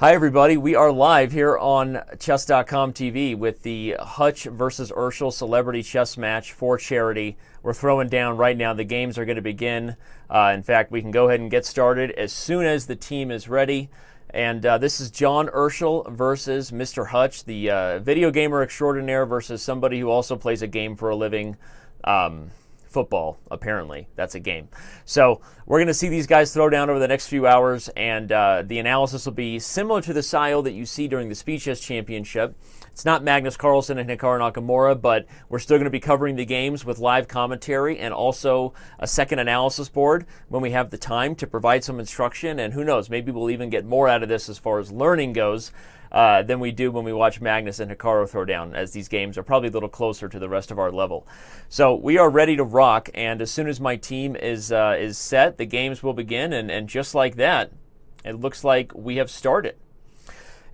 Hi everybody, we are live here on Chess.com TV with the Hutch versus Urschel celebrity chess match for charity. We're throwing down right now. The games are going to begin. In fact, we can go ahead and get started as soon as the team is ready. And this is John Urschel versus Mr. Hutch, the video gamer extraordinaire versus somebody who also plays a game for a living. Football, apparently. That's a game. So we're going to see these guys throw down over the next few hours, and the analysis will be similar to the style that you see during the Speed Chess Championship. It's not Magnus Carlsen and Hikaru Nakamura, but we're still going to be covering the games with live commentary and also a second analysis board when we have the time to provide some instruction, and who knows, maybe we'll even get more out of this as far as learning goes than we do when we watch Magnus and Hikaru throw down, as these games are probably a little closer to the rest of our level. So we are ready to rock, and as soon as my team is set, the games will begin, and just like that, it looks like we have started.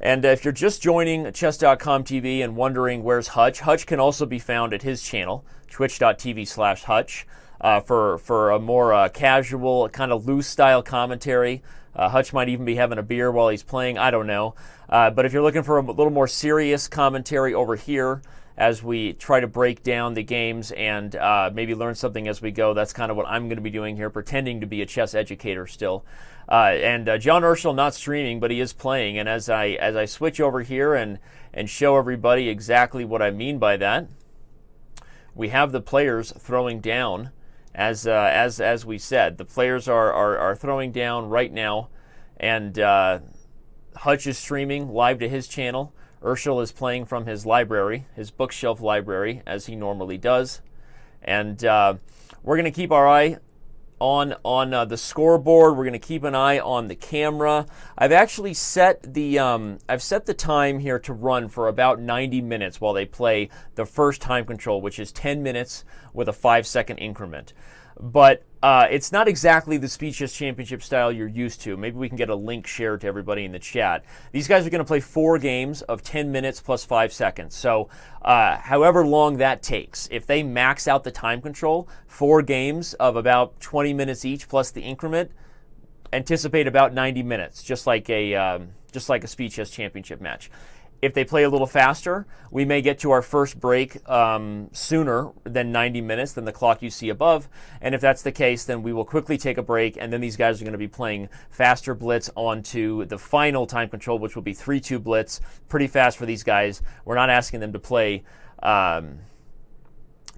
And if you're just joining Chess.com TV and wondering where's Hutch, Hutch can also be found at his channel, twitch.tv/Hutch, for a more casual, kind of loose style commentary. Hutch might even be having a beer while he's playing, I don't know. But if you're looking for a little more serious commentary over here as we try to break down the games and maybe learn something as we go, that's kind of what I'm going to be doing here, pretending to be a chess educator still. And John Urschel not streaming, but he is playing. And as I switch over here and show everybody exactly what I mean by that, we have the players throwing down. As we said, the players are throwing down right now, and Hutch is streaming live to his channel. Urschel is playing from his library, his bookshelf library, as he normally does. And we're going to keep our eye on the scoreboard. We're going to keep an eye on the camera. I've actually set the time here to run for about 90 minutes while they play the first time control, which is 10 minutes with a 5-second increment. But it's not exactly the Speed Chess Championship style you're used to. Maybe we can get a link shared to everybody in the chat. These guys are going to play 4 games of 10 minutes plus 5 seconds. So however long that takes, if they max out the time control, 4 games of about 20 minutes each plus the increment, anticipate about 90 minutes, just like a Speed Chess Championship match. If they play a little faster, we may get to our first break sooner than 90 minutes than the clock you see above. And if that's the case, then we will quickly take a break, and then these guys are going to be playing faster blitz onto the final time control, which will be 3-2 blitz. Pretty fast for these guys. We're not asking them to play, not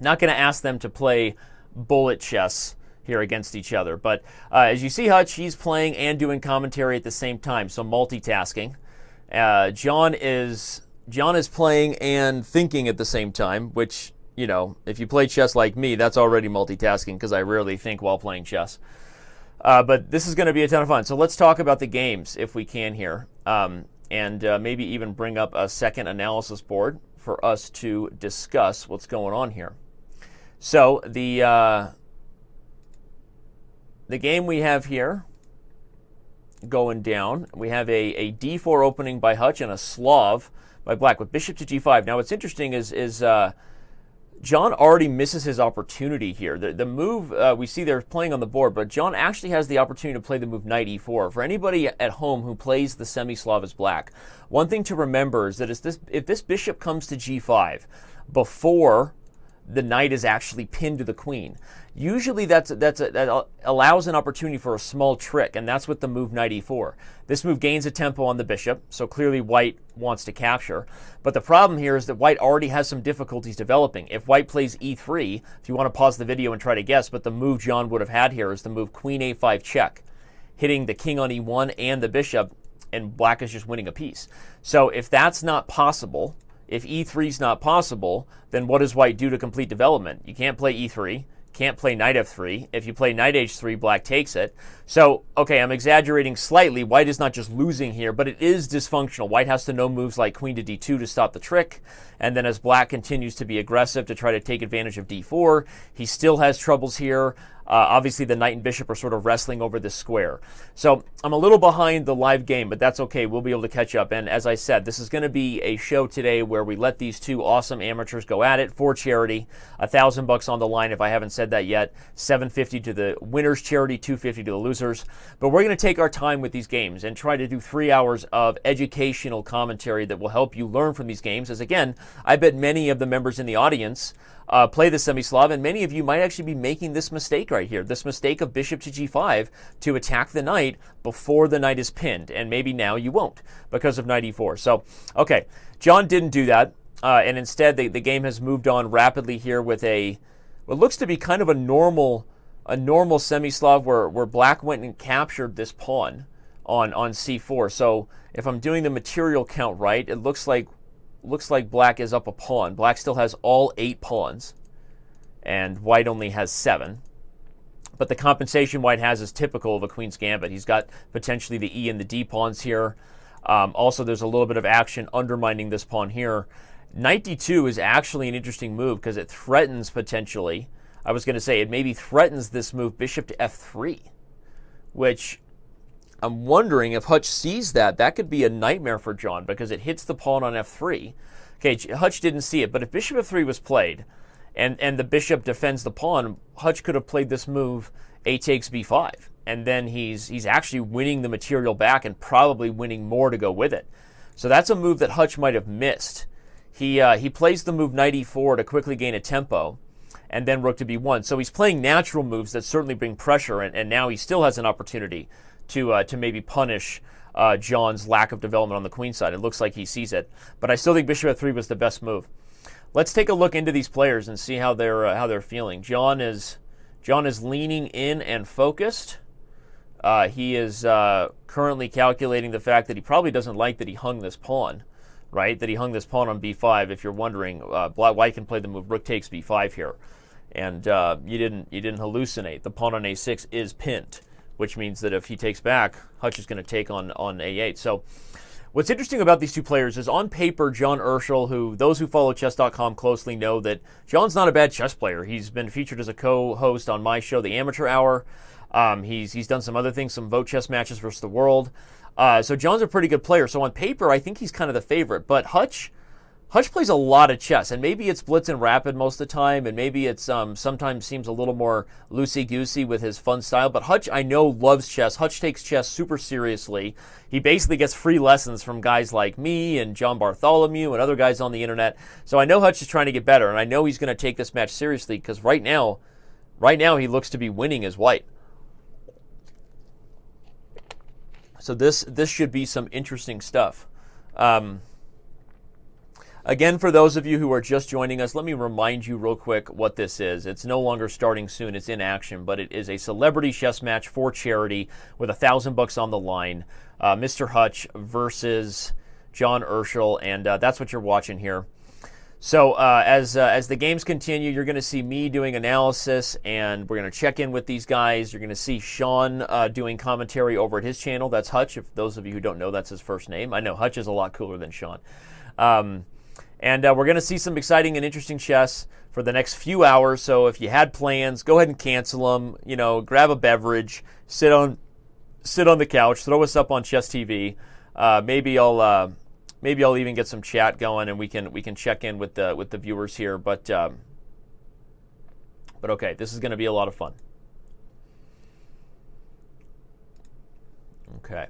going to ask them to play bullet chess here against each other. But as you see Hutch, he's playing and doing commentary at the same time, so multitasking. John is playing and thinking at the same time, which, you know, if you play chess like me, that's already multitasking because I rarely think while playing chess. But this is going to be a ton of fun. So let's talk about the games if we can here, and maybe even bring up a second analysis board for us to discuss what's going on here. So the game we have here going down, we have a d4 opening by Hutch and a Slav by Black with bishop to g5. Now what's interesting is John already misses his opportunity here. The move we see they're playing on the board, but John actually has the opportunity to play the move knight e4. For anybody at home who plays the semi-Slav as Black, one thing to remember is that if this bishop comes to g5 before the knight is actually pinned to the queen, usually that allows an opportunity for a small trick, and that's with the move knight e4. This move gains a tempo on the bishop, so clearly white wants to capture. But the problem here is that white already has some difficulties developing. If white plays e3, if you want to pause the video and try to guess, but the move John would have had here is the move queen a5 check, hitting the king on e1 and the bishop, and Black is just winning a piece. So if that's not possible, if e3 is not possible, then what does white do to complete development? You can't play e3, can't play knight f3. If you play knight h3, Black takes it. So, okay, I'm exaggerating slightly. White is not just losing here, but it is dysfunctional. White has to know moves like queen to d2 to stop the trick. And then as Black continues to be aggressive to try to take advantage of d4, he still has troubles here. Obviously, the knight and bishop are sort of wrestling over this square. So I'm a little behind the live game, but that's okay. We'll be able to catch up. And as I said, this is going to be a show today where we let these two awesome amateurs go at it for charity. $1,000 on the line if I haven't said that yet. $750 to the winners' charity, $250 to the losers. But we're going to take our time with these games and try to do 3 hours of educational commentary that will help you learn from these games. As again, I bet many of the members in the audience play the semi-Slav, and many of you might actually be making this mistake right here, this mistake of bishop to g5 to attack the knight before the knight is pinned, and maybe now you won't because of knight e4. So, okay, John didn't do that, and instead the game has moved on rapidly here with what looks to be kind of a normal semi-Slav where black went and captured this pawn on c4. So if I'm doing the material count right, it looks like black is up a pawn. Black still has all 8 pawns, and white only has 7. But the compensation white has is typical of a queen's gambit. He's got potentially the e and the d pawns here. Also, there's a little bit of action undermining this pawn here. Knight d2 is actually an interesting move because it threatens potentially. I was going to say it maybe threatens this move bishop to f3, which I'm wondering if Hutch sees that. That could be a nightmare for John because it hits the pawn on f3. Okay, Hutch didn't see it, but if bishop f3 was played and the bishop defends the pawn, Hutch could have played this move a takes b5. And then he's actually winning the material back and probably winning more to go with it. So that's a move that Hutch might have missed. He plays the move knight e4 to quickly gain a tempo, and then rook to b1. So he's playing natural moves that certainly bring pressure, and now he still has an opportunity to maybe punish John's lack of development on the queen side. It looks like he sees it, but I still think bishop f3 was the best move. Let's take a look into these players and see how they're feeling. John is leaning in and focused. He is currently calculating the fact that he probably doesn't like that he hung this pawn, right? That he hung this pawn on b5. If you're wondering, white can play the move rook takes b5 here, and you didn't hallucinate. The pawn on a6 is pinned, which means that if he takes back, Hutch is going to take on a8. So what's interesting about these two players is on paper, John Urschel, who those who follow Chess.com closely know that John's not a bad chess player. He's been featured as a co-host on my show, The Amateur Hour. He's done some other things, some Vote Chess matches versus the world. So John's a pretty good player. So on paper, I think he's kind of the favorite. But Hutch plays a lot of chess, and maybe it's blitz and rapid most of the time, and maybe it's sometimes seems a little more loosey-goosey with his fun style. But Hutch, I know, loves chess. Hutch takes chess super seriously. He basically gets free lessons from guys like me and John Bartholomew and other guys on the internet. So I know Hutch is trying to get better, and I know he's going to take this match seriously because right now he looks to be winning as white. So this should be some interesting stuff. Again, for those of you who are just joining us, let me remind you real quick what this is. It's no longer starting soon. It's in action, but it is a celebrity chess match for charity with $1,000 on the line. Mr. Hutch versus John Urschel, and that's what you're watching here. So as the games continue, you're going to see me doing analysis, and we're going to check in with these guys. You're going to see Sean doing commentary over at his channel. That's Hutch. If those of you who don't know, that's his first name. I know Hutch is a lot cooler than Sean. And we're going to see some exciting and interesting chess for the next few hours. So if you had plans, go ahead and cancel them. You know, grab a beverage, sit on the couch, throw us up on Chess TV. Maybe I'll even get some chat going, and we can check in with the viewers here. But okay, this is going to be a lot of fun. Okay.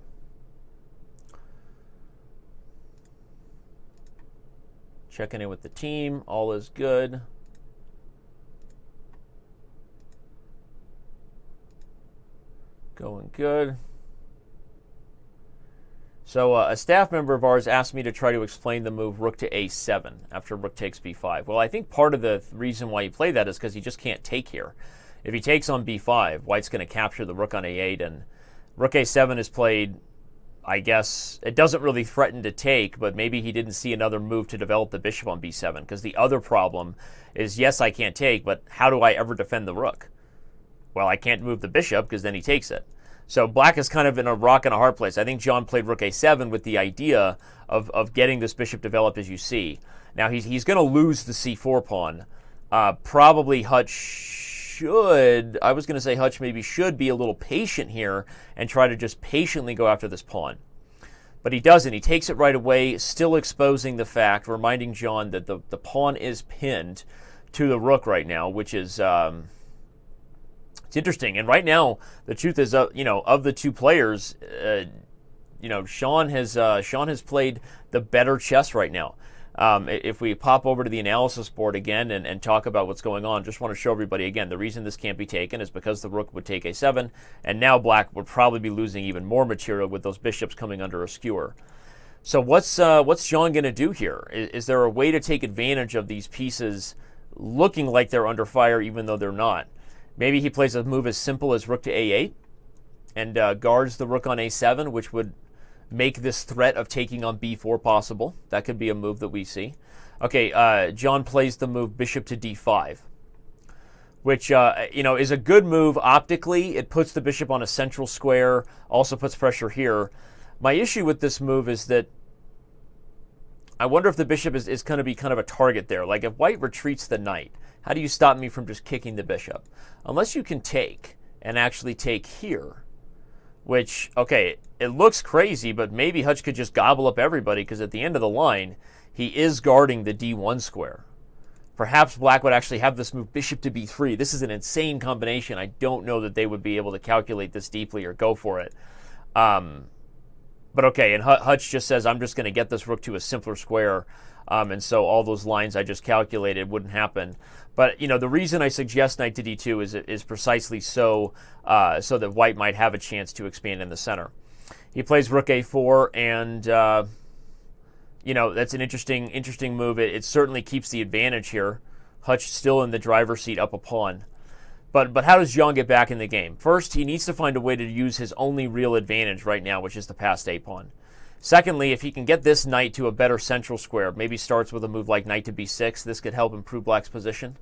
Checking in with the team. All is good. Going good. So a staff member of ours asked me to try to explain the move rook to a7 after rook takes b5. Well, I think part of the reason why you play that is because he just can't take here. If he takes on b5, white's going to capture the rook on a8, and rook a7 is played. I guess it doesn't really threaten to take, but maybe he didn't see another move to develop the bishop on b7, because the other problem is, yes, I can't take, but how do I ever defend the rook? Well, I can't move the bishop because then he takes it. So black is kind of in a rock and a hard place. I think John played rook a7 with the idea of getting this bishop developed, as you see. Now he's going to lose the c4 pawn. Probably Hutch should, I was going to say Hutch maybe should be a little patient here and try to just patiently go after this pawn. But he doesn't. He takes it right away, still exposing the fact, reminding John that the pawn is pinned to the rook right now, which is it's interesting. And right now, the truth is, of the two players, Sean has played the better chess right now. If we pop over to the analysis board again and talk about what's going on, just want to show everybody again, the reason this can't be taken is because the rook would take a7, and now black would probably be losing even more material with those bishops coming under a skewer. So what's John going to do here? Is there a way to take advantage of these pieces looking like they're under fire even though they're not? Maybe he plays a move as simple as rook to a8 and guards the rook on a7, which would make this threat of taking on b4 possible. That could be a move that we see. Okay, John plays the move bishop to d5, which is a good move optically. It puts the bishop on a central square, also puts pressure here. My issue with this move is that I wonder if the bishop is going to be kind of a target there. Like if white retreats the knight, how do you stop me from just kicking the bishop? Unless you can take and actually take here. Which, okay, it looks crazy, but maybe Hutch could just gobble up everybody because at the end of the line, he is guarding the d1 square. Perhaps black would actually have this move bishop to b3. This is an insane combination. I don't know that they would be able to calculate this deeply or go for it. But okay, and Hutch just says, I'm just going to get this rook to a simpler square. And so all those lines I just calculated wouldn't happen. But, the reason I suggest knight to d2 is precisely so that white might have a chance to expand in the center. He plays rook a4, and, that's an interesting move. It certainly keeps the advantage here. Hutch still in the driver's seat up a pawn. But how does John get back in the game? First, he needs to find a way to use his only real advantage right now, which is the passed a pawn. Secondly, if he can get this knight to a better central square, maybe starts with a move like knight to b6, this could help improve black's position.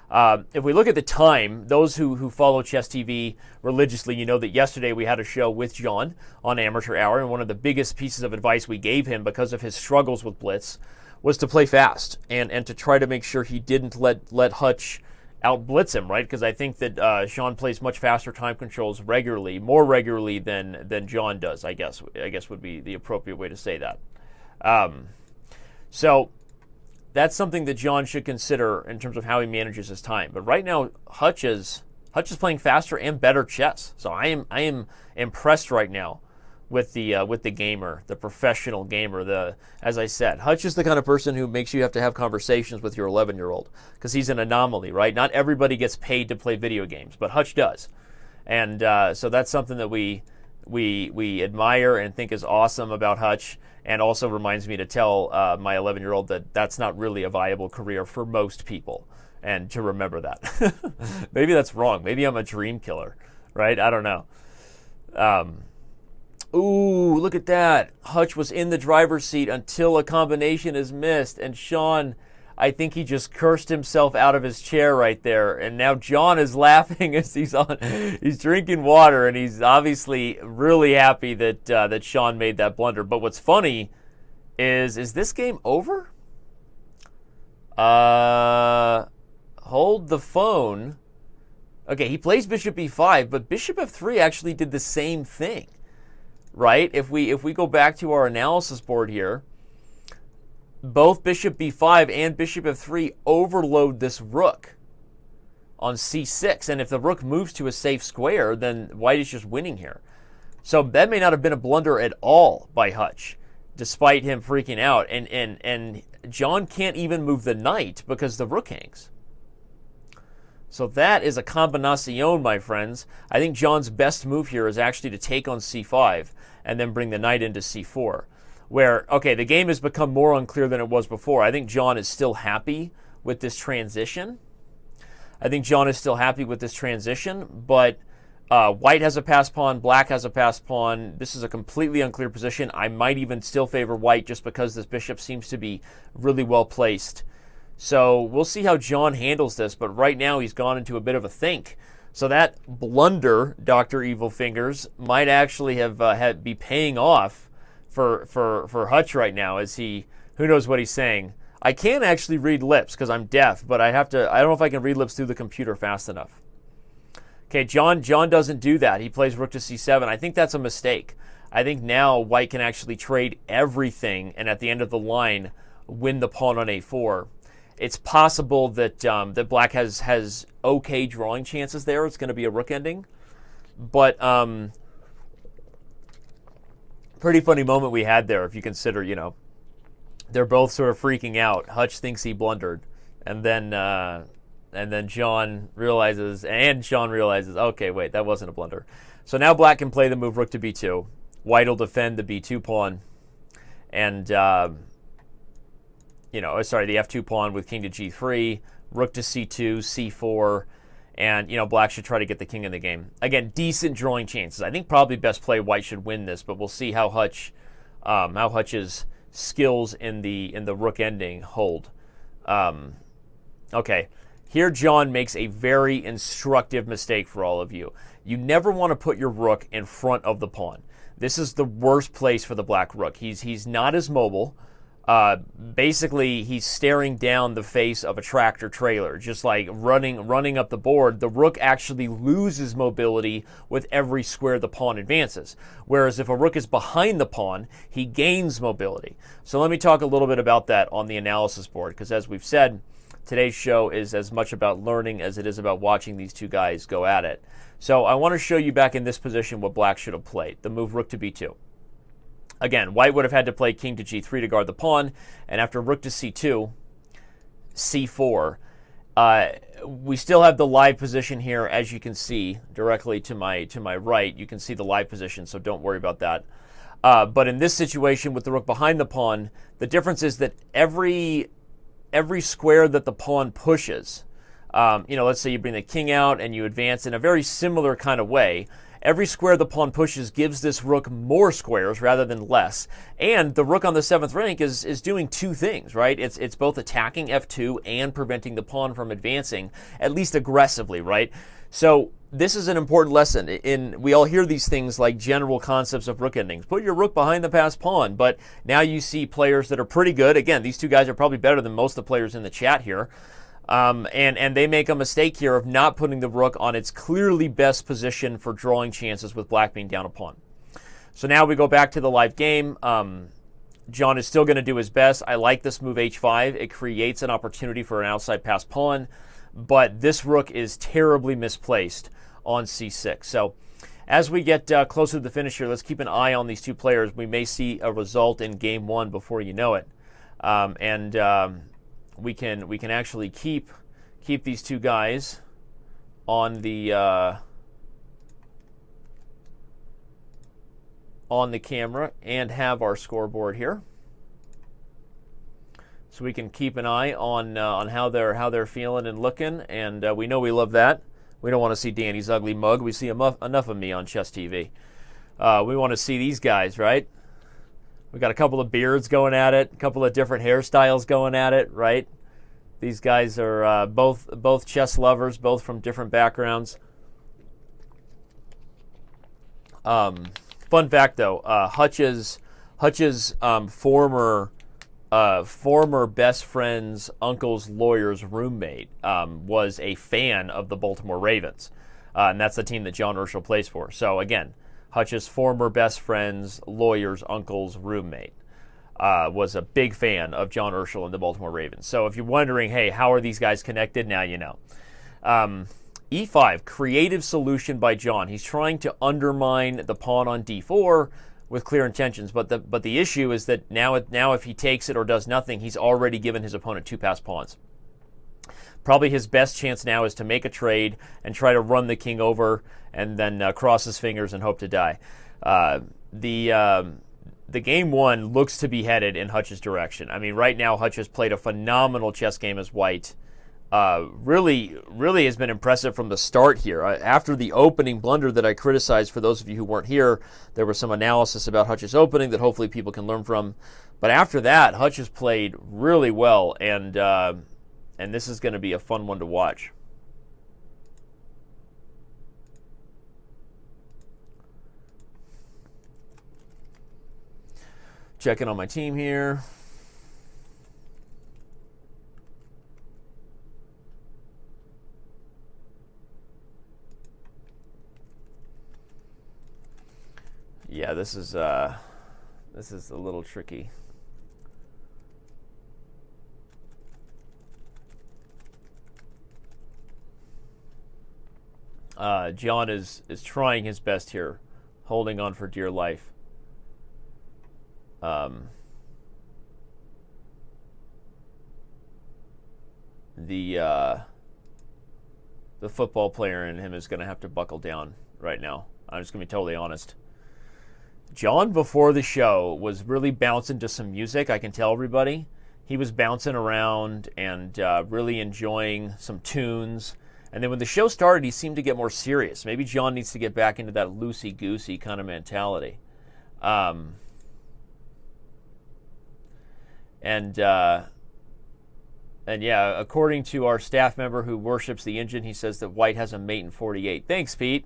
If we look at the time, those who follow Chess TV religiously, you know that yesterday we had a show with John on Amateur Hour, and one of the biggest pieces of advice we gave him because of his struggles with Blitz was to play fast and to try to make sure he didn't let Hutch out-blitz him, right? Because I think that Sean plays much faster time controls regularly, more regularly than John does, I guess would be the appropriate way to say that. So that's something that John should consider in terms of how he manages his time. But right now, Hutch is playing faster and better chess. So I am impressed right now with the gamer, the professional gamer. As I said, Hutch is the kind of person who makes you have to have conversations with your 11-year-old because he's an anomaly, right? Not everybody gets paid to play video games, but Hutch does, and so that's something that we admire and think is awesome about Hutch, and also reminds me to tell my 11-year-old that that's not really a viable career for most people, and to remember that. Maybe that's wrong. Maybe I'm a dream killer, right? I don't know. Ooh, look at that. Hutch was in the driver's seat until a combination is missed. And Sean, I think he just cursed himself out of his chair right there. And now John is laughing as he's drinking water. And he's obviously really happy that Sean made that blunder. But what's funny is this game over? Hold the phone. Okay, he plays bishop e5, but bishop f3 actually did the same thing. Right? If we go back to our analysis board here, both bishop b5 and bishop f3 overload this rook on c6. And if the rook moves to a safe square, then white is just winning here. So that may not have been a blunder at all by Hutch, despite him freaking out. And John can't even move the knight because the rook hangs. So that is a combinación, my friends. I think John's best move here is actually to take on c5 and then bring the knight into c4. Where, okay, the game has become more unclear than it was before. I think John is still happy with this transition. But white has a pass pawn, black has a pass pawn. This is a completely unclear position. I might even still favor white just because this bishop seems to be really well placed. So we'll see how John handles this, but right now he's gone into a bit of a think. So that blunder, Dr. Evil Fingers, might actually be paying off for Hutch right now, as who knows what he's saying. I can't actually read lips because I'm deaf, but I don't know if I can read lips through the computer fast enough. Okay, John doesn't do that. He plays rook to c7. I think that's a mistake. I think now white can actually trade everything and at the end of the line win the pawn on a4. It's possible that that black has okay drawing chances there. It's going to be a rook ending. But pretty funny moment we had there if you consider, you know, they're both sort of freaking out. Hutch thinks he blundered. And then John realizes, okay, wait, that wasn't a blunder. So now black can play the move rook to b2. White will defend the b2 pawn. And, the f2 pawn with king to g3, rook to c2, c4. And, black should try to get the king in the game. Again, decent drawing chances. I think probably best play white should win this, but we'll see how Hutch's skills in the rook ending hold. Okay, here John makes a very instructive mistake for all of you. You never want to put your rook in front of the pawn. This is the worst place for the black rook. He's not as mobile. Basically, he's staring down the face of a tractor trailer, just like running up the board. The rook actually loses mobility with every square the pawn advances. Whereas if a rook is behind the pawn, he gains mobility. So let me talk a little bit about that on the analysis board, because as we've said, today's show is as much about learning as it is about watching these two guys go at it. So I want to show you back in this position what black should have played, the move rook to b2. Again, white would have had to play king to g3 to guard the pawn, and after rook to c2, c4. We still have the live position here, as you can see directly to my right. You can see the live position, so don't worry about that. But in this situation with the rook behind the pawn, the difference is that every square that the pawn pushes, let's say you bring the king out and you advance in a very similar kind of way. Every square the pawn pushes gives this rook more squares rather than less. And the rook on the 7th rank is doing two things, right? It's both attacking f2 and preventing the pawn from advancing, at least aggressively, right? So this is an important lesson. We all hear these things like general concepts of rook endings. Put your rook behind the passed pawn. But now you see players that are pretty good. Again, these two guys are probably better than most of the players in the chat here. And they make a mistake here of not putting the rook on its clearly best position for drawing chances with black being down a pawn. So now we go back to the live game. John is still going to do his best. I like this move h5. It creates an opportunity for an outside passed pawn, but this rook is terribly misplaced on c6. So as we get closer to the finish here, let's keep an eye on these two players. We may see a result in game one before you know it. We can actually keep these two guys on the camera and have our scoreboard here, so we can keep an eye on how they're feeling and looking. And we know we love that. We don't want to see Danny's ugly mug. We see enough of me on Chess TV. We want to see these guys, right? We got a couple of beards going at it, a couple of different hairstyles going at it, right? These guys are both chess lovers, both from different backgrounds. Fun fact, though, Hutch's former best friend's uncle's lawyer's roommate was a fan of the Baltimore Ravens, and that's the team that John Urschel plays for. So again, Hutch's former best friend's lawyer's uncle's roommate was a big fan of John Urschel and the Baltimore Ravens. So if you're wondering, hey, how are these guys connected? Now you know. E5, creative solution by John. He's trying to undermine the pawn on d4 with clear intentions, but the issue is that now if he takes it or does nothing, he's already given his opponent two passed pawns. Probably his best chance now is to make a trade and try to run the king over and then cross his fingers and hope to die. The game one looks to be headed in Hutch's direction. I mean, right now Hutch has played a phenomenal chess game as white. Really has been impressive from the start here. After the opening blunder that I criticized, for those of you who weren't here, there was some analysis about Hutch's opening that hopefully people can learn from. But after that, Hutch has played really well, and this is going to be a fun one to watch. Checking on my team here. this is a little tricky. John is trying his best here, holding on for dear life. The football player in him is going to have to buckle down right now. I'm just going to be totally honest. John, before the show, was really bouncing to some music. I can tell everybody. He was bouncing around and really enjoying some tunes. And then when the show started, he seemed to get more serious. Maybe John needs to get back into that loosey-goosey kind of mentality. And yeah, according to our staff member who worships the engine, he says that White has a mate in 48. Thanks, Pete.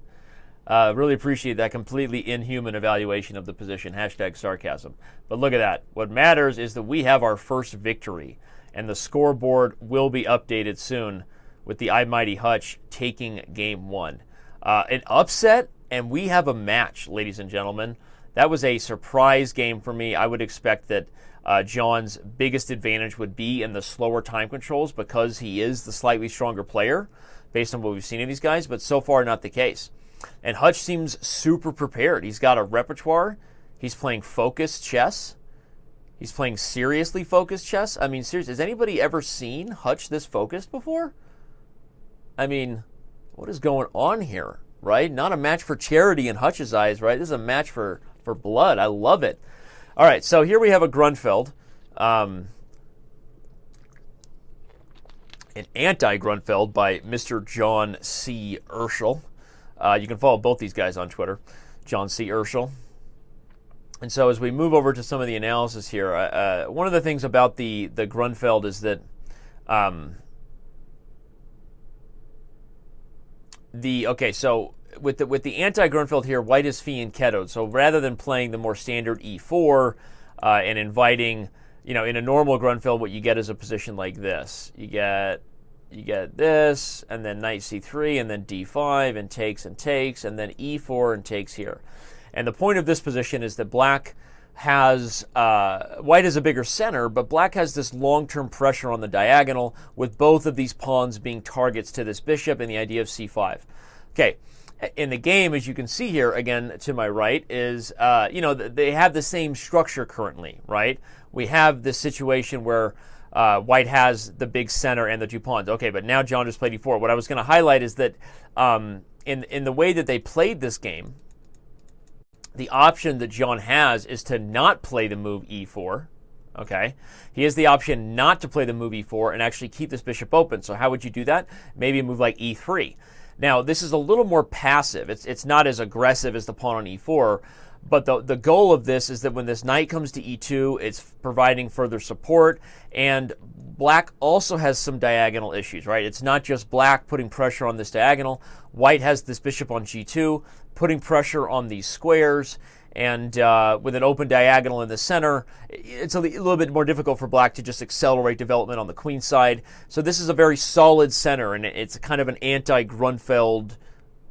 Really appreciate that completely inhuman evaluation of the position. Hashtag sarcasm. But look at that. What matters is that we have our first victory, and the scoreboard will be updated soon with the Mighty Hutch taking game one. An upset, and we have a match, ladies and gentlemen. That was a surprise game for me. I would expect that John's biggest advantage would be in the slower time controls because he is the slightly stronger player based on what we've seen of these guys, but so far not the case. And Hutch seems super prepared. He's got a repertoire. He's playing focused chess. He's playing seriously focused chess. I mean, seriously, has anybody ever seen Hutch this focused before? I mean, what is going on here, right? Not a match for charity in Hutch's eyes, right? This is a match for blood. I love it. All right, so here we have a Grunfeld. An anti-Grunfeld by Mr. John C. Urschel. You can follow both these guys on Twitter, John C. Urschel. And so as we move over to some of the analysis here, one of the things about the Grunfeld is that so with the anti-Grunfeld here, White is fianchettoed. So rather than playing the more standard e4 and inviting, in a normal Grunfeld, what you get is a position like this. You get this, and then knight c3, and then d5, and takes, and then e4, and takes here. And the point of this position is that Black has, White has a bigger center, but Black has this long-term pressure on the diagonal with both of these pawns being targets to this bishop and the idea of c5. Okay, in the game, as you can see here, again, to my right, is, they have the same structure currently, right? We have this situation where White has the big center and the two pawns. Okay, but now John just played e4. What I was going to highlight is that in the way that they played this game, the option that John has is to not play the move e4. Okay, he has the option not to play the move e4 and actually keep this bishop open. So how would you do that? Maybe a move like e3. Now, this is a little more passive. It's not as aggressive as the pawn on e4, but the goal of this is that when this knight comes to e2, it's providing further support, and Black also has some diagonal issues, right? It's not just Black putting pressure on this diagonal. White has this bishop on g2, putting pressure on these squares, and with an open diagonal in the center, it's a little bit more difficult for Black to just accelerate development on the queen side. So this is a very solid center, and it's kind of an anti-Grunfeld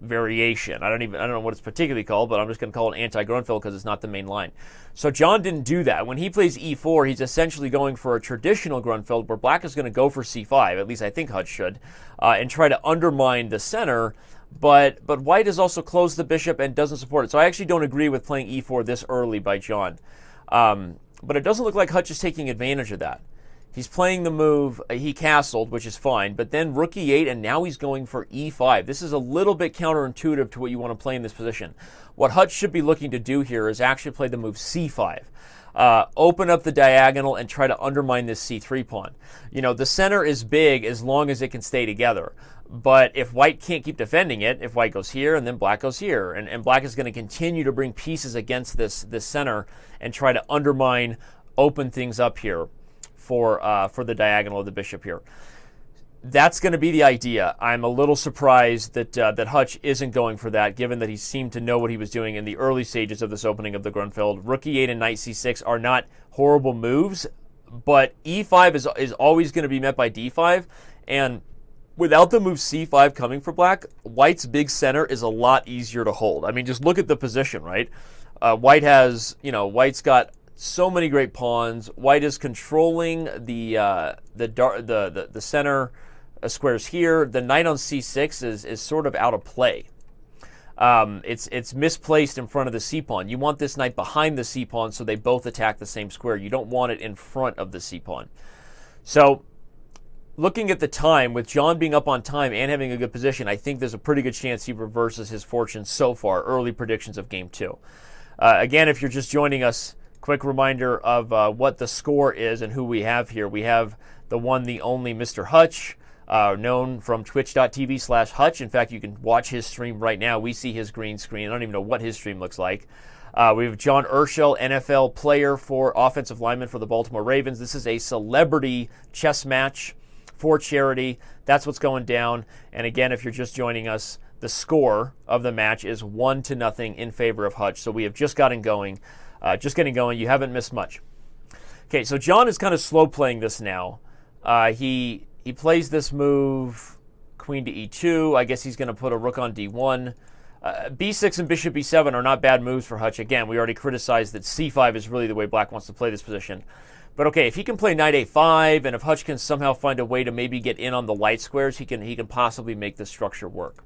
variation. I don't know what it's particularly called, but I'm just going to call it anti-Grunfeld because it's not the main line. So John didn't do that. When he plays e4, he's essentially going for a traditional Grunfeld where Black is going to go for c5, at least I think Hutch should, and try to undermine the center. But White has also closed the bishop and doesn't support it. So I actually don't agree with playing e4 this early by John. But it doesn't look like Hutch is taking advantage of that. He's playing the move, he castled, which is fine, but then rook e8, and now he's going for e5. This is a little bit counterintuitive to what you want to play in this position. What Hutch should be looking to do here is actually play the move c5. Open up the diagonal and try to undermine this c3 pawn. The center is big as long as it can stay together. But if White can't keep defending it, if White goes here and then Black goes here, and Black is going to continue to bring pieces against this center and try to undermine, open things up here for the diagonal of the bishop here. That's going to be the idea. I'm a little surprised that Hutch isn't going for that, given that he seemed to know what he was doing in the early stages of this opening of the Grunfeld. Rook e8 and knight c6 are not horrible moves, but e5 is always going to be met by d5, and without the move c5 coming for Black, White's big center is a lot easier to hold. I mean, just look at the position, right? White has, White's got so many great pawns. White is controlling the center squares here. The knight on c6 is sort of out of play. It's misplaced in front of the c-pawn. You want this knight behind the c-pawn so they both attack the same square. You don't want it in front of the c-pawn. So looking at the time, with John being up on time and having a good position, I think there's a pretty good chance he reverses his fortune so far. Early predictions of game 2. Again, if you're just joining us, quick reminder of what the score is and who we have here. We have the one, the only Mr. Hutch, known from twitch.tv/Hutch. In fact, you can watch his stream right now. We see his green screen. I don't even know what his stream looks like. We have John Urschel, NFL player for offensive lineman for the Baltimore Ravens. This is a celebrity chess match for charity. That's what's going down. And again, if you're just joining us, the score of the match is 1-0 in favor of Hutch. So we have just gotten going. You haven't missed much. Okay, so John is kind of slow playing this now. He plays this move, queen to e2. I guess he's going to put a rook on d1. b6 and bishop b7 are not bad moves for Hutch. Again, we already criticized that c5 is really the way black wants to play this position. But okay, if he can play knight a5, and if Hutch can somehow find a way to maybe get in on the light squares, he can possibly make this structure work.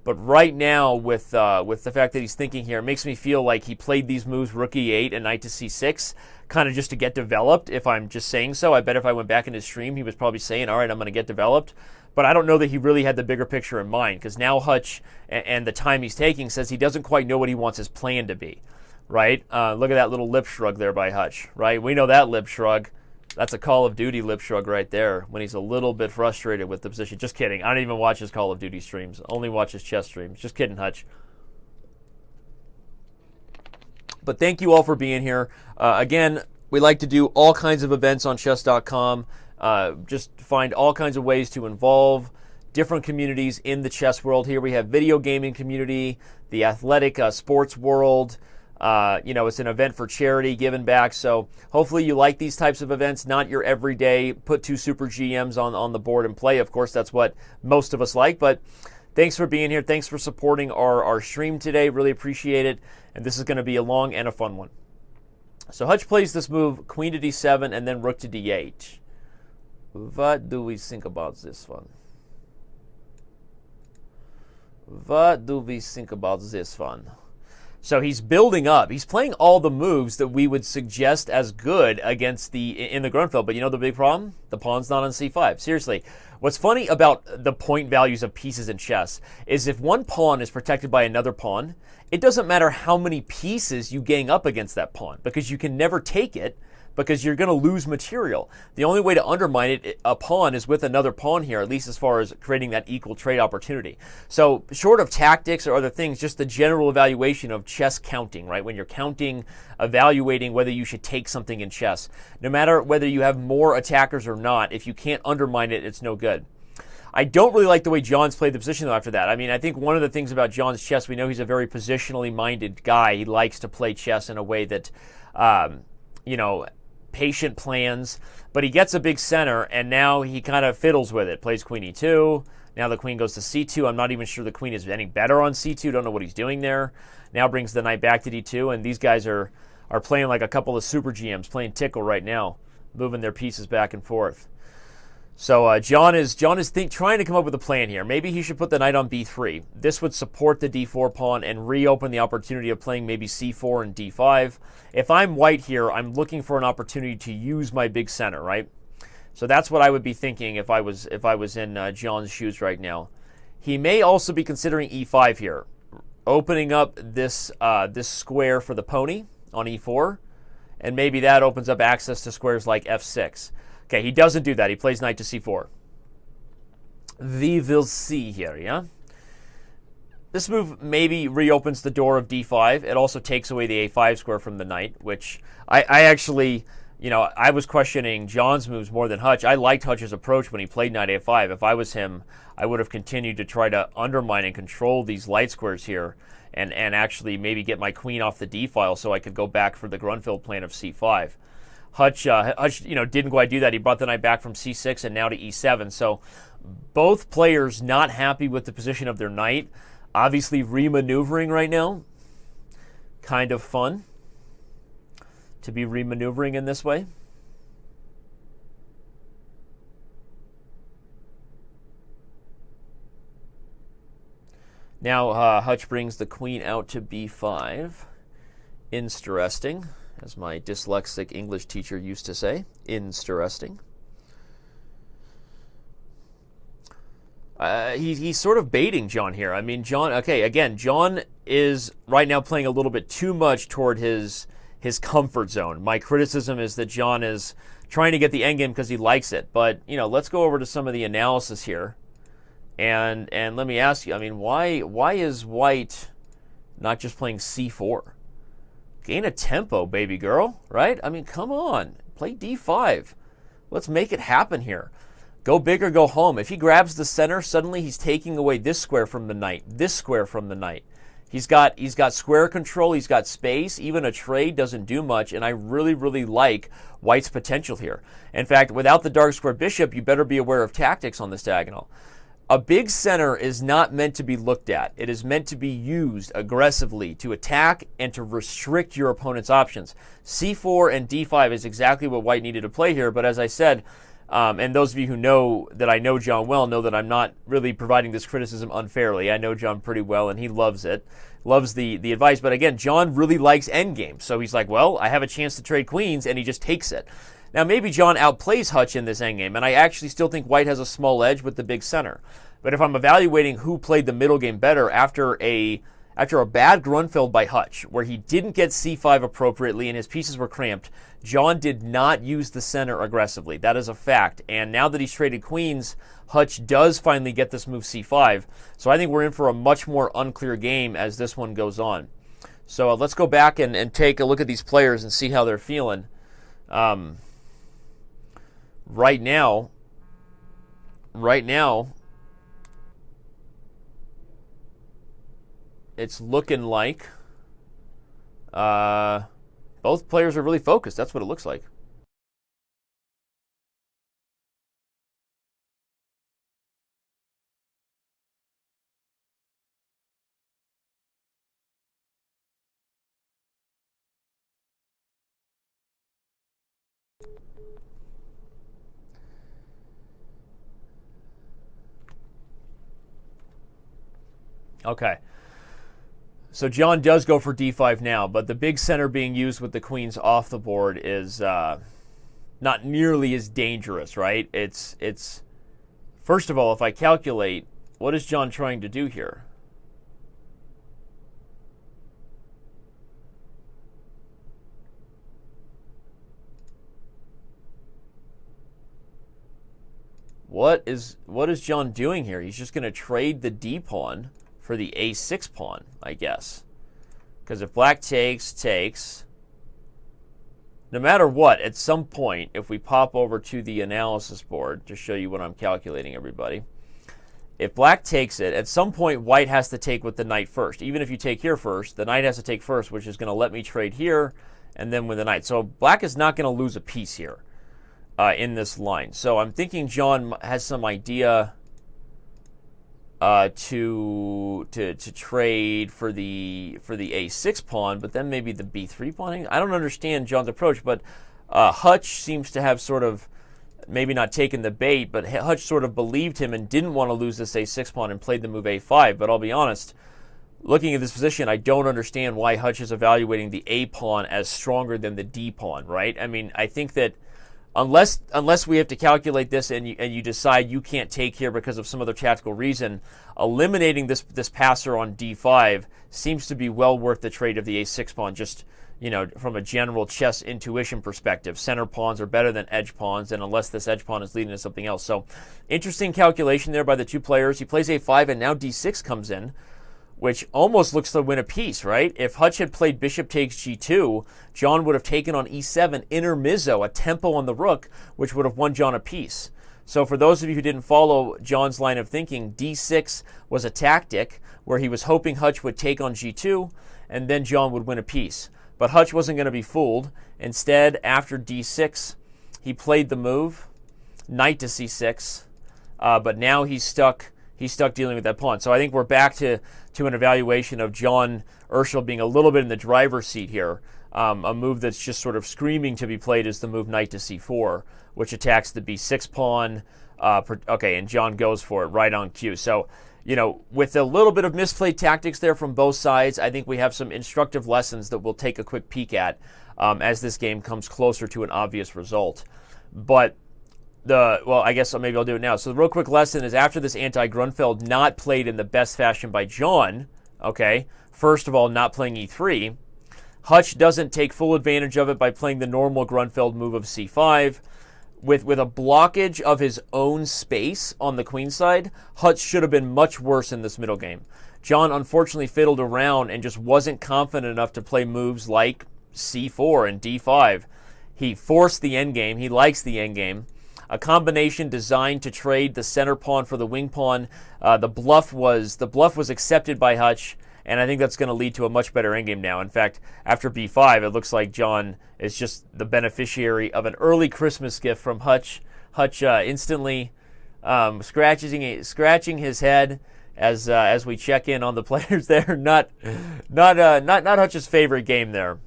But right now, with the fact that he's thinking here, it makes me feel like he played these moves, rook e8 and knight to c6, kind of just to get developed, if I'm just saying so. I bet if I went back in his stream, he was probably saying, all right, I'm going to get developed. But I don't know that he really had the bigger picture in mind, because now Hutch, and the time he's taking, says he doesn't quite know what he wants his plan to be, right? Look at that little lip shrug there by Hutch, right? We know that lip shrug. That's a Call of Duty lip shrug right there when he's a little bit frustrated with the position. Just kidding. I don't even watch his Call of Duty streams. Only watch his chess streams. Just kidding, Hutch. But thank you all for being here. Again, we like to do all kinds of events on Chess.com. Just find all kinds of ways to involve different communities in the chess world. Here we have video gaming community, the athletic sports world. It's an event for charity, giving back. So hopefully you like these types of events, not your everyday put 2 super GMs on the board and play. Of course, that's what most of us like. But thanks for being here. Thanks for supporting our stream today. Really appreciate it. And this is going to be a long and a fun one. So Hutch plays this move, queen to d7, and then rook to d8. What do we think about this one? What do we think about this one? So he's building up. He's playing all the moves that we would suggest as good against in the Grunfeld. But you know the big problem? The pawn's not on c5. Seriously. What's funny about the point values of pieces in chess is if one pawn is protected by another pawn, it doesn't matter how many pieces you gang up against that pawn, because you can never take it, because you're going to lose material. The only way to undermine a pawn is with another pawn here, at least as far as creating that equal trade opportunity. So short of tactics or other things, just the general evaluation of chess counting, right? When you're counting, evaluating whether you should take something in chess. No matter whether you have more attackers or not, if you can't undermine it, it's no good. I don't really like the way John's played the position after that. I mean, I think one of the things about John's chess, we know he's a very positionally minded guy. He likes to play chess in a way that, patient plans, but he gets a big center, and now he kind of fiddles with it. Plays queen e2. Now the queen goes to c2. I'm not even sure the queen is any better on c2. Don't know what he's doing there. Now brings the knight back to d2, and these guys are playing like a couple of super GMs, playing tickle right now, moving their pieces back and forth. So John is trying to come up with a plan here. Maybe he should put the knight on b3. This would support the d4 pawn and reopen the opportunity of playing maybe c4 and d5. If I'm white here, I'm looking for an opportunity to use my big center, right? So that's what I would be thinking if I was in John's shoes right now. He may also be considering e5 here, opening up this square for the pony on e4, and maybe that opens up access to squares like f6. Okay, he doesn't do that. He plays knight to c4. We will see here, yeah? This move maybe reopens the door of d5. It also takes away the a5 square from the knight, which I actually, I was questioning John's moves more than Hutch. I liked Hutch's approach when he played knight a5. If I was him, I would have continued to try to undermine and control these light squares here and actually maybe get my queen off the d file so I could go back for the Grunfeld plan of c5. Hutch, didn't quite do that. He brought the knight back from c6 and now to e7. So both players not happy with the position of their knight. Obviously remaneuvering right now. kind of fun to be remaneuvering in this way. Now Hutch brings the queen out to b5. Interesting, as my dyslexic English teacher used to say. Interesting. He's sort of baiting John here. I mean, John, okay, again, John is right now playing a little bit too much toward his comfort zone. My criticism is that John is trying to get the endgame because he likes it. But, you know, let's go over to some of the analysis here. And let me ask you, I mean, why is White not just playing c4? Gain a tempo, baby girl, right? I mean, come on. Play d5. Let's make it happen here. Go big or go home. If he grabs the center, suddenly he's taking away this square from the knight, this square from the knight. He's got square control, he's got space. Even a trade doesn't do much, and I really, really like White's potential here. In fact, without the dark square bishop, you better be aware of tactics on this diagonal. A big center is not meant to be looked at. It is meant to be used aggressively to attack and to restrict your opponent's options. c4 and d5 is exactly what White needed to play here, but as I said, and those of you who know that I know John well know that I'm not really providing this criticism unfairly. I know John pretty well, and he loves it, loves the advice. But again, John really likes endgame. So he's like, well, I have a chance to trade queens, and he just takes it. Now, maybe John outplays Hutch in this endgame, and I actually still think White has a small edge with the big center. But if I'm evaluating who played the middle game better after a bad Grunfeld by Hutch, where he didn't get c5 appropriately and his pieces were cramped, John did not use the center aggressively. That is a fact. And now that he's traded queens, Hutch does finally get this move c5. So I think we're in for a much more unclear game as this one goes on. So let's go back and take a look at these players and see how they're feeling. Right now, it's looking like both players are really focused. That's what it looks like. Okay. So John does go for d5 now, but the big center being used with the queens off the board is not nearly as dangerous, right? It's first of all, if I calculate, what is John trying to do here? What is John doing here? He's just going to trade the d pawn for the a6 pawn, I guess. Because if black takes, no matter what, at some point, if we pop over to the analysis board to show you what I'm calculating, everybody, if black takes it, at some point white has to take with the knight first. Even if you take here first, the knight has to take first, which is going to let me trade here and then with the knight. So black is not going to lose a piece here in this line. So I'm thinking John has some idea to trade for the a6 pawn, but then maybe the b3 pawn. I don't understand John's approach, but Hutch seems to have sort of maybe not taken the bait, but Hutch sort of believed him and didn't want to lose this a6 pawn and played the move a5. But I'll be honest, looking at this position, I don't understand why Hutch is evaluating the a pawn as stronger than the d pawn, right? I mean, I think that unless we have to calculate this and you decide you can't take here because of some other tactical reason, eliminating this passer on d5 seems to be well worth the trade of the a6 pawn, just, you know, from a general chess intuition perspective. Center pawns are better than edge pawns, and unless this edge pawn is leading to something else. So interesting calculation there by the two players. He plays a5 and now d6 comes in, which almost looks to win a piece, right? If Hutch had played bishop takes g2, John would have taken on e7, intermezzo, a tempo on the rook, which would have won John a piece. So for those of you who didn't follow John's line of thinking, d6 was a tactic where he was hoping Hutch would take on g2, and then John would win a piece. But Hutch wasn't going to be fooled. Instead, after d6, he played the move, knight to c6, but now he's stuck he's stuck dealing with that pawn. So I think we're back to an evaluation of John Urschel being a little bit in the driver's seat here. A move that's just sort of screaming to be played is the move knight to c4, which attacks the b6 pawn. Okay, and John goes for it right on cue. So, with a little bit of misplayed tactics there from both sides, I think we have some instructive lessons that we'll take a quick peek at as this game comes closer to an obvious result. But I guess maybe I'll do it now. So the real quick lesson is after this anti-Grunfeld not played in the best fashion by John, okay, first of all, not playing e3, Hutch doesn't take full advantage of it by playing the normal Grunfeld move of c5. With a blockage of his own space on the queen side, Hutch should have been much worse in this middle game. John unfortunately fiddled around and just wasn't confident enough to play moves like c4 and d5. He forced the endgame. He likes the endgame. A combination designed to trade the center pawn for the wing pawn. The bluff was accepted by Hutch, and I think that's going to lead to a much better endgame now. In fact, after b5, it looks like John is just the beneficiary of an early Christmas gift from Hutch. Hutch instantly scratching his head as we check in on the players there. Not Hutch's favorite game there.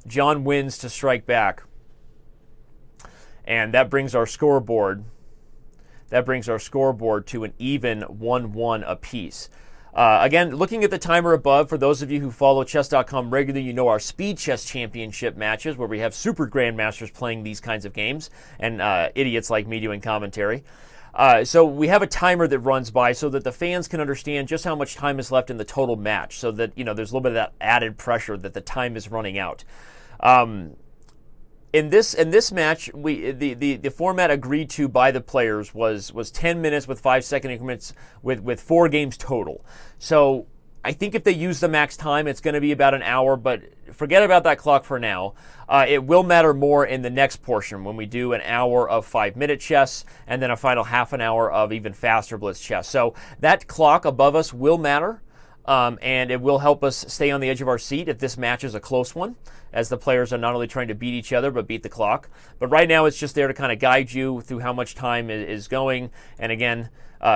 John wins to strike back. And that brings our scoreboard to an even 1-1 apiece. Again, looking at the timer above, for those of you who follow Chess.com regularly, you know our Speed Chess Championship matches where we have super grandmasters playing these kinds of games and idiots like me doing commentary. So we have a timer that runs by so that the fans can understand just how much time is left in the total match, so that there's a little bit of that added pressure that the time is running out. In this match, the format agreed to by the players was 10 minutes with 5-second increments with 4 games total. So I think if they use the max time, it's going to be about an hour, but forget about that clock for now. It will matter more in the next portion when we do an hour of 5-minute chess and then a final half an hour of even faster blitz chess. So that clock above us will matter. And it will help us stay on the edge of our seat if this match is a close one, as the players are not only trying to beat each other, but beat the clock. But right now, it's just there to kind of guide you through how much time is going. And again,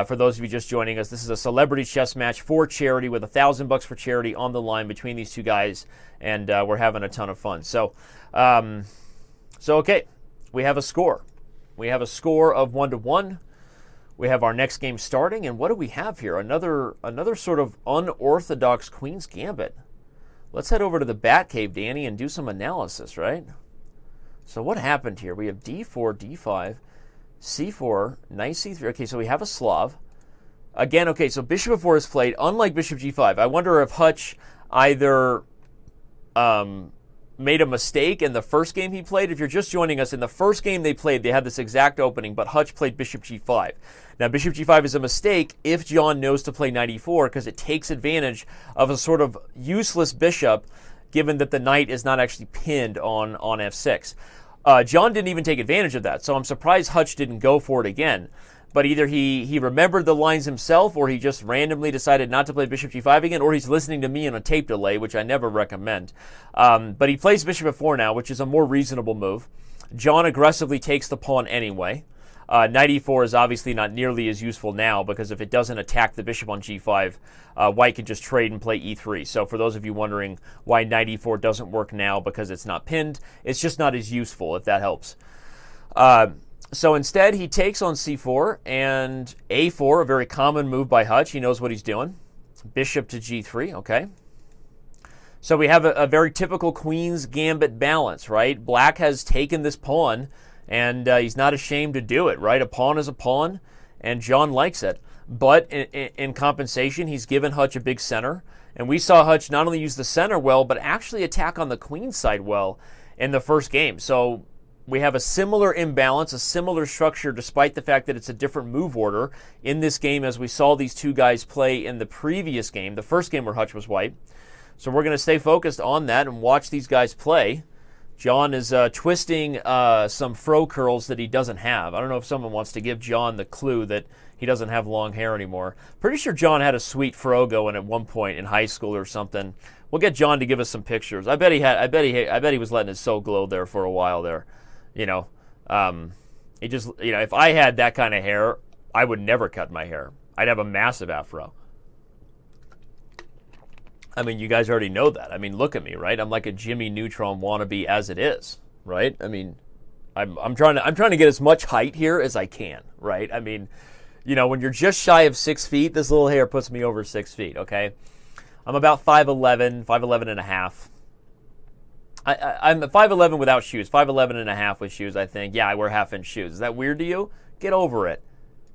for those of you just joining us, this is a celebrity chess match for charity with $1,000 for charity on the line between these two guys, and we're having a ton of fun. So okay, we have a score. We have a score of 1-1. We have our next game starting, and what do we have here? Another sort of unorthodox Queen's Gambit. Let's head over to the Batcave, Danny, and do some analysis, right? So what happened here? We have d4, d5, c4, knight c3. Okay, so we have a Slav. Again, okay, so bishop f4 is played, unlike bishop g5. I wonder if Hutch either made a mistake in the first game he played. If you're just joining us, in the first game they played, they had this exact opening, but Hutch played bishop g5. Now, bishop g5 is a mistake if John knows to play knight e4, because it takes advantage of a sort of useless bishop, given that the knight is not actually pinned on f6. John didn't even take advantage of that, so I'm surprised Hutch didn't go for it again. But either he remembered the lines himself, or he just randomly decided not to play bishop g5 again, or he's listening to me on a tape delay, which I never recommend. But he plays bishop f4 now, which is a more reasonable move. John aggressively takes the pawn anyway. Knight e4 is obviously not nearly as useful now, because if it doesn't attack the bishop on g5, white can just trade and play e3. So for those of you wondering why knight e4 doesn't work now because it's not pinned, it's just not as useful, if that helps. So instead, he takes on c4 and a4, a very common move by Hutch. He knows what he's doing. Bishop to g3, okay. So we have a very typical Queen's Gambit balance, right? Black has taken this pawn, and he's not ashamed to do it, right? A pawn is a pawn, and John likes it. But in compensation, he's given Hutch a big center. And we saw Hutch not only use the center well, but actually attack on the queen side well in the first game. So we have a similar imbalance, a similar structure, despite the fact that it's a different move order in this game, as we saw these two guys play in the previous game, the first game where Hutch was white. So we're going to stay focused on that and watch these guys play. John is twisting some fro curls that he doesn't have. I don't know if someone wants to give John the clue that he doesn't have long hair anymore. Pretty sure John had a sweet fro going at one point in high school or something. We'll get John to give us some pictures. I bet he was letting his soul glow there for a while there. He just, if I had that kind of hair, I would never cut my hair. I'd have a massive afro. I mean, you guys already know that. I mean, look at me, right? I'm like a Jimmy Neutron wannabe as it is, right? I mean, I'm trying to get as much height here as I can, right? I mean, you know, when you're just shy of 6 feet, this little hair puts me over 6 feet, okay? I'm about 5'11", 5'11 and a half. I'm 5'11 without shoes, 5'11 and a half with shoes, I think. Yeah, I wear half-inch shoes. Is that weird to you? Get over it.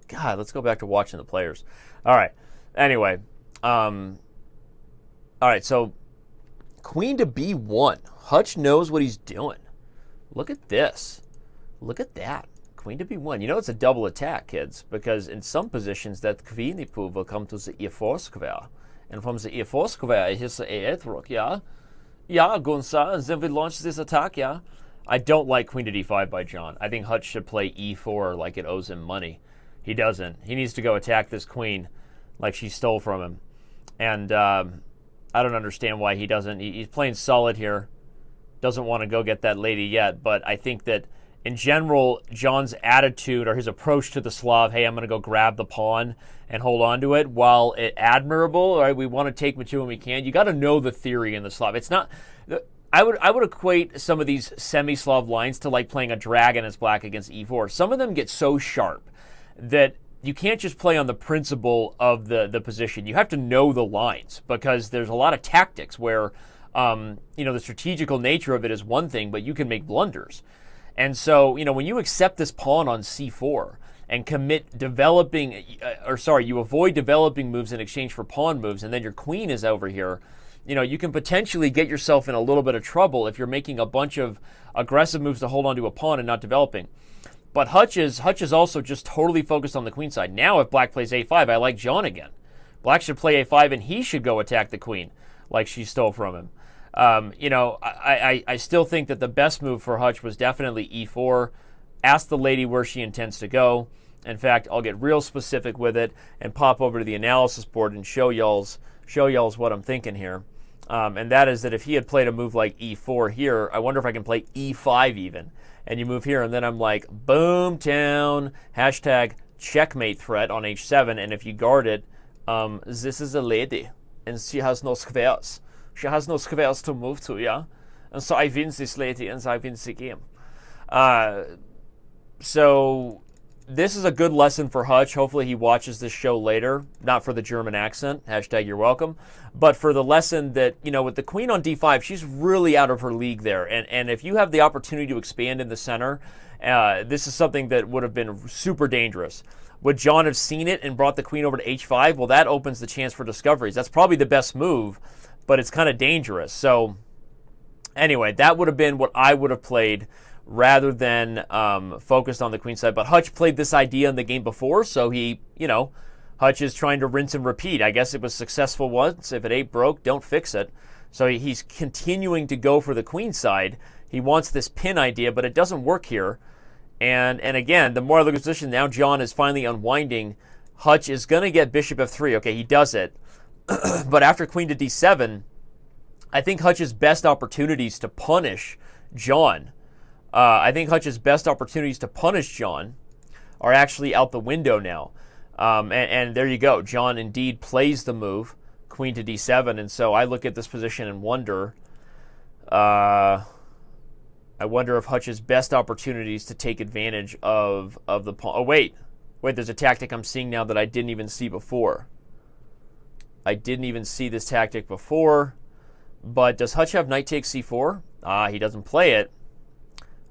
God, let's go back to watching the players. All right. Anyway, all right, so queen to b1. Hutch knows what he's doing. Look at this. Look at that. Queen to b1. You know it's a double attack, kids, because in some positions that queen will come to the e4 square. And from the e4 square, here's the a8 rook, yeah? Yeah, Gunsa, and then we launch this attack, yeah? I don't like queen to d5 by John. I think Hutch should play e4 like it owes him money. He doesn't. He needs to go attack this queen like she stole from him. And I don't understand why he doesn't. He's playing solid here. Doesn't want to go get that lady yet, but I think that in general, John's attitude or his approach to the Slav, hey, I'm going to go grab the pawn and hold on to it, while it admirable, right? We want to take material when we can. You got to know the theory in the Slav. It's not. I would equate some of these semi-Slav lines to like playing a dragon as black against e4. Some of them get so sharp that you can't just play on the principle of the position. You have to know the lines, because there's a lot of tactics where, you know, the strategical nature of it is one thing, but you can make blunders. And so, you know, when you accept this pawn on c4 and commit developing, you avoid developing moves in exchange for pawn moves, and then your queen is over here, you know, you can potentially get yourself in a little bit of trouble if you're making a bunch of aggressive moves to hold onto a pawn and not developing. But Hutch is also just totally focused on the queen side. Now if black plays a5, I like John again. Black should play a5 and he should go attack the queen like she stole from him. You know, I still think that the best move for Hutch was definitely e4. Ask the lady where she intends to go. In fact, I'll get real specific with it and pop over to the analysis board and show y'all's what I'm thinking here. And that is that if he had played a move like e4 here, I wonder if I can play e5 even. And you move here, and then I'm like, boom town, hashtag checkmate threat on h7. And if you guard it, this is a lady, and she has no squares. She has no squares to move to, yeah? And so I win this lady, and I win the game. So this is a good lesson for Hutch. Hopefully he watches this show later. Not for the German accent, hashtag you're welcome, but for the lesson that, you know, with the queen on d5, she's really out of her league there. And if you have the opportunity to expand in the center, this is something that would have been super dangerous. Would John have seen it and brought the queen over to h5? Well, that opens the chance for discoveries. That's probably the best move, but it's kind of dangerous. So anyway, that would have been what I would have played rather than focused on the queen side. But Hutch played this idea in the game before, so he, you know, Hutch is trying to rinse and repeat. I guess it was successful once. If it ain't broke, don't fix it. So he's continuing to go for the queen side. He wants this pin idea, but it doesn't work here. And again, the more I look at the position, now John is finally unwinding. Hutch is going to get bishop f3. Okay, he does it. But after queen to d7, I think Hutch's best opportunities to punish John are actually out the window now. And there you go. John indeed plays the move, queen to d7. And so I look at this position and wonder, if Hutch's best opportunities to take advantage of the pawn. Oh, wait, there's a tactic I'm seeing now that I didn't even see before. I didn't even see this tactic before. But does Hutch have knight takes c4? He doesn't play it.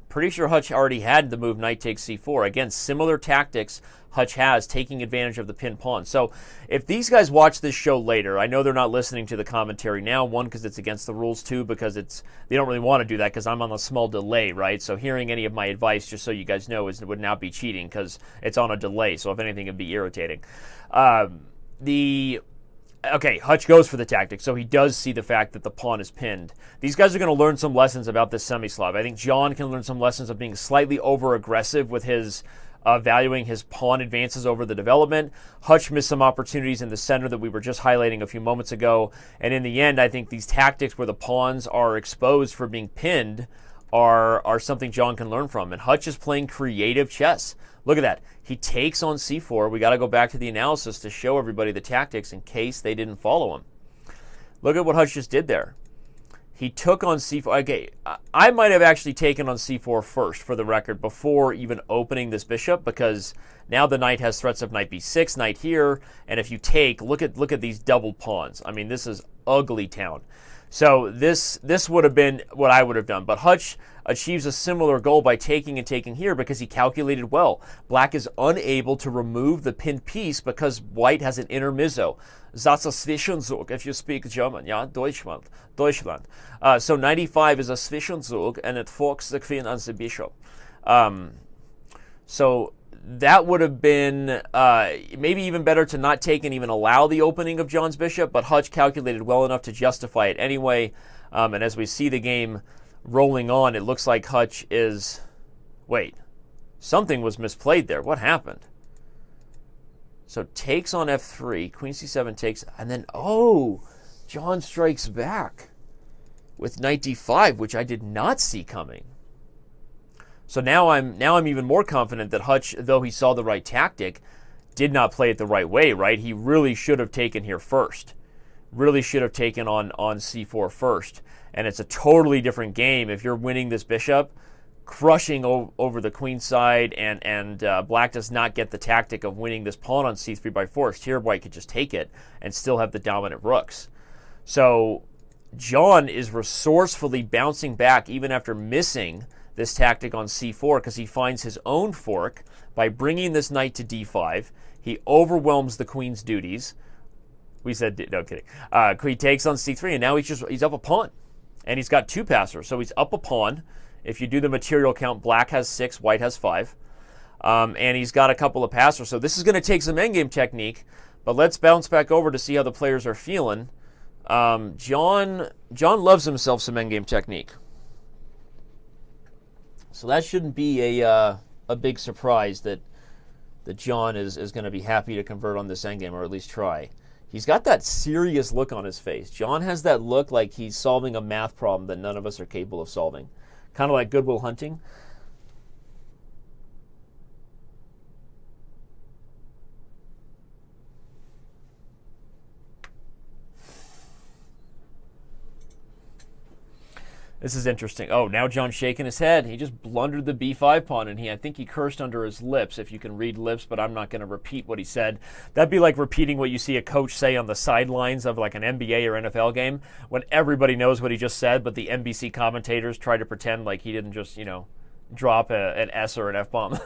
Pretty sure Hutch already had the move knight takes c4. Again, similar tactics Hutch has, taking advantage of the pin pawn. So if these guys watch this show later, I know they're not listening to the commentary now, one, because it's against the rules, two, because they don't really want to do that because I'm on a small delay, right? So hearing any of my advice, just so you guys know, would not be cheating because it's on a delay. So if anything, it'd be irritating. Okay, Hutch goes for the tactic, so he does see the fact that the pawn is pinned. These guys are going to learn some lessons about this semi-Slav. I think John can learn some lessons of being slightly over-aggressive with his valuing his pawn advances over the development. Hutch missed some opportunities in the center that we were just highlighting a few moments ago. And in the end, I think these tactics where the pawns are exposed for being pinned are something John can learn from. And Hutch is playing creative chess. Look at that. He takes on c4. We got to go back to the analysis to show everybody the tactics in case they didn't follow him. Look at what Hutch just did there. He took on c4. Okay, I might have actually taken on c4 first, for the record, before even opening this bishop, because now the knight has threats of knight b6, knight here, and if you take, look at these doubled pawns. I mean, this is ugly town. So this would have been what I would have done. But Hutch achieves a similar goal by taking and taking here because he calculated well. Black is unable to remove the pinned piece because white has an intermezzo. That's a Zwischenzug if you speak German, yeah, Deutschland. So 95 is a Zwischenzug and it forks the queen and the bishop. So that would have been maybe even better to not take and even allow the opening of John's bishop, but Hutch calculated well enough to justify it anyway. And as we see the game rolling on, it looks like Hutch is... Wait, something was misplayed there. What happened? So takes on f3, queen c7 takes, and then, oh, John strikes back with knight d5, which I did not see coming. So now I'm even more confident that Hutch, though he saw the right tactic, did not play it the right way, right? He really should have taken here first. Really should have taken on c4 first. And it's a totally different game if you're winning this bishop, crushing over the queen side, and black does not get the tactic of winning this pawn on c3 by force. Here, white could just take it and still have the dominant rooks. So John is resourcefully bouncing back even after missing this tactic on c4 because he finds his own fork by bringing this knight to d5. He overwhelms the queen's duties. We said, no kidding. He takes on c3, and now he's up a pawn. And he's got two passers, so he's up a pawn. If you do the material count, black has 6, white has 5. And he's got a couple of passers. So this is going to take some endgame technique, but let's bounce back over to see how the players are feeling. John loves himself some endgame technique. So that shouldn't be a big surprise that John is going to be happy to convert on this endgame, or at least try. He's got that serious look on his face. John has that look like he's solving a math problem that none of us are capable of solving. Kind of like Good Will Hunting. This is interesting. Oh, now John's shaking his head. He just blundered the b5 pawn, and I think he cursed under his lips, if you can read lips, but I'm not going to repeat what he said. That'd be like repeating what you see a coach say on the sidelines of like an NBA or NFL game when everybody knows what he just said, but the NBC commentators try to pretend like he didn't just, drop an S or an F-bomb.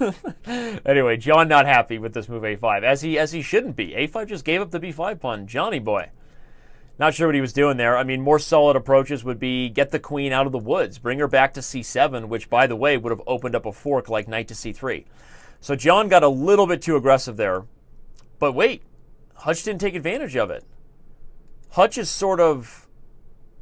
Anyway, John not happy with this move a5, as he shouldn't be. a5 just gave up the b5 pawn. Johnny boy. Not sure what he was doing there. I mean, more solid approaches would be get the queen out of the woods, bring her back to c7, which, by the way, would have opened up a fork like knight to c3. So John got a little bit too aggressive there. But wait, Hutch didn't take advantage of it. Hutch is sort of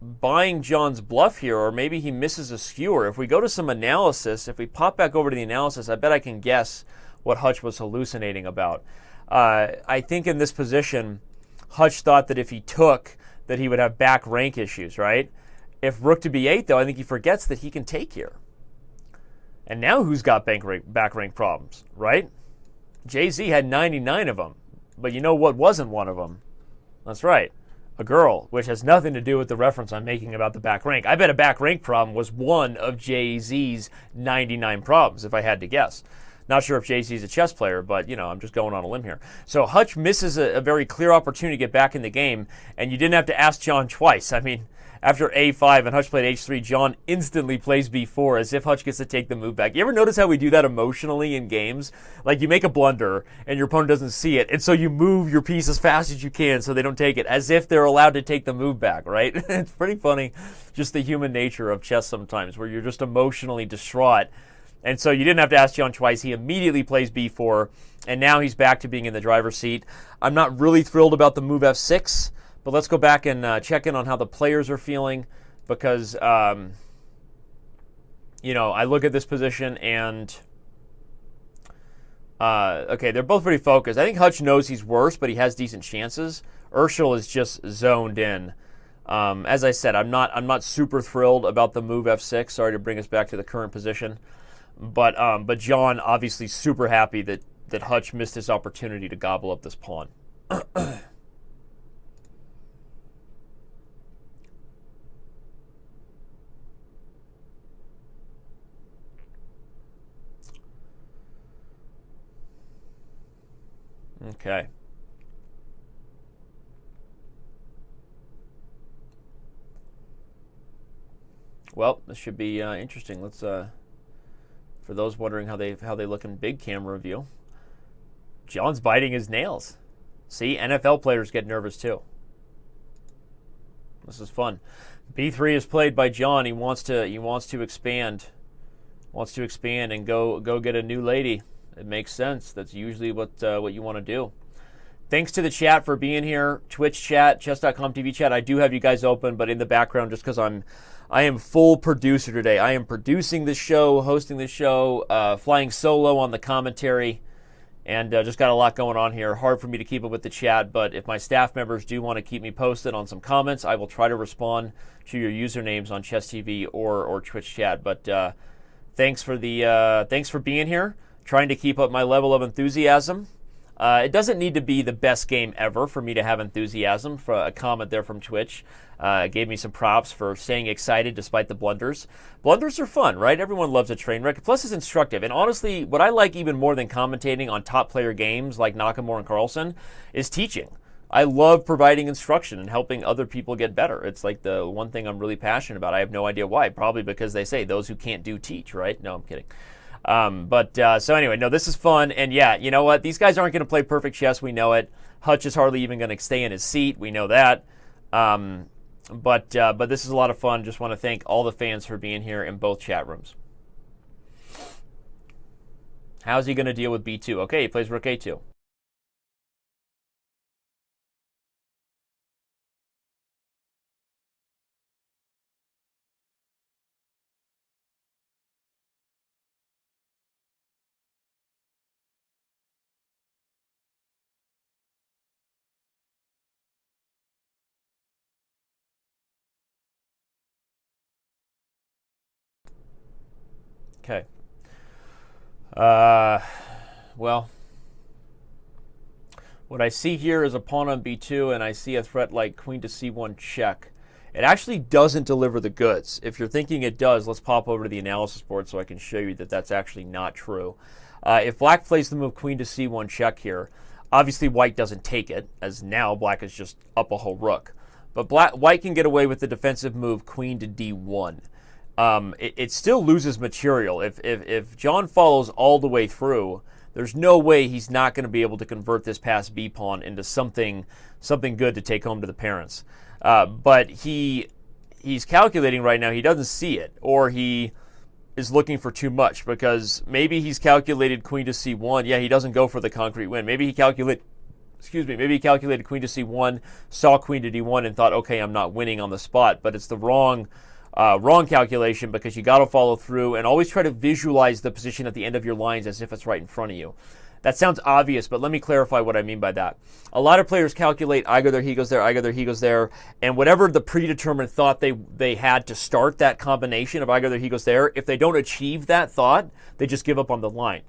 buying John's bluff here, or maybe he misses a skewer. If we go to some analysis, if we pop back over to the analysis, I bet I can guess what Hutch was hallucinating about. I think in this position, Hutch thought that if he took, that he would have back rank issues, right? If rook to b8, though, I think he forgets that he can take here. And now who's got back rank problems, right? Jay-Z had 99 of them. But you know what wasn't one of them? That's right, a girl, which has nothing to do with the reference I'm making about the back rank. I bet a back rank problem was one of Jay-Z's 99 problems, if I had to guess. Not sure if Jay-Z's a chess player, but, I'm just going on a limb here. So Hutch misses a very clear opportunity to get back in the game, and you didn't have to ask John twice. I mean, after a5 and Hutch played h3, John instantly plays b4 as if Hutch gets to take the move back. You ever notice how we do that emotionally in games? Like, you make a blunder, and your opponent doesn't see it, and so you move your piece as fast as you can so they don't take it, as if they're allowed to take the move back, right? It's pretty funny, just the human nature of chess sometimes, where you're just emotionally distraught. And so you didn't have to ask John twice. He immediately plays b4, and now he's back to being in the driver's seat. I'm not really thrilled about the move f6, but let's go back and check in on how the players are feeling, because, I look at this position and, okay, they're both pretty focused. I think Hutch knows he's worse, but he has decent chances. Urschel is just zoned in. As I said, I'm not super thrilled about the move f6. Sorry to bring us back to the current position, but John obviously super happy that Hutch missed his opportunity to gobble up this pawn. Okay. Well, this should be interesting. Let's for those wondering how they look in big camera view. John's biting his nails. See, NFL players get nervous too. This is fun. B3 is played by John. He wants to expand. Wants to expand and go get a new lady. It makes sense. That's usually what you want to do. Thanks to the chat for being here. Twitch chat, Chess.com TV chat. I do have you guys open, but in the background, just because I am full producer today. I am producing the show, hosting the show, flying solo on the commentary, and just got a lot going on here. Hard for me to keep up with the chat, but if my staff members do want to keep me posted on some comments, I will try to respond to your usernames on Chess TV or Twitch chat. But thanks for being here. Trying to keep up my level of enthusiasm. It doesn't need to be the best game ever for me to have enthusiasm. For a comment there from Twitch gave me some props for staying excited despite the blunders. Blunders are fun, right? Everyone loves a train wreck. Plus, it's instructive. And honestly, what I like even more than commentating on top player games like Nakamura and Carlsen is teaching. I love providing instruction and helping other people get better. It's like the one thing I'm really passionate about. I have no idea why. Probably because they say those who can't do teach, right? No, I'm kidding. So anyway, no, this is fun. And yeah, you know what? These guys aren't going to play perfect chess. We know it. Hutch is hardly even going to stay in his seat. We know that. But this is a lot of fun. Just want to thank all the fans for being here in both chat rooms. How's he going to deal with B2? Okay, he plays Rook A2. Okay. Well, what I see here is a pawn on b2, and I see a threat like queen to c1 check. It actually doesn't deliver the goods. If you're thinking it does, let's pop over to the analysis board so I can show you that that's actually not true. If black plays the move queen to c1 check here, obviously white doesn't take it, as now black is just up a whole rook. But white can get away with the defensive move queen to d1. It still loses material. If John follows all the way through, there's no way he's not going to be able to convert this past b pawn into something good to take home to the parents. But he's calculating right now. He doesn't see it, or he is looking for too much, because maybe he's calculated queen to c1. Yeah, he doesn't go for the concrete win. Maybe he calculated queen to c1, saw queen to d1, and thought, okay, I'm not winning on the spot. But it's the wrong calculation, because you got to follow through and always try to visualize the position at the end of your lines as if it's right in front of you. That sounds obvious, but let me clarify what I mean by that. A lot of players calculate I go there, he goes there, I go there, he goes there, and whatever the predetermined thought they had to start that combination of I go there, he goes there, if they don't achieve that thought, they just give up on the line.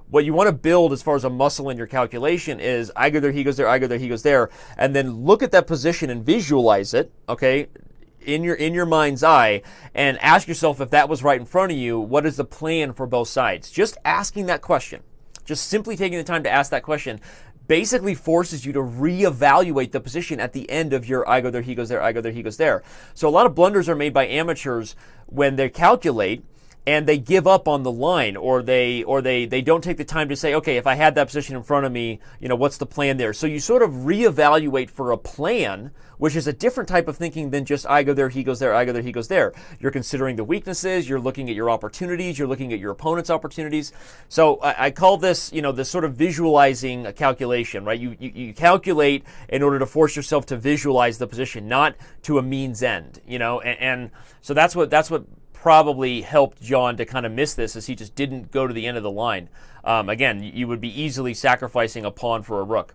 What you want to build as far as a muscle in your calculation is I go there, he goes there, I go there, he goes there, and then look at that position and visualize it, okay, in your mind's eye, and ask yourself, if that was right in front of you, what is the plan for both sides? Just asking that question, just simply taking the time to ask that question, basically forces you to reevaluate the position at the end of your I go there, he goes there, I go there, he goes there. So a lot of blunders are made by amateurs when they calculate and they give up on the line, or they don't take the time to say, okay, if I had that position in front of me, you know, what's the plan there? So you sort of reevaluate for a plan, which is a different type of thinking than just I go there, he goes there, I go there, he goes there. You're considering the weaknesses, you're looking at your opportunities, you're looking at your opponent's opportunities. So I call this, you know, this sort of visualizing a calculation, right? You calculate in order to force yourself to visualize the position, not to a means end, you know, and so that's what probably helped John to kind of miss this, as he just didn't go to the end of the line. Again, you would be easily sacrificing a pawn for a rook.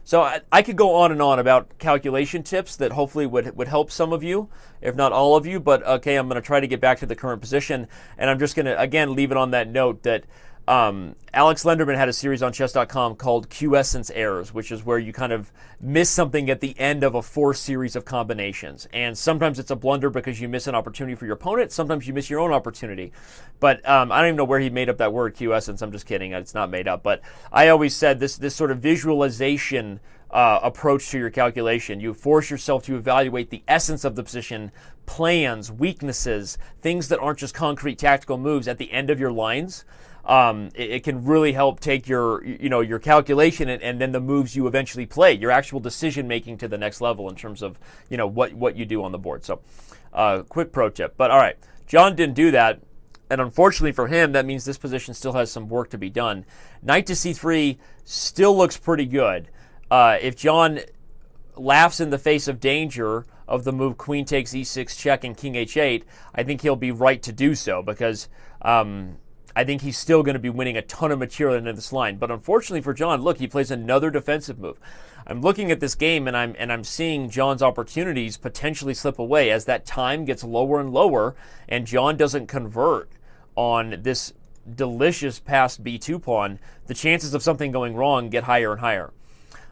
So I could go on and on about calculation tips that hopefully would help some of you, if not all of you. But okay, I'm going to try to get back to the current position, and I'm just going to, again, leave it on that note that Alex Lenderman had a series on Chess.com called Quiescence Errors, which is where you kind of miss something at the end of a forced series of combinations. And sometimes it's a blunder because you miss an opportunity for your opponent. Sometimes you miss your own opportunity. But I don't even know where he made up that word, quiescence. I'm just kidding. It's not made up. But I always said this sort of visualization approach to your calculation. You force yourself to evaluate the essence of the position, plans, weaknesses, things that aren't just concrete tactical moves at the end of your lines. It can really help take your calculation and then the moves you eventually play, your actual decision making to the next level in terms of what you do on the board. So, quick pro tip. But all right, John didn't do that, and unfortunately for him, that means this position still has some work to be done. Knight to c3 still looks pretty good. If John laughs in the face of danger of the move queen takes e6 check and king h8, I think he'll be right to do so, because I think he's still going to be winning a ton of material into this line. But unfortunately for John, look, he plays another defensive move. I'm looking at this game and I'm seeing John's opportunities potentially slip away as that time gets lower and lower, and John doesn't convert on this delicious passed b2 pawn. The chances of something going wrong get higher and higher.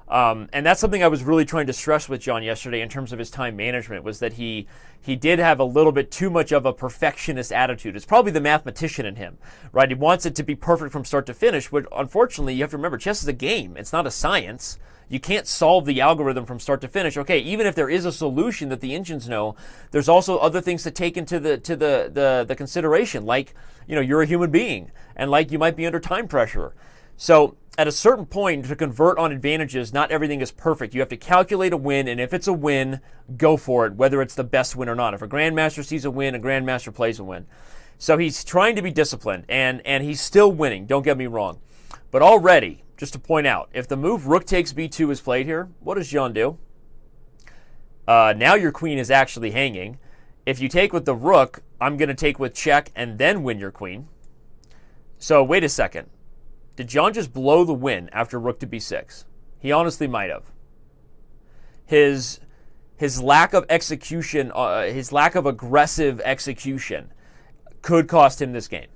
And that's something I was really trying to stress with John yesterday in terms of his time management, was that he did have a little bit too much of a perfectionist attitude. It's probably the mathematician in him, right? He wants it to be perfect from start to finish, but unfortunately, you have to remember, chess is a game. It's not a science. You can't solve the algorithm from start to finish. Okay, even if there is a solution that the engines know, there's also other things to take into the consideration, like, you're a human being, and like you might be under time pressure. So at a certain point, to convert on advantages, not everything is perfect. You have to calculate a win, and if it's a win, go for it, whether it's the best win or not. If a grandmaster sees a win, a grandmaster plays a win. So he's trying to be disciplined, and he's still winning, don't get me wrong. But already, just to point out, if the move rook takes b2 is played here, what does John do? Now your queen is actually hanging. If you take with the rook, I'm going to take with check and then win your queen. So wait a second. Did John just blow the win after rook to b6? He honestly might have. His lack of execution, his lack of aggressive execution could cost him this game.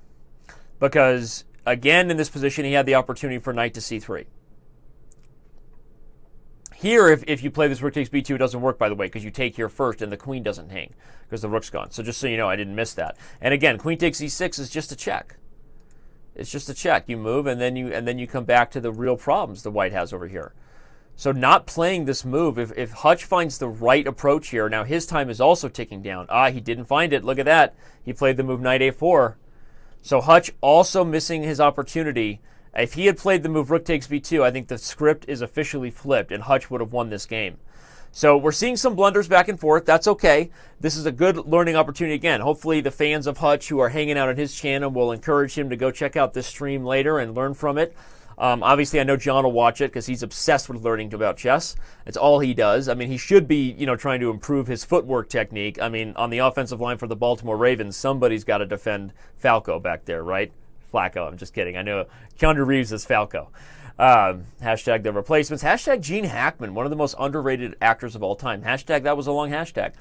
Because, again, in this position, he had the opportunity for knight to c3. Here, if you play this rook takes b2, it doesn't work, by the way, because you take here first and the queen doesn't hang because the rook's gone. So just so you know, I didn't miss that. And again, queen takes e6 is just a check. It's just a check. You move, and then you come back to the real problems the white has over here. So not playing this move, if Hutch finds the right approach here, now his time is also ticking down. He didn't find it. Look at that. He played the move knight a4. So Hutch also missing his opportunity. If he had played the move rook takes b2, I think the script is officially flipped, and Hutch would have won this game. So we're seeing some blunders back and forth. That's okay. This is a good learning opportunity again. Hopefully the fans of Hutch who are hanging out on his channel will encourage him to go check out this stream later and learn from it. Obviously, I know John will watch it because he's obsessed with learning about chess. It's all he does. I mean, he should be, trying to improve his footwork technique. I mean, on the offensive line for the Baltimore Ravens, somebody's got to defend Falco back there, right? Flacco, I'm just kidding. I know Keanu Reeves is Falco. Hashtag the replacements. Hashtag Gene Hackman, one of the most underrated actors of all time. Hashtag that was a long hashtag.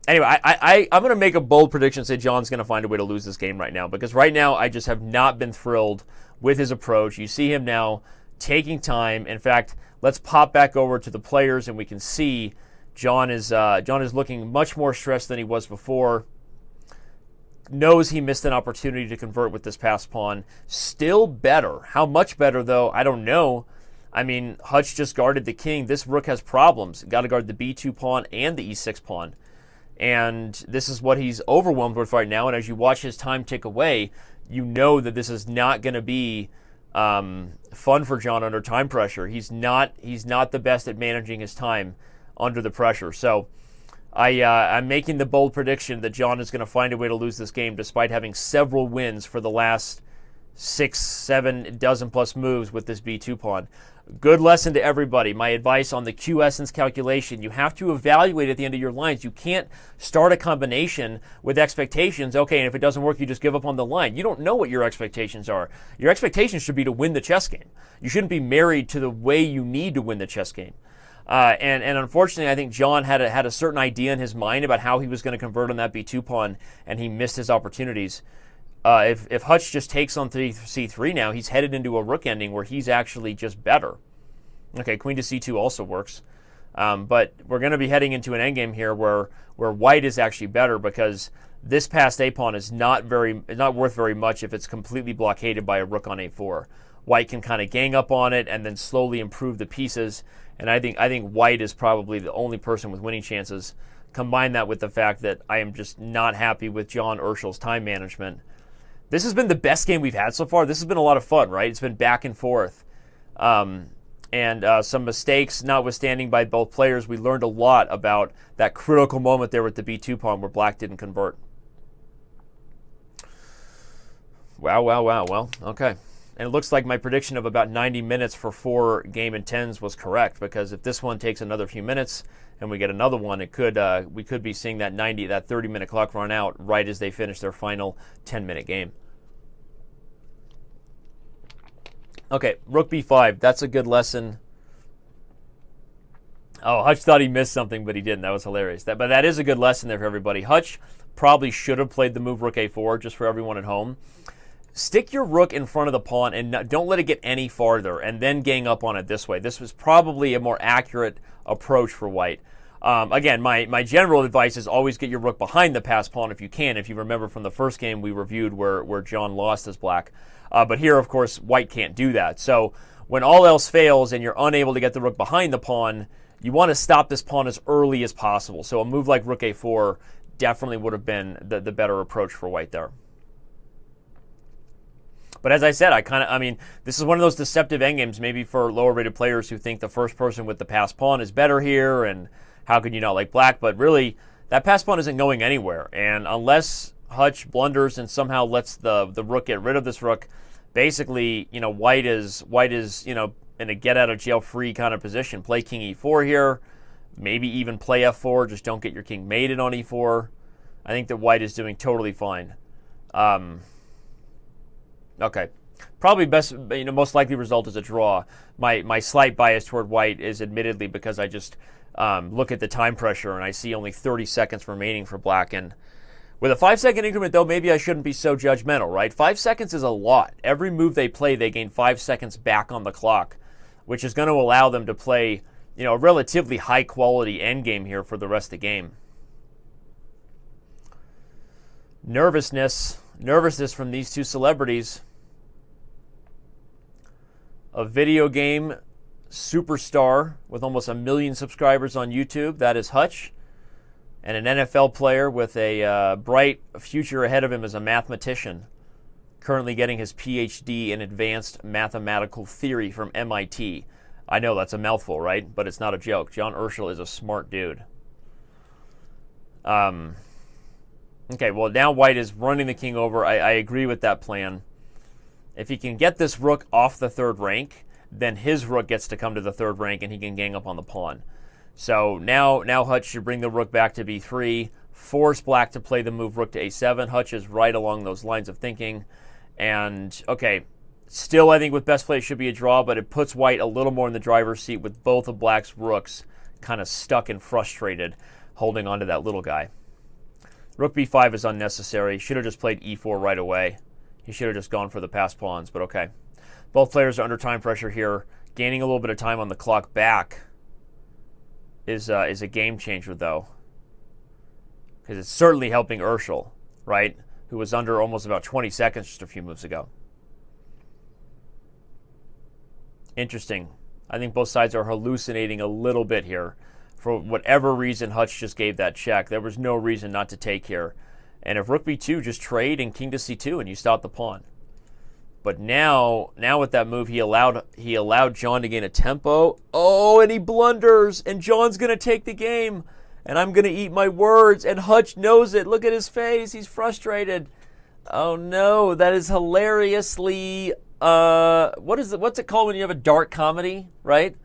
Anyway, I'm going to make a bold prediction and say John's going to find a way to lose this game right now, because right now I just have not been thrilled with his approach. You see him now taking time. In fact, let's pop back over to the players and we can see John is looking much more stressed than he was before. Knows he missed an opportunity to convert with this passed pawn. Still better. How much better, though, I don't know. I mean, Hutch just guarded the king. This rook has problems. Got to guard the b2 pawn and the e6 pawn. And this is what he's overwhelmed with right now. And as you watch his time tick away, you know that this is not going to be fun for John under time pressure. He's not the best at managing his time under the pressure. So I'm making the bold prediction that John is going to find a way to lose this game despite having several wins for the last 6, 7 dozen plus moves with this b2 pawn. Good lesson to everybody. My advice on the Q essence calculation, you have to evaluate at the end of your lines. You can't start a combination with expectations, okay, and if it doesn't work, you just give up on the line. You don't know what your expectations are. Your expectations should be to win the chess game. You shouldn't be married to the way you need to win the chess game. And unfortunately, I think John had a certain idea in his mind about how he was going to convert on that b2 pawn, and he missed his opportunities. If Hutch just takes on c3 now, he's headed into a rook ending where he's actually just better. Okay, queen to c2 also works. But we're going to be heading into an endgame here where white is actually better, because this passed a pawn is not worth very much if it's completely blockaded by a rook on a4. White can kind of gang up on it and then slowly improve the pieces. And I think white is probably the only person with winning chances. Combine that with the fact that I am just not happy with John Urschel's time management. This has been the best game we've had so far. This has been a lot of fun, right? It's been back and forth. And some mistakes notwithstanding by both players, we learned a lot about that critical moment there with the b2 pawn where black didn't convert. Wow. Well, okay. And it looks like my prediction of about 90 minutes for 4 game and 10s was correct, because if this one takes another few minutes and we get another one, we could be seeing that 30-minute clock run out right as they finish their final 10-minute game. Okay, rook b5. That's a good lesson. Oh, Hutch thought he missed something, but he didn't. That was hilarious. But that is a good lesson there for everybody. Hutch probably should have played the move rook a4, just for everyone at home. Stick your rook in front of the pawn and don't let it get any farther, and then gang up on it this way. This was probably a more accurate approach for white. Again, my general advice is always get your rook behind the passed pawn if you can. If you remember from the first game we reviewed where John lost as black. But here, of course, white can't do that. So when all else fails and you're unable to get the rook behind the pawn, you want to stop this pawn as early as possible. So a move like rook a4 definitely would have been the better approach for white there. But as I said, this is one of those deceptive endgames maybe for lower rated players who think the first person with the passed pawn is better here, and how could you not like black? But really, that passed pawn isn't going anywhere. And unless Hutch blunders and somehow lets the rook get rid of this rook, basically, white is in a get out of jail free kind of position. Play king e4 here, maybe even play f4, just don't get your king mated on e4. I think that white is doing totally fine. Okay, probably best, most likely result is a draw. My slight bias toward white is admittedly because I just look at the time pressure and I see only 30 seconds remaining for black. And with a 5-second increment, though, maybe I shouldn't be so judgmental, right? 5 seconds is a lot. Every move they play, they gain 5 seconds back on the clock, which is going to allow them to play, a relatively high-quality endgame here for the rest of the game. Nervousness from these two celebrities. A video game superstar with almost 1 million subscribers on YouTube, that is Hutch, and an NFL player with a bright future ahead of him as a mathematician, currently getting his PhD in advanced mathematical theory from MIT. I know that's a mouthful, right? But it's not a joke. John Urschel is a smart dude. Okay, well, now white is running the king over. I agree with that plan. If he can get this rook off the 3rd rank, then his rook gets to come to the 3rd rank and he can gang up on the pawn. So now Hutch should bring the rook back to b3, force black to play the move rook to a7. Hutch is right along those lines of thinking. And, okay, still I think with best play it should be a draw, but it puts white a little more in the driver's seat with both of black's rooks kind of stuck and frustrated, holding on to that little guy. Rook b5 is unnecessary. Should have just played e4 right away. He should have just gone for the passed pawns, but okay. Both players are under time pressure here. Gaining a little bit of time on the clock back is a game changer, though, because it's certainly helping Urschel, right, who was under almost about 20 seconds just a few moves ago. Interesting. I think both sides are hallucinating a little bit here. For whatever reason, Hutch just gave that check. There was no reason not to take here. And if rook b2, just trade and king to c2 and you stop the pawn. But now with that move, he allowed John to gain a tempo. Oh, and he blunders, and John's going to take the game. And I'm going to eat my words, and Hutch knows it. Look at his face. He's frustrated. Oh no, that is hilariously what's it called when you have a dark comedy, right?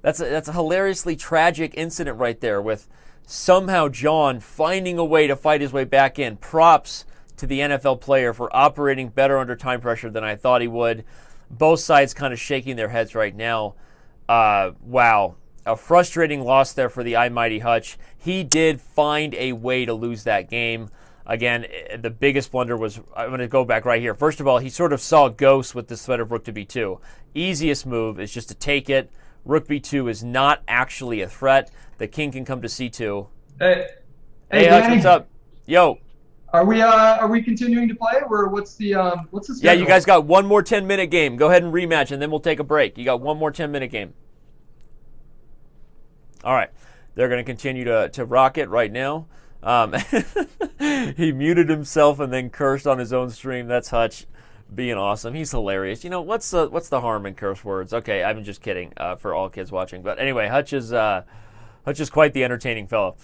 That's a hilariously tragic incident right there with somehow John finding a way to fight his way back in. Props to the NFL player for operating better under time pressure than I thought he would. Both sides kind of shaking their heads right now. Wow. A frustrating loss there for the mighty Hutch. He did find a way to lose that game. Again, the biggest blunder was, I'm going to go back right here. First of all, he sort of saw ghosts with this threat of rook to b2. Easiest move is just to take it. Rook b2 is not actually a threat. The king can come to c2. Hey, Hey, Hutch, what's up? Yo. are we continuing to play, or what's the schedule? Yeah, you guys got one more 10-minute game. Go ahead and rematch, and then we'll take a break. You got one more 10-minute game. All right. They're going to continue to rock it right now. He muted himself and then cursed on his own stream. That's Hutch being awesome. He's hilarious. You know, what's the harm in curse words? Okay, I'm just kidding for all kids watching. But anyway, Hutch is quite the entertaining fellow.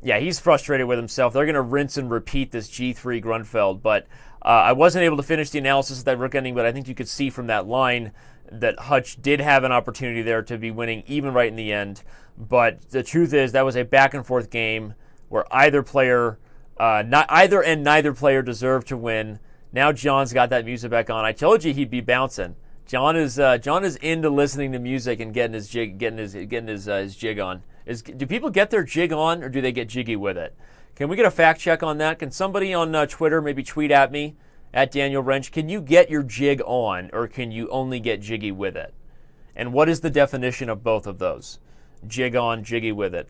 Yeah, he's frustrated with himself. They're going to rinse and repeat this G3 Grunfeld. But I wasn't able to finish the analysis of that rook ending, but I think you could see from that line that Hutch did have an opportunity there to be winning even right in the end. But the truth is that was a back-and-forth game where neither player deserved to win. Now John's got that music back on. I told you he'd be bouncing. John is into listening to music and getting his jig on. Do people get their jig on, or do they get jiggy with it? Can we get a fact check on that? Can somebody on Twitter maybe tweet at me at Danny Rensch? Can you get your jig on, or can you only get jiggy with it? And what is the definition of both of those? Jig on, jiggy with it.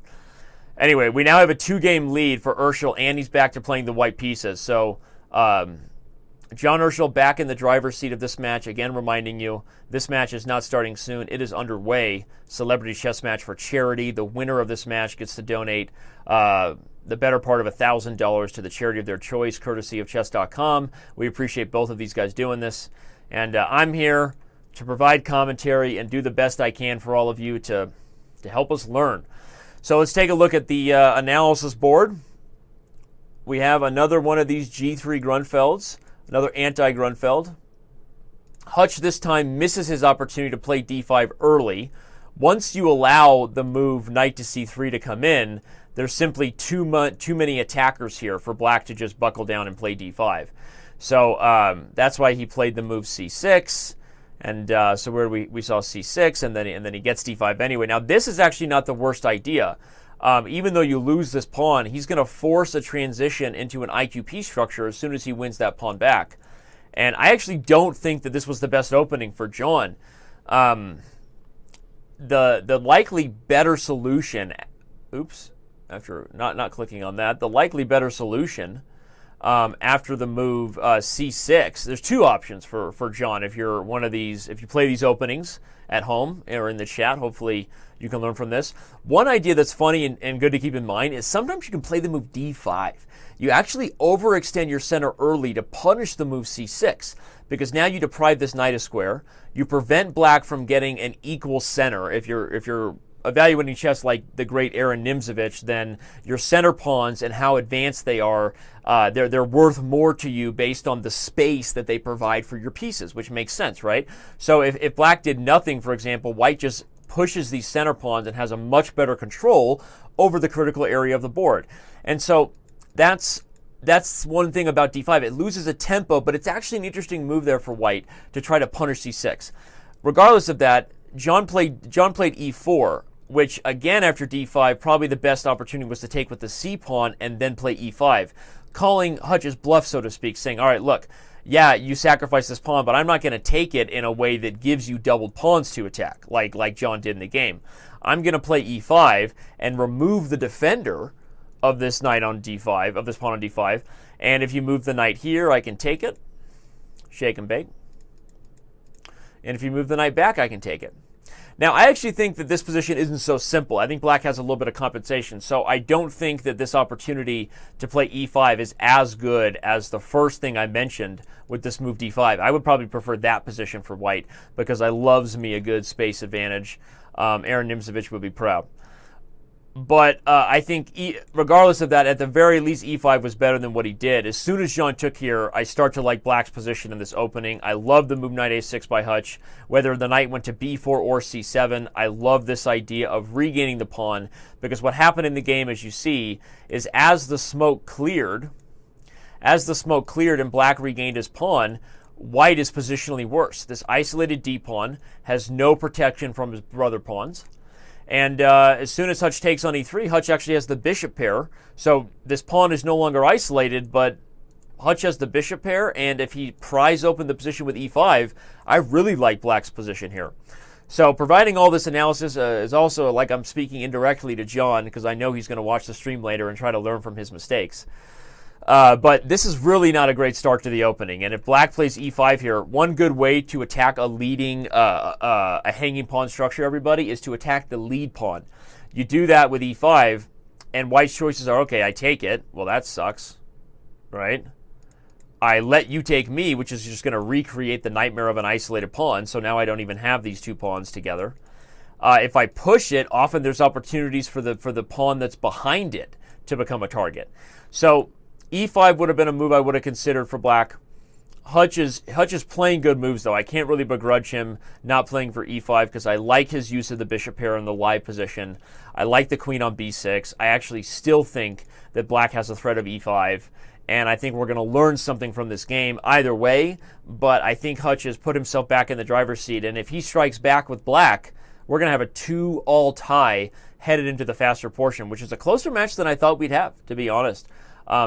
Anyway, we now have a 2-game lead for Urschel, and he's back to playing the white pieces. So John Urschel back in the driver's seat of this match. Again, reminding you, this match is not starting soon. It is underway. Celebrity chess match for charity. The winner of this match gets to donate the better part of $1,000 to the charity of their choice, courtesy of Chess.com. We appreciate both of these guys doing this. And I'm here to provide commentary and do the best I can for all of you to help us learn. So let's take a look at the analysis board. We have another one of these G3 Grunfelds, another anti-Grunfeld. Hutch this time misses his opportunity to play d5 early. Once you allow the move knight to c3 to come in, there's simply too many attackers here for black to just buckle down and play d5. So that's why he played the move c6. And so where we saw c6, and then he gets d5 anyway. Now this is actually not the worst idea. Even though you lose this pawn, he's going to force a transition into an IQP structure as soon as he wins that pawn back. And I actually don't think that this was the best opening for John. The likely better solution, after not clicking on that, the likely better solution after the move c6, there's two options for John. If you're one of these, if you play these openings at home or in the chat, hopefully you can learn from this. One idea that's funny and good to keep in mind is sometimes you can play the move d5. You actually overextend your center early to punish the move c6, because now you deprive this knight a square. You prevent black from getting an equal center. If you're evaluating chess like the great Aaron Nimzovich, then your center pawns and how advanced they are, they're worth more to you based on the space that they provide for your pieces, which makes sense, right? So if black did nothing, for example, white just pushes these center pawns and has a much better control over the critical area of the board. And so that's one thing about d5. It loses a tempo, but it's actually an interesting move there for white to try to punish c6. Regardless of that, John played e4, which again after d5, probably the best opportunity was to take with the c pawn and then play e5, calling Hutch's bluff, so to speak, saying, all right, look, yeah, you sacrifice this pawn, but I'm not going to take it in a way that gives you doubled pawns to attack, like John did in the game. I'm going to play e5 and remove the defender of this knight on d5, of this pawn on d5, and if you move the knight here, I can take it, shake and bake, and if you move the knight back, I can take it. Now, I actually think that this position isn't so simple. I think black has a little bit of compensation, so I don't think that this opportunity to play e5 is as good as the first thing I mentioned with this move d5. I would probably prefer that position for white because I loves me a good space advantage. Aaron Nimzovich would be proud. But I think, regardless of that, at the very least, e5 was better than what he did. As soon as John took here, I start to like black's position in this opening. I love the move knight a6 by Hutch. Whether the knight went to b4 or c7, I love this idea of regaining the pawn, because what happened in the game, as you see, is as the smoke cleared and black regained his pawn, white is positionally worse. This isolated d pawn has no protection from his brother pawns. And as soon as Hutch takes on e3, Hutch actually has the bishop pair. So this pawn is no longer isolated, but Hutch has the bishop pair, and if he pries open the position with e5, I really like black's position here. So providing all this analysis is also like I'm speaking indirectly to John, because I know he's going to watch the stream later and try to learn from his mistakes. But this is really not a great start to the opening. And if black plays e5 here, one good way to attack a leading, a hanging pawn structure, everybody, is to attack the lead pawn. You do that with e5, and white's choices are, okay, I take it. Well, that sucks, right? I let you take me, which is just going to recreate the nightmare of an isolated pawn, so now I don't even have these two pawns together. If I push it, often there's opportunities for the pawn that's behind it to become a target. So e5 would have been a move I would have considered for black. Hutch is playing good moves, though. I can't really begrudge him not playing for e5 because I like his use of the bishop pair in the live position. I like the queen on b6. I actually still think that black has a threat of e5, and I think we're going to learn something from this game either way, but I think Hutch has put himself back in the driver's seat, and if he strikes back with black, we're going to have a 2-all tie headed into the faster portion, which is a closer match than I thought we'd have, to be honest.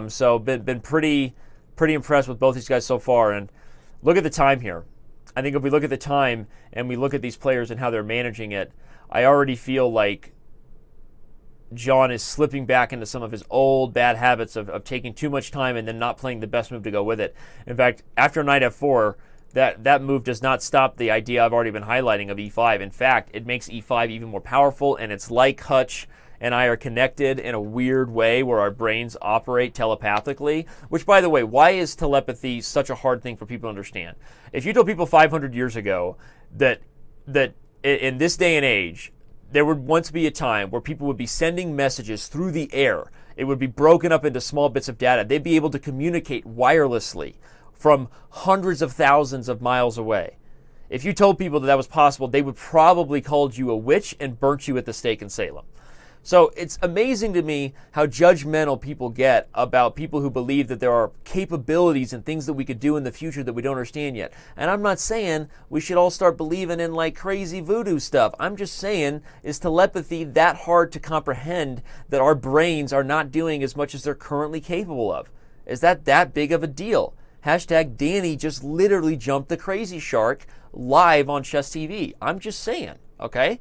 So been pretty impressed with both these guys so far. And look at the time here. I think if we look at the time and we look at these players and how they're managing it, I already feel like John is slipping back into some of his old bad habits of taking too much time and then not playing the best move to go with it. In fact, after knight f4, that move does not stop the idea I've already been highlighting of e5. In fact, it makes e5 even more powerful, and it's like Hutch and I are connected in a weird way where our brains operate telepathically, which, by the way, why is telepathy such a hard thing for people to understand? If you told people 500 years ago that in this day and age, there would once be a time where people would be sending messages through the air, it would be broken up into small bits of data, they'd be able to communicate wirelessly from hundreds of thousands of miles away. If you told people that was possible, they would probably called you a witch and burnt you at the stake in Salem. So it's amazing to me how judgmental people get about people who believe that there are capabilities and things that we could do in the future that we don't understand yet. And I'm not saying we should all start believing in like crazy voodoo stuff. I'm just saying, is telepathy that hard to comprehend that our brains are not doing as much as they're currently capable of? Is that big of a deal? Hashtag Danny just literally jumped the crazy shark live on Chess TV. I'm just saying, okay?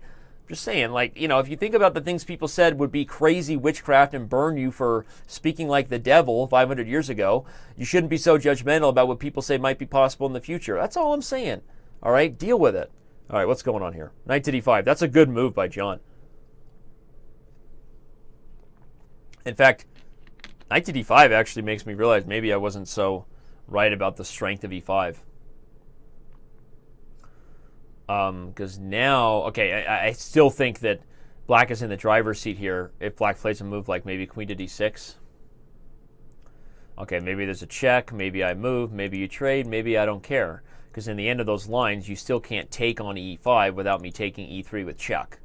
Just saying, like, you know, if you think about the things people said would be crazy witchcraft and burn you for speaking like the devil 500 years ago, you shouldn't be so judgmental about what people say might be possible in the future. That's all I'm saying. All right, deal with it. All right, what's going on here? Knight to d5. That's a good move by John. In fact, knight to d5 actually makes me realize maybe I wasn't so right about the strength of e5. Because now, okay, I still think that black is in the driver's seat here if black plays a move like maybe queen to d6. Okay, maybe there's a check, maybe I move, maybe you trade, maybe I don't care. Because in the end of those lines, you still can't take on e5 without me taking e3 with check.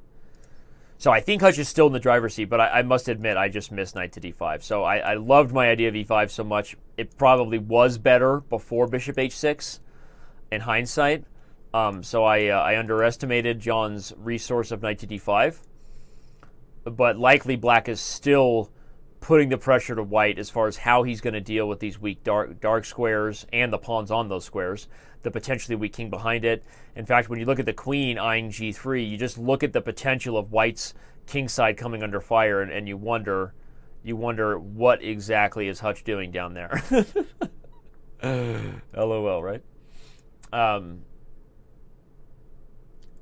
So I think Hutch is still in the driver's seat, but I must admit I just missed knight to d5. So I loved my idea of e5 so much. It probably was better before bishop h6 in hindsight. So I underestimated John's resource of knight to d5. But likely black is still putting the pressure to white as far as how he's going to deal with these weak dark squares and the pawns on those squares, the potentially weak king behind it. In fact, when you look at the queen eyeing g3, you just look at the potential of white's king side coming under fire, and you wonder what exactly is Hutch doing down there. LOL, right?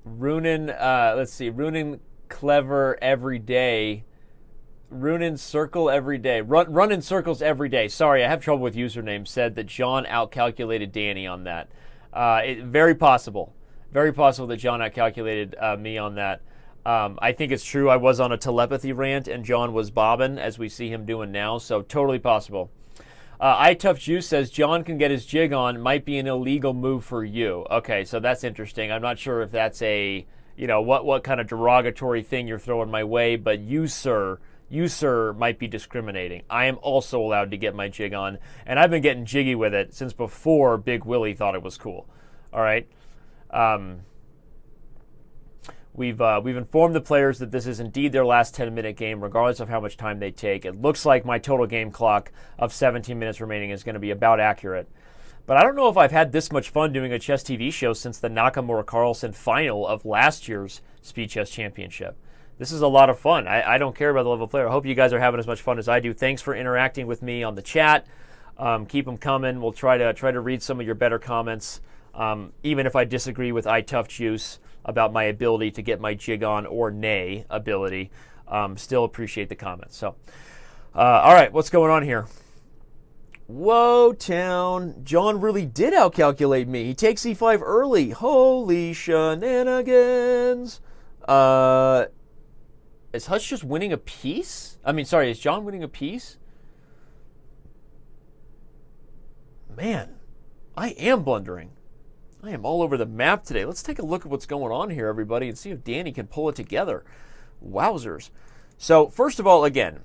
Runin, let's see, Runin clever every day. Run in circle every day. Run in circles every day. Sorry, I have trouble with usernames. Said that John outcalculated Danny on that. Very possible. Very possible that John outcalculated me on that. I think it's true I was on a telepathy rant and John was bobbing, as we see him doing now, so totally possible. iToughJuice says John can get his jig on, might be an illegal move for you. Okay, so that's interesting. I'm not sure if that's a, what kind of derogatory thing you're throwing my way, but you, sir, might be discriminating. I am also allowed to get my jig on, and I've been getting jiggy with it since before Big Willie thought it was cool. All right? We've informed the players that this is indeed their last 10-minute game, regardless of how much time they take. It looks like my total game clock of 17 minutes remaining is going to be about accurate. But I don't know if I've had this much fun doing a chess TV show since the Nakamura-Carlsen final of last year's Speed Chess Championship. This is a lot of fun. I don't care about the level of player. I hope you guys are having as much fun as I do. Thanks for interacting with me on the chat. Keep them coming. We'll try to read some of your better comments, even if I disagree with iToughJuice about my ability to get my jig on or nay ability. Still appreciate the comments. So, all right, what's going on here? Whoa, town. John really did outcalculate me. He takes e5 early. Holy shenanigans. Is Hutch just winning a piece? Is John winning a piece? Man, I am blundering. I am all over the map today. Let's take a look at what's going on here, everybody, and see if Danny can pull it together. Wowzers. So, first of all, again,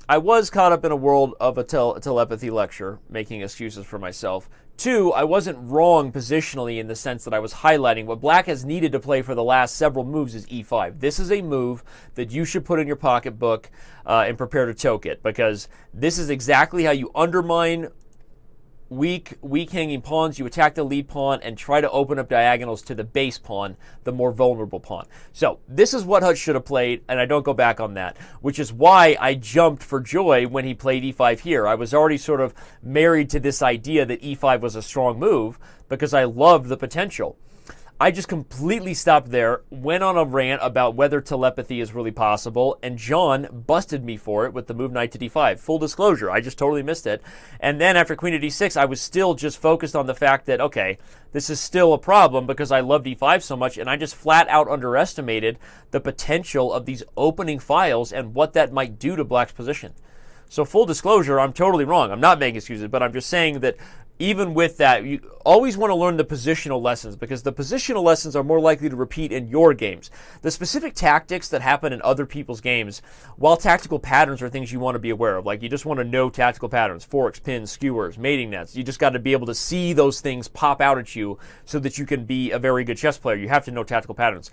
I was caught up in a world of a telepathy lecture, making excuses for myself. 2, I wasn't wrong positionally in the sense that I was highlighting what Black has needed to play for the last several moves is e5. This is a move that you should put in your pocketbook and prepare to choke it, because this is exactly how you undermine weak hanging pawns. You attack the lead pawn and try to open up diagonals to the base pawn, the more vulnerable pawn. So this is what Hutch should have played, and I don't go back on that, which is why I jumped for joy when he played e5 here. I was already sort of married to this idea that e5 was a strong move because I loved the potential. I just completely stopped there, went on a rant about whether telepathy is really possible, and John busted me for it with the move knight to d5. Full disclosure, I just totally missed it. And then after queen to d6, I was still just focused on the fact that, okay, this is still a problem because I love d5 so much, and I just flat out underestimated the potential of these opening files and what that might do to Black's position. So full disclosure, I'm totally wrong. I'm not making excuses, but I'm just saying that even with that, you always want to learn the positional lessons, because the positional lessons are more likely to repeat in your games. The specific tactics that happen in other people's games, while tactical patterns are things you want to be aware of, like you just want to know tactical patterns, forks, pins, skewers, mating nets. You just got to be able to see those things pop out at you so that you can be a very good chess player. You have to know tactical patterns.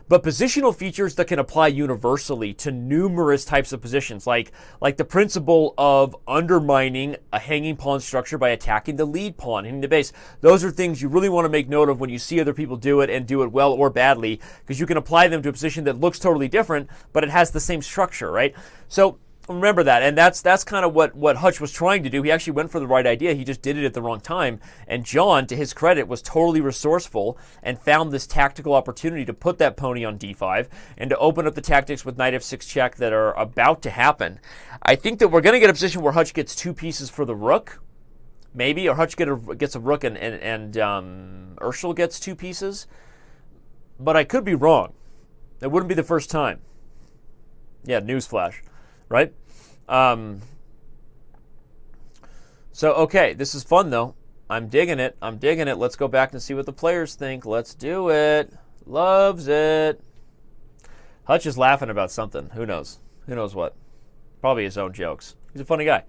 But positional features that can apply universally to numerous types of positions, like the principle of undermining a hanging pawn structure by attacking the lead pawn, hitting the base. Those are things you really want to make note of when you see other people do it and do it well or badly, because you can apply them to a position that looks totally different, but it has the same structure, right? So remember that, and that's kind of what Hutch was trying to do. He actually went for the right idea. He just did it at the wrong time. And John, to his credit, was totally resourceful and found this tactical opportunity to put that pony on d5 and to open up the tactics with knight f6 check that are about to happen. I think that we're going to get a position where Hutch gets 2 pieces for the rook, maybe, or Hutch gets a rook and Urschel gets 2 pieces. But I could be wrong. It wouldn't be the first time. Yeah, newsflash. Right? So, okay, this is fun, though. I'm digging it. Let's go back and see what the players think. Let's do it. Loves it. Hutch is laughing about something. Who knows? Who knows what? Probably his own jokes. He's a funny guy.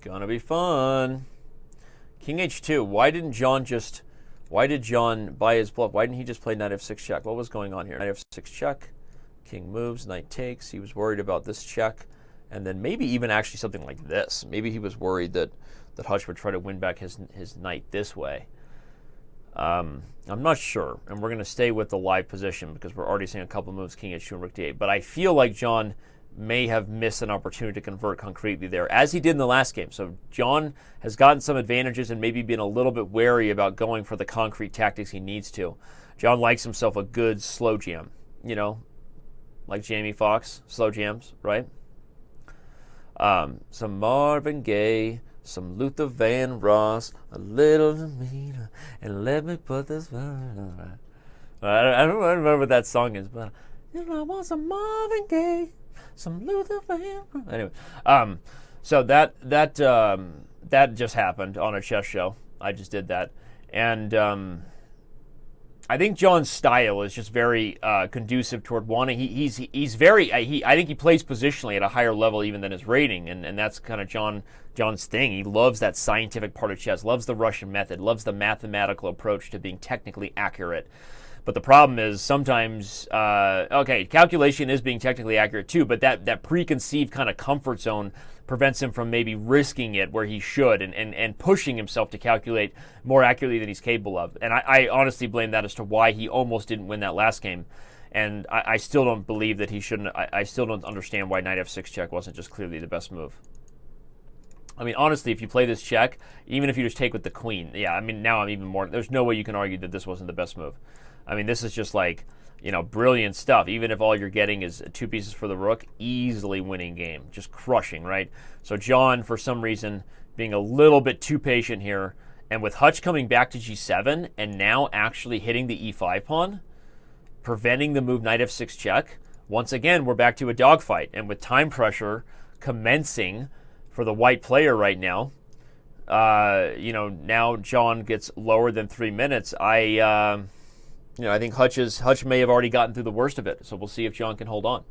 Gonna be fun. King h2. Why did John buy his bluff? Why didn't he just play knight f6 check? What was going on here? Knight f6 check. King moves. Knight takes. He was worried about this check. And then maybe even actually something like this. Maybe he was worried that Hutch would try to win back his knight this way. I'm not sure. And we're going to stay with the live position because we're already seeing a couple moves, king h2 and rook d8. But I feel like John may have missed an opportunity to convert concretely there, as he did in the last game. So John has gotten some advantages and maybe been a little bit wary about going for the concrete tactics he needs to. John likes himself a good slow jam, like Jamie Foxx, slow jams, right? Some Marvin Gaye, some Luther Vandross, a little Amina, and let me put this. I don't remember what that song is, but I want some Marvin Gaye, some Luther Vandross. Anyway, so that just happened on a chess show. I just did that, and I think John's style is just very conducive toward wanting. He's very. I think he plays positionally at a higher level even than his rating, and that's kind of John's thing. He loves that scientific part of chess, loves the Russian method, loves the mathematical approach to being technically accurate. But the problem is sometimes, calculation is being technically accurate too, but that preconceived kind of comfort zone prevents him from maybe risking it where he should and pushing himself to calculate more accurately than he's capable of. And I honestly blame that as to why he almost didn't win that last game. And I still don't believe that he shouldn't. I still don't understand why knight f6 check wasn't just clearly the best move. I mean, honestly, if you play this check, even if you just take with the queen, yeah, I mean, now I'm even more. There's no way you can argue that this wasn't the best move. I mean, this is just like, brilliant stuff. Even if all you're getting is 2 pieces for the rook, easily winning game, just crushing, right? So John, for some reason, being a little bit too patient here, and with Hutch coming back to g7 and now actually hitting the e5 pawn, preventing the move knight f6 check, once again, we're back to a dogfight. And with time pressure commencing for the white player right now, now John gets lower than 3 minutes. I think Hutch may have already gotten through the worst of it, so we'll see if John can hold on.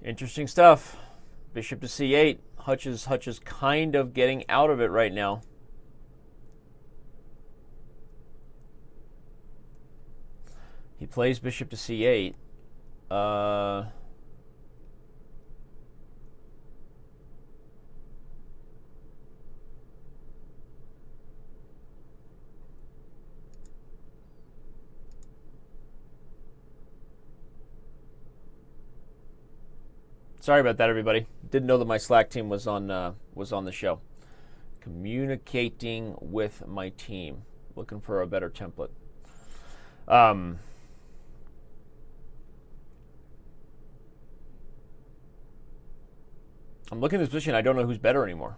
Interesting stuff. Bishop to c8. Hutch is kind of getting out of it right now. He plays bishop to c8. Sorry about that, everybody. Didn't know that my Slack team was on the show. Communicating with my team. Looking for a better template. I'm looking at this position. I don't know who's better anymore.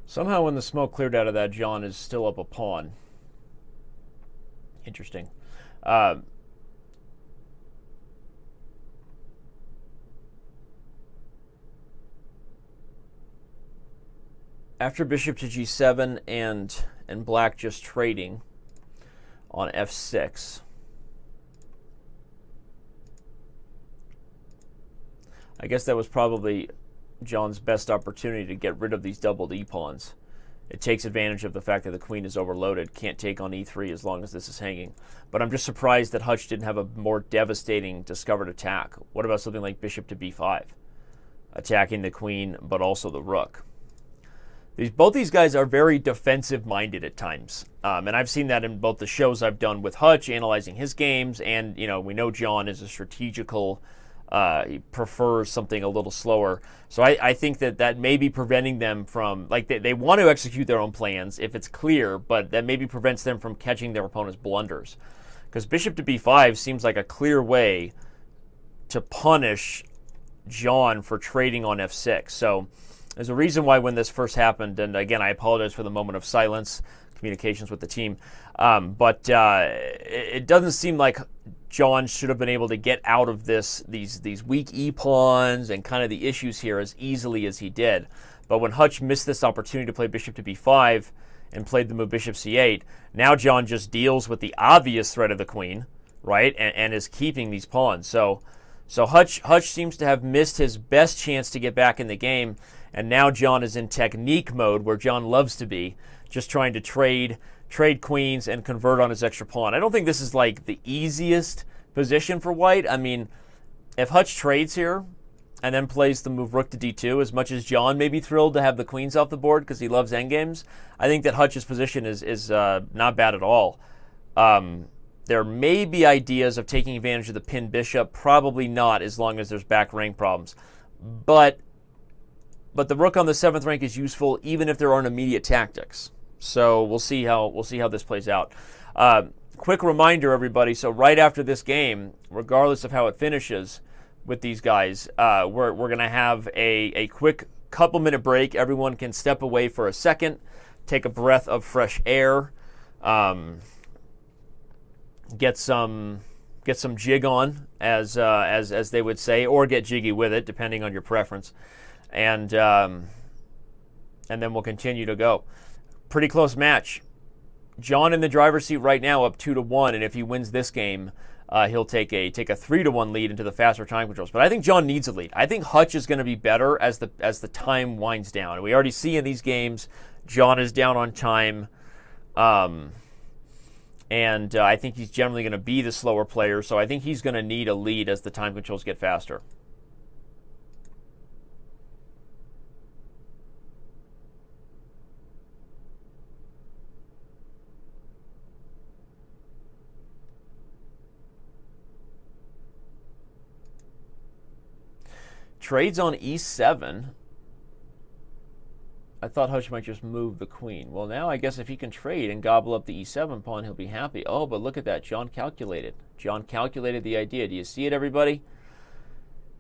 Somehow when the smoke cleared out of that, John is still up a pawn. Interesting. After bishop to g7 and black just trading on f6. I guess that was probably John's best opportunity to get rid of these doubled e-pawns. It takes advantage of the fact that the queen is overloaded, can't take on e3 as long as this is hanging. But I'm just surprised that Hutch didn't have a more devastating discovered attack. What about something like bishop to b5? Attacking the queen, but also the rook. Both these guys are very defensive-minded at times. And I've seen that in both the shows I've done with Hutch, analyzing his games, and we know John is a strategical. He prefers something a little slower. So I think that may be preventing them from, like, they want to execute their own plans if it's clear, but that maybe prevents them from catching their opponent's blunders. Because bishop to b5 seems like a clear way to punish John for trading on f6. So there's a reason why when this first happened, and again, I apologize for the moment of silence, communications with the team, but it doesn't seem like John should have been able to get out of these weak e-pawns and kind of the issues here as easily as he did. But when Hutch missed this opportunity to play bishop to b5 and played the move bishop c8, now John just deals with the obvious threat of the queen, right, and is keeping these pawns. So Hutch seems to have missed his best chance to get back in the game, and now John is in technique mode where John loves to be, just trying to trade queens and convert on his extra pawn. I don't think this is like the easiest position for white. I mean, if Hutch trades here and then plays the move rook to d2, as much as John may be thrilled to have the queens off the board because he loves endgames, I think that Hutch's position is not bad at all. There may be ideas of taking advantage of the pinned bishop, probably not as long as there's back rank problems. But the rook on the 7th rank is useful even if there aren't immediate tactics. So we'll see how this plays out. Quick reminder, everybody. So right after this game, regardless of how it finishes with these guys, we're going to have a quick couple-minute break. Everyone can step away for a second, take a breath of fresh air, get some jig on, as they would say, or get jiggy with it, depending on your preference, and then we'll continue to go. Pretty close match. John in the driver's seat right now, up 2-1, and if he wins this game, he'll take a 3-1 lead into the faster time controls. But I think John needs a lead. I think Hutch is going to be better as the time winds down. And we already see in these games, John is down on time, and I think he's generally going to be the slower player. So I think he's going to need a lead as the time controls get faster. Trades on e7. I thought Hutch might just move the queen. Well, now I guess if he can trade and gobble up the e7 pawn, he'll be happy. Oh, but look at that. John calculated. John calculated the idea. Do you see it, everybody?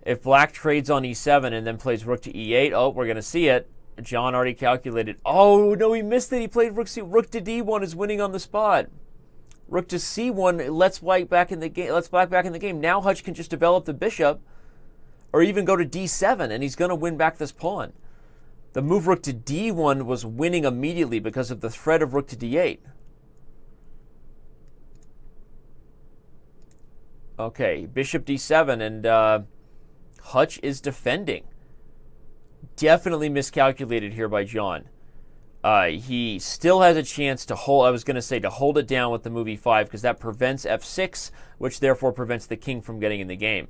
If black trades on e7 and then plays rook to e8, oh, we're going to see it. John already calculated. Oh, no, he missed it. He played rook to d1 is winning on the spot. Rook to c1 lets white back in the game. Lets black back in the game. Now Hutch can just develop the bishop, or even go to d7, and he's going to win back this pawn. The move rook to d1 was winning immediately because of the threat of rook to d8. Okay, bishop d7, and Hutch is defending. Definitely miscalculated here by John. He still has a chance to hold, I was going to say to hold it down with the move e5, because that prevents f6, which therefore prevents the king from getting in the game.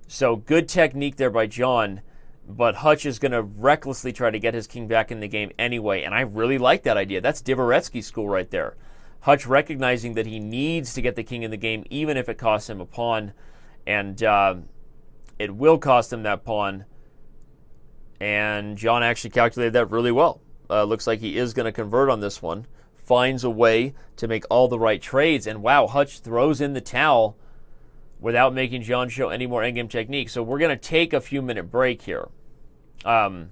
So good technique there by John, but Hutch is going to recklessly try to get his king back in the game anyway, and I really like that idea. That's Dvoretsky school right there. Hutch recognizing that he needs to get the king in the game even if it costs him a pawn, and it will cost him that pawn, and John actually calculated that really well. Looks like he is going to convert on this one, finds a way to make all the right trades, and wow, Hutch throws in the towel without making John show any more endgame technique. So we're going to take a few-minute break here. I'm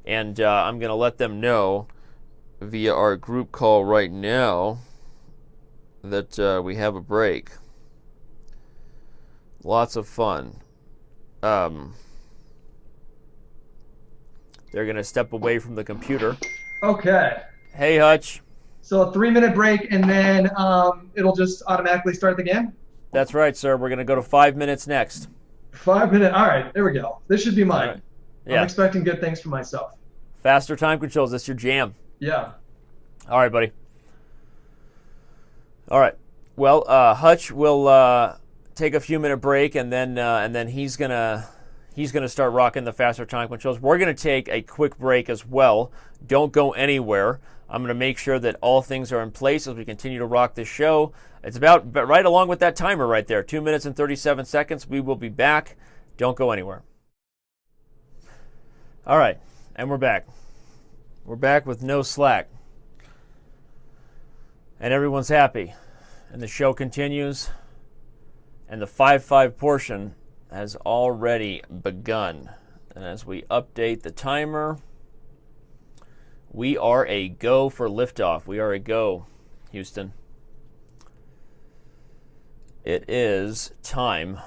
going to let them know via our group call right now that we have a break. Lots of fun. They're going to step away from the computer. Okay. Hey, Hutch. So a 3-minute break, and then it'll just automatically start the game? That's right, sir. We're going to go to 5 minutes next. 5 minute. All right, there we go. This should be All mine. right. I'm Yeah. expecting good things for myself. Faster time controls. That's your jam. Yeah. All right, buddy. All right. Well, Hutch will take a few minute break, and then he's gonna start rocking the faster time controls. We're gonna take a quick break as well. Don't go anywhere. I'm gonna make sure that all things are in place as we continue to rock this show. It's about right along with that timer right there. 2 minutes and 37 seconds. We will be back. Don't go anywhere. All right, and we're back. We're back with no slack. And everyone's happy. And the show continues. And the 5-5 portion has already begun. And as we update the timer, we are a go for liftoff. We are a go, Houston. It is time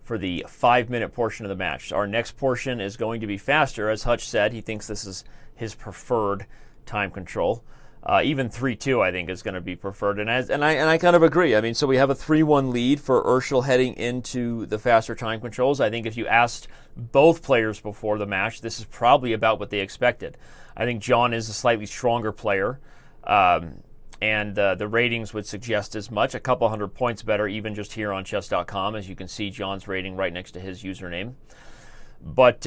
for the 5-minute portion of the match. Our next portion is going to be faster. As Hutch said, he thinks this is his preferred time control. Even 3-2, I think, is going to be preferred. And I kind of agree. I mean, so we have a 3-1 lead for Urschel heading into the faster time controls. I think if you asked both players before the match, this is probably about what they expected. I think John is a slightly stronger player. And the ratings would suggest as much, a couple hundred points better, even just here on Chess.com, as you can see John's rating right next to his username. But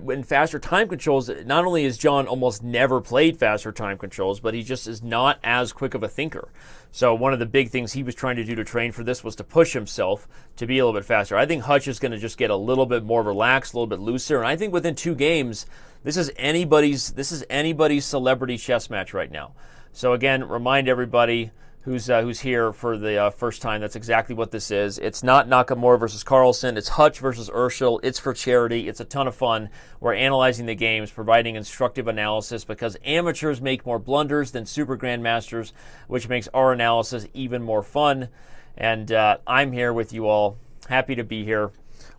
in faster time controls, not only is John almost never played faster time controls, but he just is not as quick of a thinker. So one of the big things he was trying to do to train for this was to push himself to be a little bit faster. I think Hutch is going to just get a little bit more relaxed, a little bit looser, and I think within 2 games, this is anybody's celebrity chess match right now. So again, remind everybody who's here for the first time, that's exactly what this is. It's not Nakamura versus Carlsen. It's Hutch versus Urschel. It's for charity. It's a ton of fun. We're analyzing the games, providing instructive analysis, because amateurs make more blunders than super grandmasters, which makes our analysis even more fun. And I'm here with you all. Happy to be here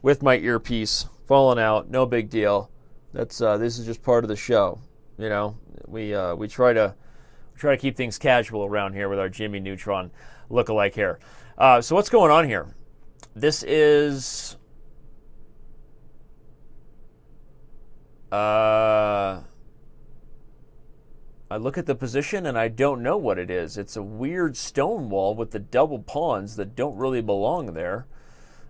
with my earpiece falling out. No big deal. This is just part of the show. You know, we try to keep things casual around here with our Jimmy Neutron look-alike hair. So what's going on here? This is I look at the position and I don't know what it is. It's a weird stone wall with the double pawns that don't really belong there.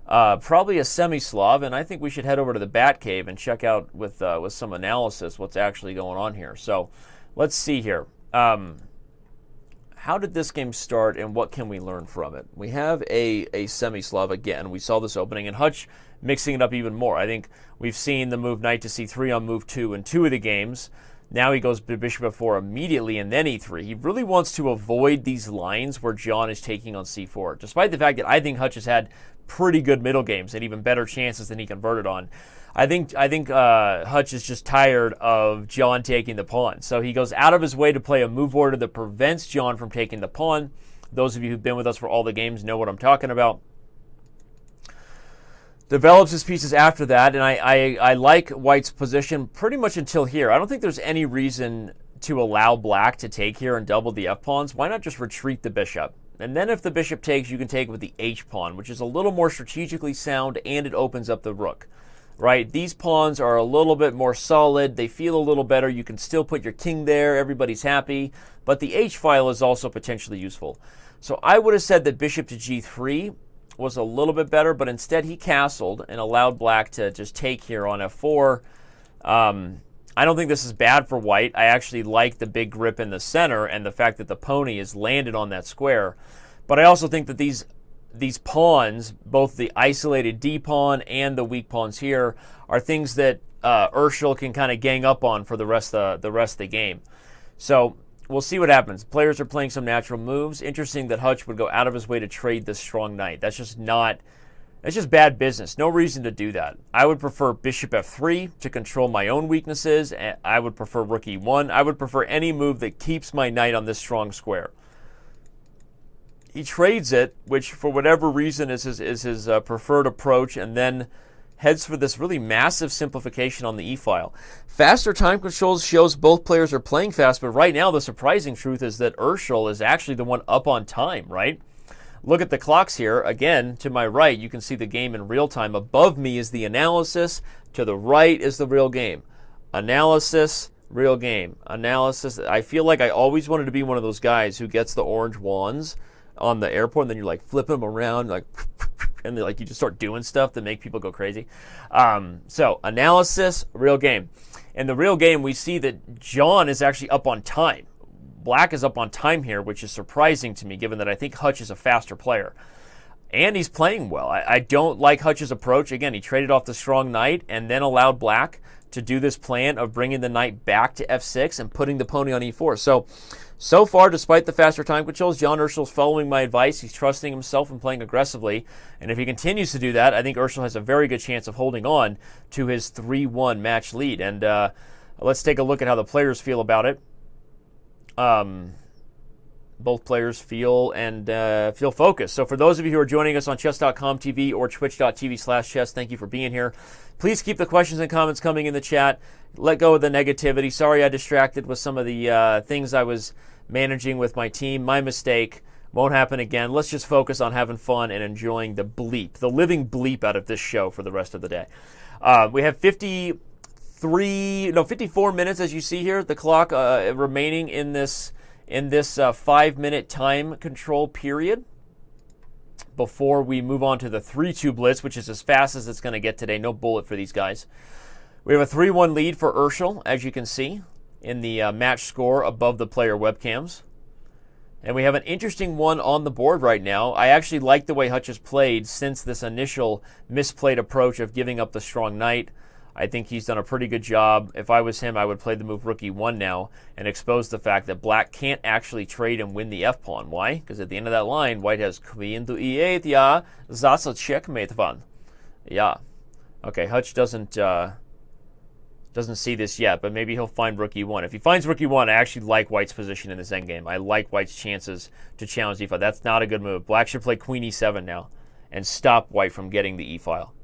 Probably a semi-Slav, and I think we should head over to the Bat Cave and check out with some analysis what's actually going on here. So let's see here. How did this game start, and what can we learn from it? We have a semi-Slav again. We saw this opening, and Hutch mixing it up even more. I think we've seen the move knight to c3 on move 2 in 2 of the games. Now he goes bishop f4 immediately, and then e3. He really wants to avoid these lines where John is taking on c4, despite the fact that I think Hutch has had pretty good middle games and even better chances than he converted on. I think Hutch is just tired of John taking the pawn. So he goes out of his way to play a move order that prevents John from taking the pawn. Those of you who've been with us for all the games know what I'm talking about. Develops his pieces after that, and I like White's position pretty much until here. I don't think there's any reason to allow Black to take here and double the f-pawns. Why not just retreat the bishop? And then if the bishop takes, you can take with the h-pawn, which is a little more strategically sound, and it opens up the rook. Right? These pawns are a little bit more solid. They feel a little better. You can still put your king there. Everybody's happy. But the h-file is also potentially useful. So I would have said that bishop to g3 was a little bit better, but instead he castled and allowed Black to just take here on f4. I don't think this is bad for White. I actually like the big grip in the center and the fact that the pony is landed on that square. But I also think that these pawns, both the isolated d-pawn and the weak pawns here, are things that Urschel can kind of gang up on for the rest of the game. So we'll see what happens. Players are playing some natural moves. Interesting that Hutch would go out of his way to trade this strong knight. That's just bad business. No reason to do that. I would prefer bishop f3 to control my own weaknesses. I would prefer rook e1. I would prefer any move that keeps my knight on this strong square. He trades it, which for whatever reason is his preferred approach, and then heads for this really massive simplification on the e-file. Faster time controls shows both players are playing fast, but right now the surprising truth is that Urschel is actually the one up on time, right? Look at the clocks here. Again, to my right, you can see the game in real time. Above me is the analysis. To the right is the real game. Analysis, real game. Analysis. I feel like I always wanted to be one of those guys who gets the orange wands on the airport, and then you're like flipping them around, like, and like you just start doing stuff that make people go crazy. So analysis, real game. In the real game, we see that John is actually up on time. Black is up on time here, which is surprising to me, given that I think Hutch is a faster player. And he's playing well. I don't like Hutch's approach. Again, he traded off the strong knight and then allowed Black to do this plan of bringing the knight back to f6 and putting the pony on e4. So far, despite the faster time controls, John Urschel's following my advice. He's trusting himself and playing aggressively. And if he continues to do that, I think Urschel has a very good chance of holding on to his 3-1 match lead. And let's take a look at how the players feel about it. Both players feel focused. So for those of you who are joining us on Chess.com TV or Twitch.tv/chess, thank you for being here. Please keep the questions and comments coming in the chat. Let go of the negativity. Sorry I distracted with some of the things I was managing with my team. My mistake. Won't happen again. Let's just focus on having fun and enjoying the living bleep out of this show for the rest of the day. We have 54 minutes, as you see here, the clock remaining in this 5-minute time control period before we move on to the 3-2 blitz, which is as fast as it's going to get today. No bullet for these guys. We have a 3-1 lead for Urschel, as you can see in the match score above the player webcams. And we have an interesting one on the board right now. I actually like the way Hutch has played since this initial misplayed approach of giving up the strong knight. I think he's done a pretty good job. If I was him, I would play the move rook e1 now and expose the fact that Black can't actually trade and win the f-pawn. Why? Because at the end of that line, White has queen to e8, yeah, that's a checkmate one. Yeah. Okay, Hutch doesn't see this yet, but maybe he'll find rook e1. If he finds rook e1, I actually like White's position in this endgame. I like White's chances to challenge e5. That's not a good move. Black should play queen e7 now and stop White from getting the e-file.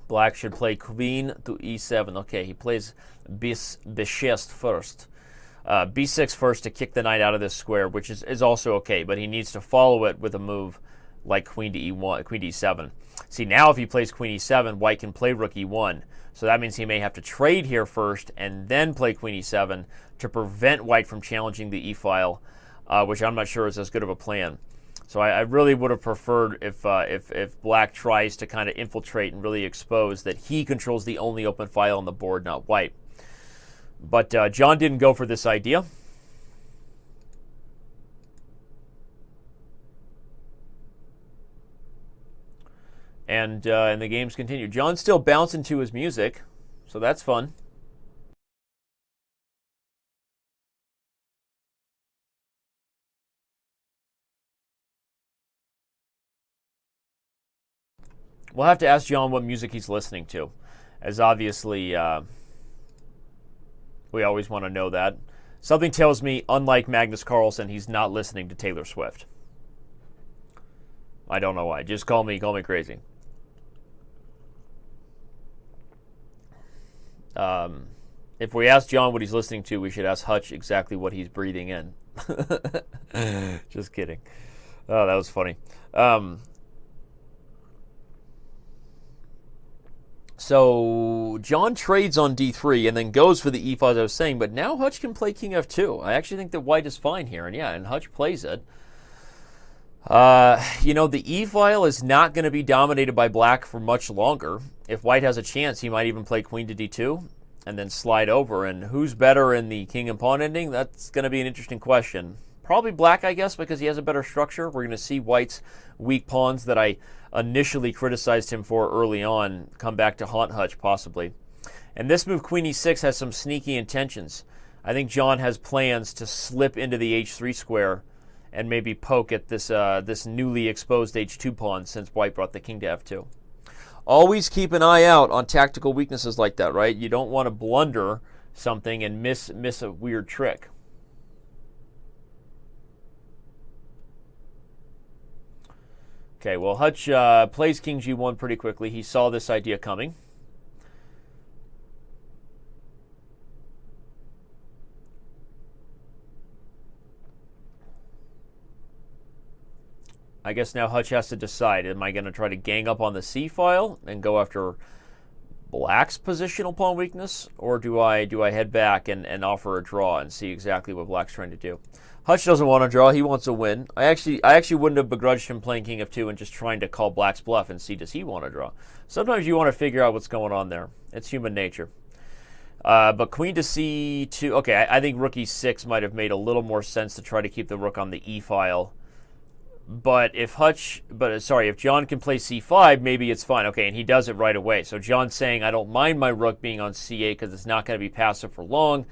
Black should play queen to e7. Okay, he plays b6 first. b6 first to kick the knight out of this square, which is also okay, but he needs to follow it with a move like queen to e1, queen to e7. See, now if he plays queen e7, White can play rook e1. So that means he may have to trade here first and then play queen e7 to prevent White from challenging the e-file, which I'm not sure is as good of a plan. So I really would have preferred if Black tries to kind of infiltrate and really expose that he controls the only open file on the board, not White. But John didn't go for this idea. And the games continue. John's still bouncing to his music, so that's fun. We'll have to ask John what music he's listening to, as obviously we always want to know that. Something tells me, unlike Magnus Carlsen, he's not listening to Taylor Swift. I don't know why. Just call me crazy. If we ask John what he's listening to, we should ask Hutch exactly what he's breathing in. Just kidding. Oh, that was funny. So John trades on d3 and then goes for the e5, as I was saying, but now Hutch can play king f2. I actually think that White is fine here, and Hutch plays it. The e-file is not going to be dominated by Black for much longer. If White has a chance, he might even play queen to d2 and then slide over. And who's better in the king and pawn ending? That's going to be an interesting question. Probably Black, I guess, because he has a better structure. We're going to see White's weak pawns that I initially criticized him for early on come back to haunt Hutch, possibly. And this move, queen e6, has some sneaky intentions. I think John has plans to slip into the h3 square and maybe poke at this this newly exposed h2 pawn since White brought the king to f2. Always keep an eye out on tactical weaknesses like that, right? You don't want to blunder something and miss a weird trick. Okay, well, Hutch plays king g1 pretty quickly. He saw this idea coming. I guess now Hutch has to decide, am I going to try to gang up on the c file and go after Black's positional pawn weakness, or do I head back and offer a draw and see exactly what Black's trying to do? Hutch doesn't want to draw. He wants a win. I actually wouldn't have begrudged him playing king f2 and just trying to call Black's bluff and see, does he want to draw? Sometimes you want to figure out what's going on there. It's human nature. But queen to c2. Okay, I think rook e6 might have made a little more sense to try to keep the rook on the e file. But if John can play c5, maybe it's fine. Okay, and he does it right away. So John's saying, I don't mind my rook being on c8 because it's not going to be passive for long.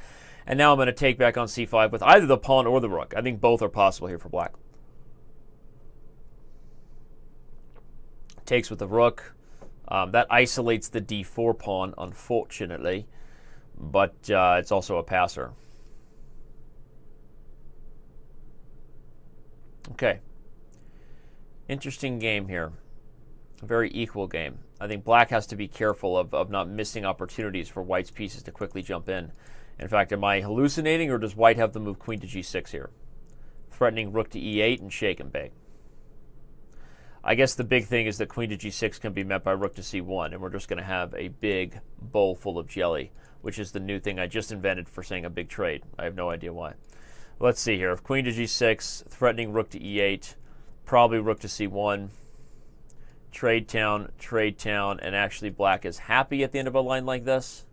And now I'm going to take back on c5 with either the pawn or the rook. I think both are possible here for Black. Takes with the rook. That isolates the d4 pawn, unfortunately. But it's also a passer. Okay. Interesting game here. A very equal game. I think Black has to be careful of not missing opportunities for White's pieces to quickly jump in. In fact, am I hallucinating, or does White have the move queen to g6 here? Threatening rook to e8 and shake and bake. I guess the big thing is that queen to g6 can be met by rook to c1, and we're just going to have a big bowl full of jelly, which is the new thing I just invented for saying a big trade. I have no idea why. Let's see here. If queen to g6, threatening rook to e8, probably rook to c1, trade town, and actually Black is happy at the end of a line like this.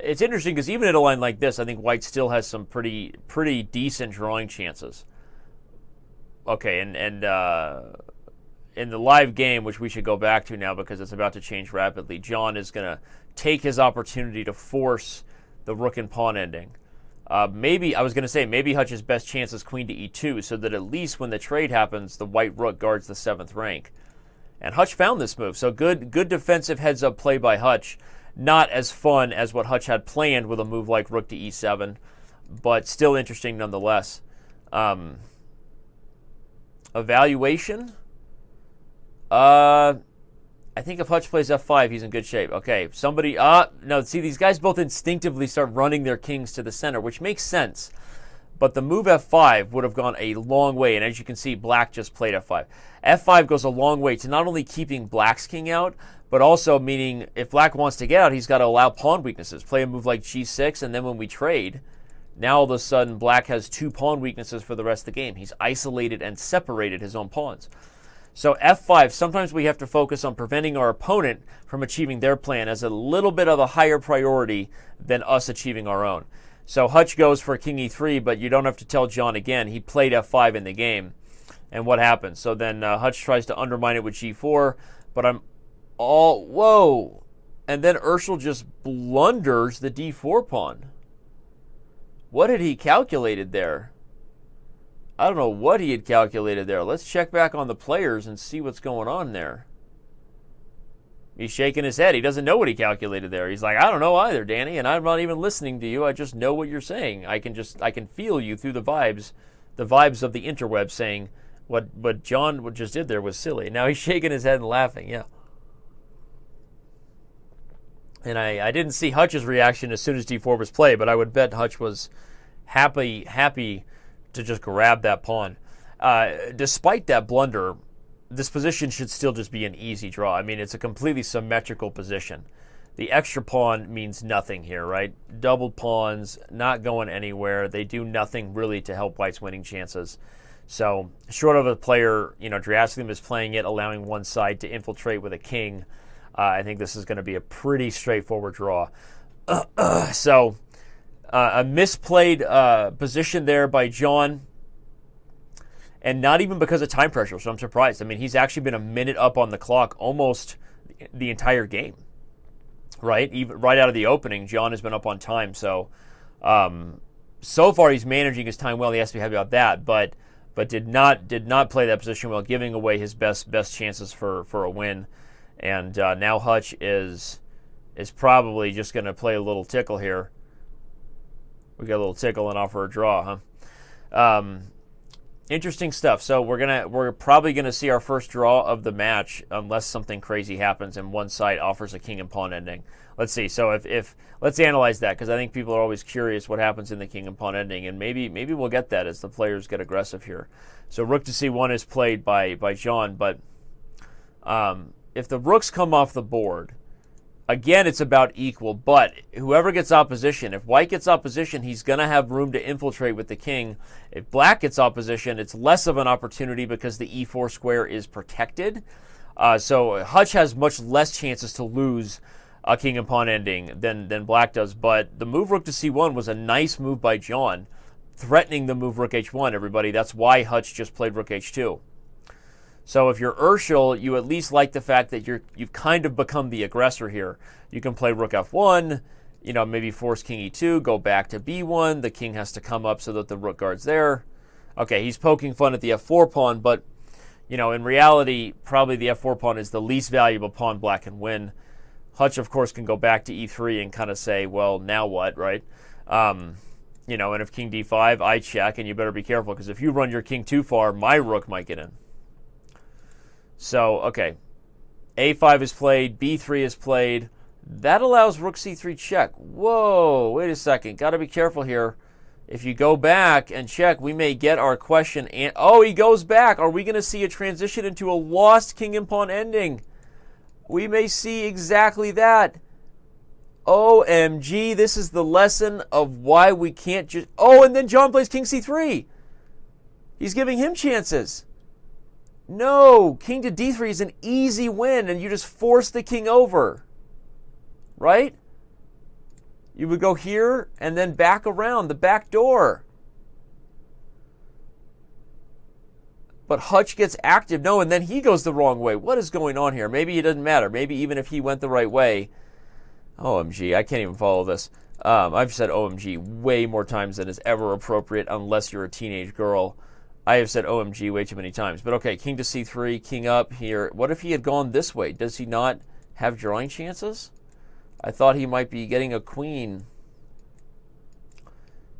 It's interesting because even at a line like this, I think White still has some pretty decent drawing chances. Okay, and in the live game, which we should go back to now because it's about to change rapidly, John is going to take his opportunity to force the rook and pawn ending. Maybe Hutch's best chance is queen to e2, so that at least when the trade happens, the white rook guards the 7th rank. And Hutch found this move, so good defensive heads-up play by Hutch. Not as fun as what Hutch had planned with a move like rook to e7, but still interesting nonetheless. Evaluation? I think if Hutch plays f5, he's in good shape. Okay, no, see, these guys both instinctively start running their kings to the center, which makes sense. But the move f5 would have gone a long way, and as you can see, Black just played f5. f5 goes a long way to not only keeping Black's king out, but also meaning if Black wants to get out, he's got to allow pawn weaknesses. Play a move like g6, and then when we trade, now all of a sudden Black has 2 pawn weaknesses for the rest of the game. He's isolated and separated his own pawns. So f5, sometimes we have to focus on preventing our opponent from achieving their plan as a little bit of a higher priority than us achieving our own. So Hutch goes for king e3, but you don't have to tell John again. He played f5 in the game. And what happens? So then Hutch tries to undermine it with g4, but whoa. And then Urschel just blunders the d4 pawn. What had he calculated there? I don't know what he had calculated there. Let's check back on the players and see what's going on there. He's shaking his head. He doesn't know what he calculated there. He's like, I don't know either, Danny, and I'm not even listening to you. I just know what you're saying. I can feel you through the vibes of the interweb saying what John just did there was silly. Now he's shaking his head and laughing, yeah. And I didn't see Hutch's reaction as soon as d4 was played, but I would bet Hutch was happy to just grab that pawn. Despite that blunder, this position should still just be an easy draw. I mean, it's a completely symmetrical position. The extra pawn means nothing here, right? Doubled pawns, not going anywhere. They do nothing really to help White's winning chances. So, short of a player, drastically misplaying it, allowing one side to infiltrate with a king, I think this is going to be a pretty straightforward draw. So, a misplayed position there by John, and not even because of time pressure, so I'm surprised. I mean, he's actually been a minute up on the clock almost the entire game, right? Even right out of the opening, John has been up on time. So, so far he's managing his time well. He has to be happy about that, but did not play that position well, giving away his best chances for a win. And now Hutch is probably just going to play a little tickle here. We got a little tickle and offer a draw, huh? Interesting stuff. So we're probably gonna see our first draw of the match unless something crazy happens and one side offers a king and pawn ending. Let's see. So if let's analyze that, because I think people are always curious what happens in the king and pawn ending, and maybe we'll get that as the players get aggressive here. So rook to c1 is played by John, but if the rooks come off the board, again, it's about equal, but whoever gets opposition, if white gets opposition, he's going to have room to infiltrate with the king. If black gets opposition, it's less of an opportunity because the e4 square is protected. So Hutch has much less chances to lose a king and pawn ending than black does, but the move rook to c1 was a nice move by John, threatening the move rook h1, everybody. That's why Hutch just played rook h2. So if you're Urschel, you at least like the fact that you've kind of become the aggressor here. You can play rook f1, maybe force king e2, go back to b1. The king has to come up so that the rook guards there. Okay, he's poking fun at the f4 pawn, but in reality, probably the f4 pawn is the least valuable pawn black can win. Hutch, of course, can go back to e3 and kind of say, well, now what, right? And if king d5, I check, and you better be careful, because if you run your king too far, my rook might get in. So, okay, a5 is played, b3 is played. That allows rook c3 check. Whoa, wait a second. Got to be careful here. If you go back and check, we may get our question. And oh, he goes back. Are we going to see a transition into a lost king and pawn ending? We may see exactly that. OMG, this is the lesson of why we can't just... Oh, and then John plays king c3. He's giving him chances. No, king to d3 is an easy win, and you just force the king over, right? You would go here and then back around the back door. But Hutch gets active. No, and then he goes the wrong way. What is going on here? Maybe it doesn't matter. Maybe even if he went the right way. OMG, I can't even follow this. I've said OMG way more times than is ever appropriate unless you're a teenage girl. I have said OMG way too many times. But okay, king to c3, king up here. What if he had gone this way? Does he not have drawing chances? I thought he might be getting a queen.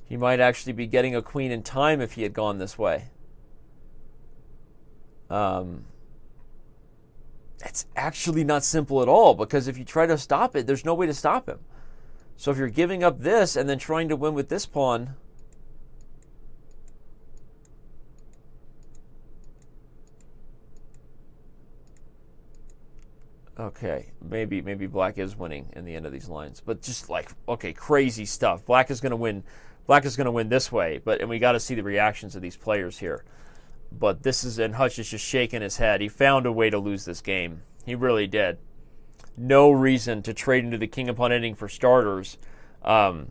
He might actually be getting a queen in time if he had gone this way. It's actually not simple at all, because if you try to stop it, there's no way to stop him. So if you're giving up this and then trying to win with this pawn... Okay, maybe black is winning in the end of these lines, but just like, okay, crazy stuff. Black is going to win. Black is going to win this way, and we got to see the reactions of these players here. But this is, and Hutch is just shaking his head. He found a way to lose this game. He really did. No reason to trade into the king and pawn ending for starters. And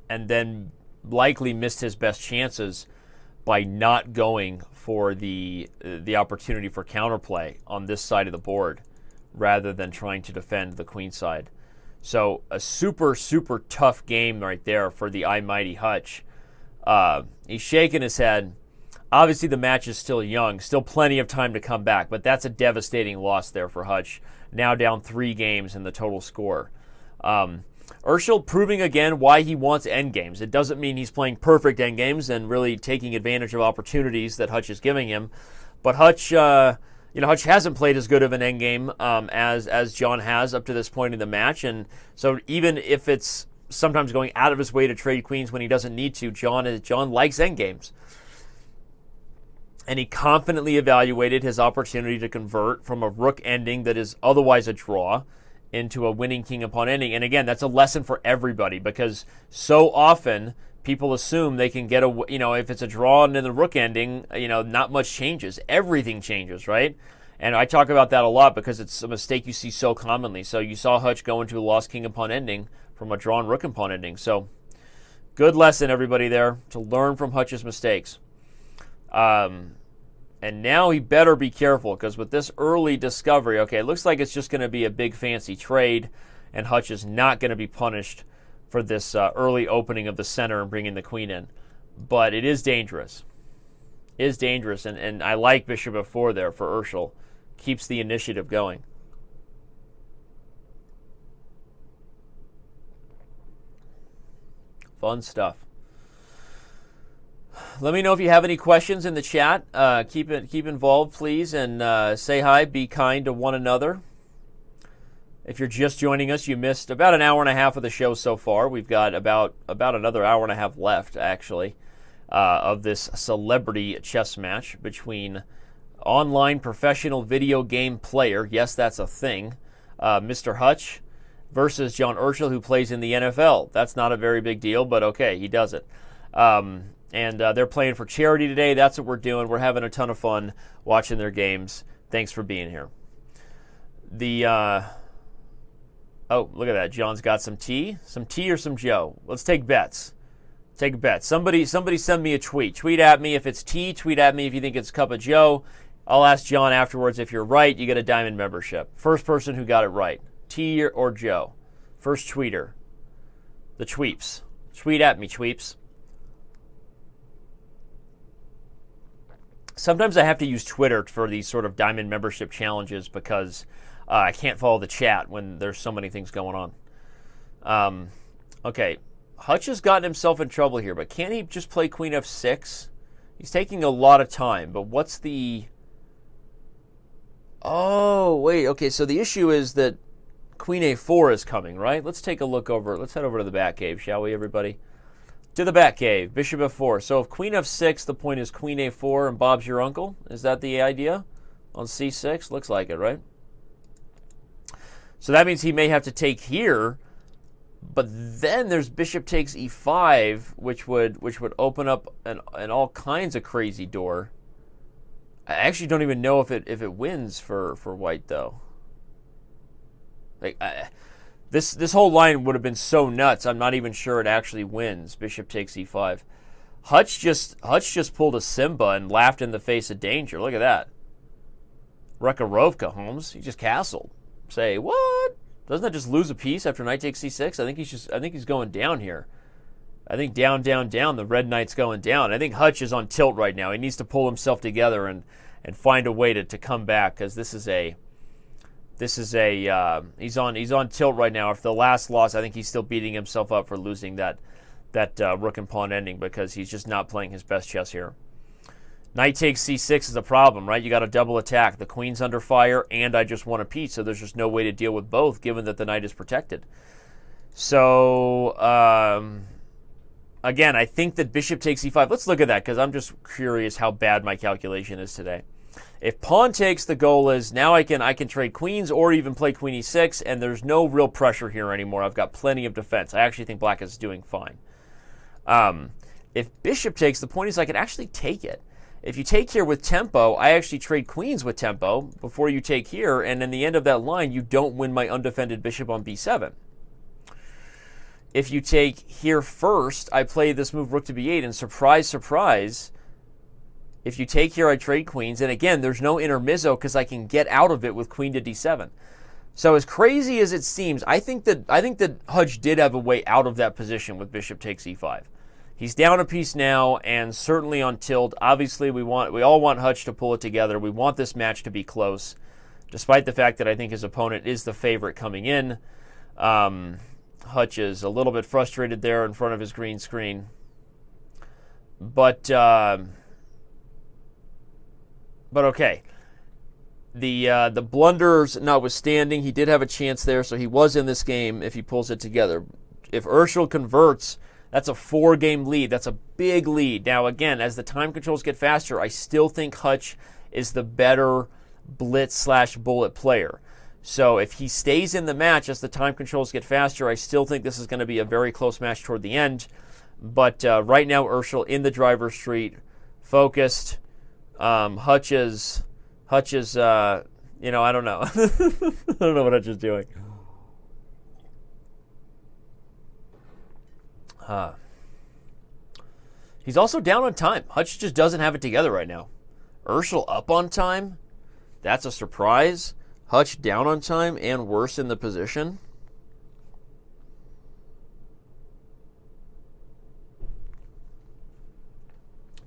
then likely missed his best chances by not going for the opportunity for counterplay on this side of the board rather than trying to defend the queen side. So a super, super tough game right there for the almighty Hutch. He's shaking his head. Obviously the match is still young, still plenty of time to come back, but that's a devastating loss there for Hutch. Now down 3 games in the total score. Urschel proving again why he wants endgames. It doesn't mean he's playing perfect endgames and really taking advantage of opportunities that Hutch is giving him. But Hutch, Hutch hasn't played as good of an endgame as John has up to this point in the match. And so even if it's sometimes going out of his way to trade queens when he doesn't need to, John likes endgames. And he confidently evaluated his opportunity to convert from a rook ending that is otherwise a draw into a winning king and pawn ending. And again, that's a lesson for everybody, because so often people assume they can get if it's a draw and then the rook ending, not much changes. Everything changes, right? And I talk about that a lot because it's a mistake you see so commonly. So you saw Hutch go into a lost king and pawn ending from a drawn rook and pawn ending. So good lesson, everybody, there, to learn from Hutch's mistakes. And now he better be careful, because with this early discovery, okay, it looks like it's just going to be a big fancy trade, and Hutch is not going to be punished for this early opening of the center and bringing the queen in. But it is dangerous. It is dangerous, and I like bishop f4 there for Urschel. Keeps the initiative going. Fun stuff. Let me know if you have any questions in the chat. Keep involved, please, and say hi. Be kind to one another. If you're just joining us, you missed about an hour and a half of the show so far. We've got about another hour and a half left, actually, of this celebrity chess match between online professional video game player, yes, that's a thing, Mr. Hutch, versus John Urschel, who plays in the NFL. That's not a very big deal, but okay, he does it. And they're playing for charity today. That's what we're doing. We're having a ton of fun watching their games. Thanks for being here. Oh, look at that. John's got some tea. Some tea or some Joe? Let's take bets. Take a bet. Somebody send me a tweet. Tweet at me if it's tea. Tweet at me if you think it's cup of Joe. I'll ask John afterwards. If you're right, you get a diamond membership. First person who got it right. Tea or Joe. First tweeter. The tweeps. Tweet at me, tweeps. Sometimes I have to use Twitter for these sort of diamond membership challenges because I can't follow the chat when there's so many things going on. Okay, Hutch has gotten himself in trouble here, but can't he just play Queen F6? He's taking a lot of time, but what's the... Oh, wait, okay, so the issue is that Queen A4 is coming, right? Let's take a look over. Let's head over to the Batcave, shall we, everybody? To the Batcave, Bishop F4. So if Queen F6, the point is Queen A4 and Bob's your uncle? Is that the idea? On C6? Looks like it, right? So that means he may have to take here, but then there's Bishop takes E5, which would open up an all kinds of crazy door. I actually don't even know if it wins for White though. Like this whole line would have been so nuts. I'm not even sure it actually wins. Bishop takes E5. Hutch just pulled a Simba and laughed in the face of danger. Look at that. Rekharovka, Holmes. He just castled. Say what? Doesn't that just lose a piece after knight takes C6? I think he's going down here. I think down, down, down. The red knight's going down. I think Hutch is on tilt right now. He needs to pull himself together and find a way to come back because he's on tilt right now. After the last loss, I think he's still beating himself up for losing that rook and pawn ending because he's just not playing his best chess here. Knight takes C6 is a problem, right? You got a double attack. The queen's under fire, and I just won a piece, so there's just no way to deal with both, given that the knight is protected. So, again, I think that bishop takes E5. Let's look at that, because I'm just curious how bad my calculation is today. If pawn takes, the goal is now I can trade queens or even play queen E6, and there's no real pressure here anymore. I've got plenty of defense. I actually think black is doing fine. If bishop takes, the point is I can actually take it. If you take here with tempo, I actually trade queens with tempo before you take here, and in the end of that line, you don't win my undefended bishop on B7. If you take here first, I play this move rook to B8, and surprise, surprise, if you take here, I trade queens, and again, there's no intermezzo because I can get out of it with queen to D7. So as crazy as it seems, I think that Hutch did have a way out of that position with bishop takes E5. He's down a piece now and certainly on tilt. Obviously, we all want Hutch to pull it together. We want this match to be close, despite the fact that I think his opponent is the favorite coming in. Hutch is a little bit frustrated there in front of his green screen. But okay. The blunders notwithstanding, he did have a chance there, so he was in this game if he pulls it together. If Urschel converts, that's a 4-game lead. That's a big lead. Now, again, as the time controls get faster, I still think Hutch is the better blitz/bullet player. So if he stays in the match as the time controls get faster, I still think this is going to be a very close match toward the end. But right now, Urschel in the driver's seat, focused. Hutch is I don't know. I don't know what Hutch is doing. He's also down on time. Hutch just doesn't have it together right now. Urschel up on time. That's a surprise. Hutch down on time and worse in the position.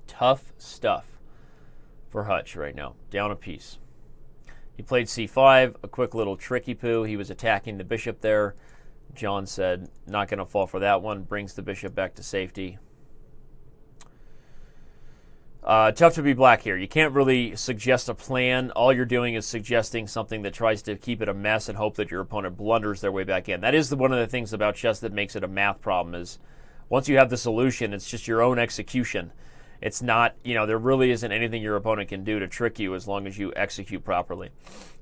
Tough stuff for Hutch right now. Down a piece. He played C5, a quick little tricky poo. He was attacking the bishop there. John said, not going to fall for that one. Brings the bishop back to safety. Tough to be black here. You can't really suggest a plan. All you're doing is suggesting something that tries to keep it a mess and hope that your opponent blunders their way back in. That is one of the things about chess that makes it a math problem is once you have the solution, it's just your own execution. It's not, there really isn't anything your opponent can do to trick you as long as you execute properly.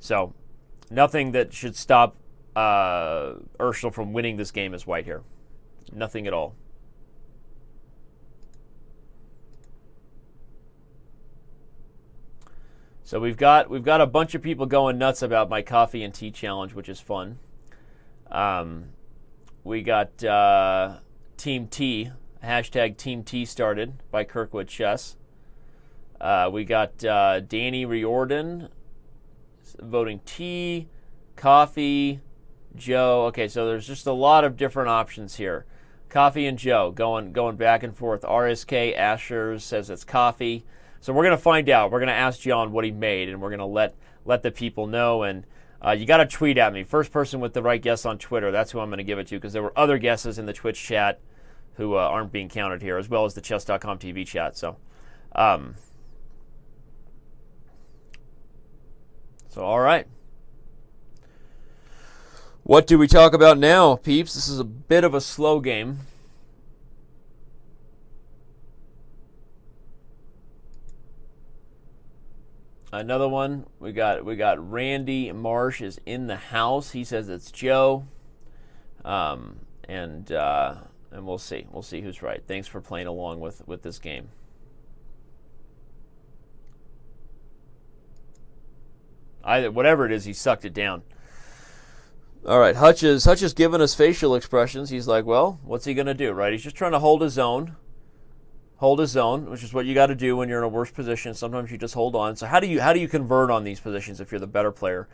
So nothing that should stop Urschel from winning this game is white here. Nothing at all. So we've got a bunch of people going nuts about my coffee and tea challenge, which is fun. We got Team T, hashtag Team T started by Kirkwood Chess. We got Danny Riordan voting tea, coffee, Joe. Okay, so there's just a lot of different options here. Coffee and Joe going back and forth. RSK Asher says it's coffee. So we're going to find out. We're going to ask John what he made, and we're going to let the people know. And you got to tweet at me. First person with the right guess on Twitter, that's who I'm going to give it to, because there were other guesses in the Twitch chat who aren't being counted here, as well as the Chess.com TV chat. So all right. What do we talk about now, peeps? This is a bit of a slow game. Another one, we got Randy Marsh is in the house. He says it's Joe, and we'll see who's right. Thanks for playing along with this game. Whatever it is, he sucked it down. All right, Hutch is giving us facial expressions. He's like, well, what's he gonna do, right? He's just trying to hold his own, which is what you got to do when you're in a worse position. Sometimes you just hold on. So how do you convert on these positions if you're the better player?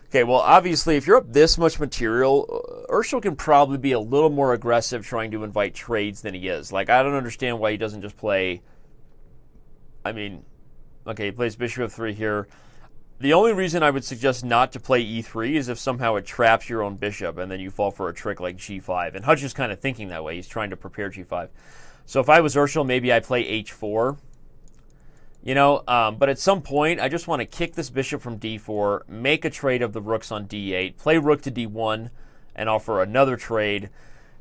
Okay, well, obviously, if you're up this much material, Urschel can probably be a little more aggressive trying to invite trades than he is. Like, I don't understand why he doesn't just play. I mean, okay, he plays bishop f3 here. The only reason I would suggest not to play e3 is if somehow it traps your own bishop and then you fall for a trick like g5. And Hutch is kind of thinking that way. He's trying to prepare g5. So if I was Urschel, maybe I play h4. But at some point, I just want to kick this bishop from d4, make a trade of the rooks on d8, play rook to d1, and offer another trade.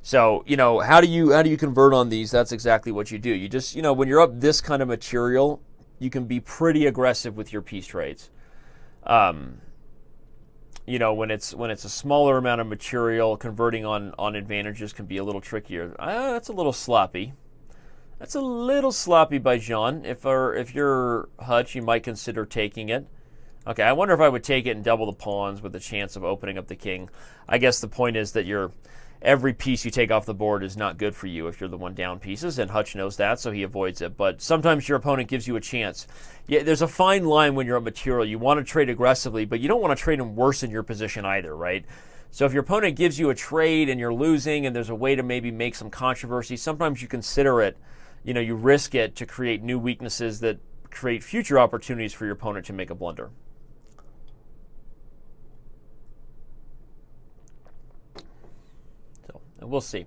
So, how do you convert on these? That's exactly what you do. You just, when you're up this kind of material, you can be pretty aggressive with your piece trades. When it's a smaller amount of material, converting on advantages can be a little trickier. That's a little sloppy. That's a little sloppy by John. If you're Hutch, you might consider taking it. Okay, I wonder if I would take it and double the pawns with the chance of opening up the king. I guess the point is that every piece you take off the board is not good for you if you're the one down pieces, and Hutch knows that, so he avoids it. But sometimes your opponent gives you a chance. Yeah, there's a fine line when you're up material. You want to trade aggressively, but you don't want to trade and worsen your position either, right? So if your opponent gives you a trade and you're losing and there's a way to maybe make some controversy, sometimes you consider it. You risk it to create new weaknesses that create future opportunities for your opponent to make a blunder. So, and we'll see.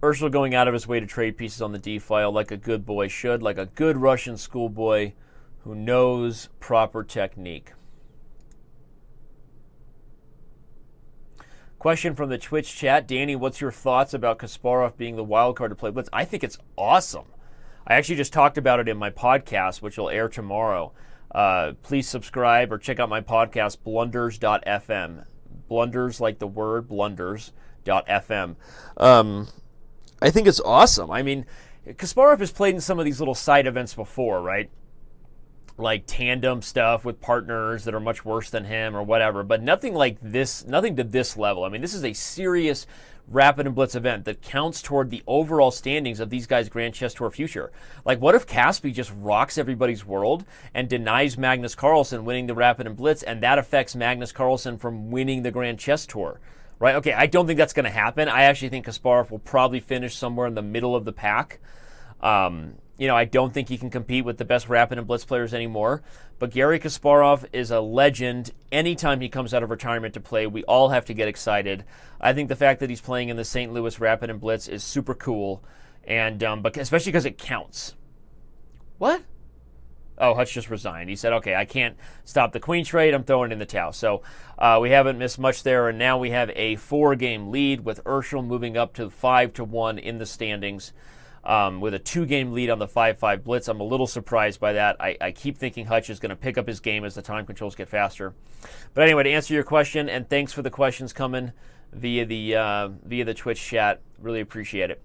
Urschel going out of his way to trade pieces on the D file like a good boy should, like a good Russian schoolboy who knows proper technique. Question from the Twitch chat. Danny, what's your thoughts about Kasparov being the wild card to play Blitz? I think it's awesome. I actually just talked about it in my podcast, which will air tomorrow. Please subscribe or check out my podcast, blunders.fm. Blunders like the word, blunders.fm. I think it's awesome. I mean, Kasparov has played in some of these little side events before, right? Like tandem stuff with partners that are much worse than him or whatever, but nothing like this, nothing to this level. I mean, this is a serious Rapid and Blitz event that counts toward the overall standings of these guys' Grand Chess Tour future. Like, what if Caspi just rocks everybody's world and denies Magnus Carlsen winning the Rapid and Blitz, and that affects Magnus Carlsen from winning the Grand Chess Tour? Right? Okay, I don't think that's going to happen. I actually think Kasparov will probably finish somewhere in the middle of the pack. I don't think he can compete with the best rapid and blitz players anymore. But Garry Kasparov is a legend. Anytime he comes out of retirement to play, we all have to get excited. I think the fact that he's playing in the St. Louis Rapid and Blitz is super cool, and but especially because it counts. What? Oh, Hutch just resigned. He said, okay, I can't stop the queen trade. I'm throwing in the towel. So we haven't missed much there, and now we have a 4-game lead with Urschel moving up to 5-1 in the standings. With a 2-game lead on the 5-5 Blitz. I'm a little surprised by that. I keep thinking Hutch is going to pick up his game as the time controls get faster. But anyway, to answer your question, and thanks for the questions coming via the Twitch chat. Really appreciate it.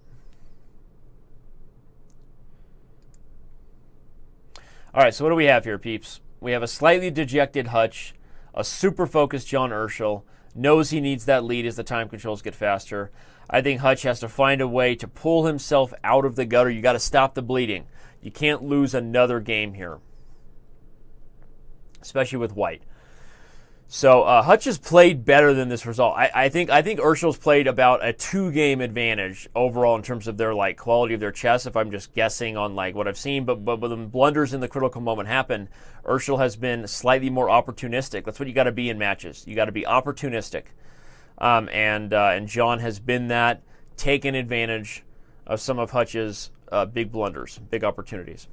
All right, so what do we have here, peeps? We have a slightly dejected Hutch, a super focused John Urschel, knows he needs that lead as the time controls get faster. I think Hutch has to find a way to pull himself out of the gutter. You got to stop the bleeding. You can't lose another game here, especially with white. So Hutch has played better than this result. I think Urschel's played about a 2-game advantage overall in terms of their quality of their chess. If I'm just guessing on what I've seen, but when blunders in the critical moment happen, Urschel has been slightly more opportunistic. That's what you got to be in matches. You got to be opportunistic. And John has been that, taken advantage of some of Hutch's big blunders, big opportunities.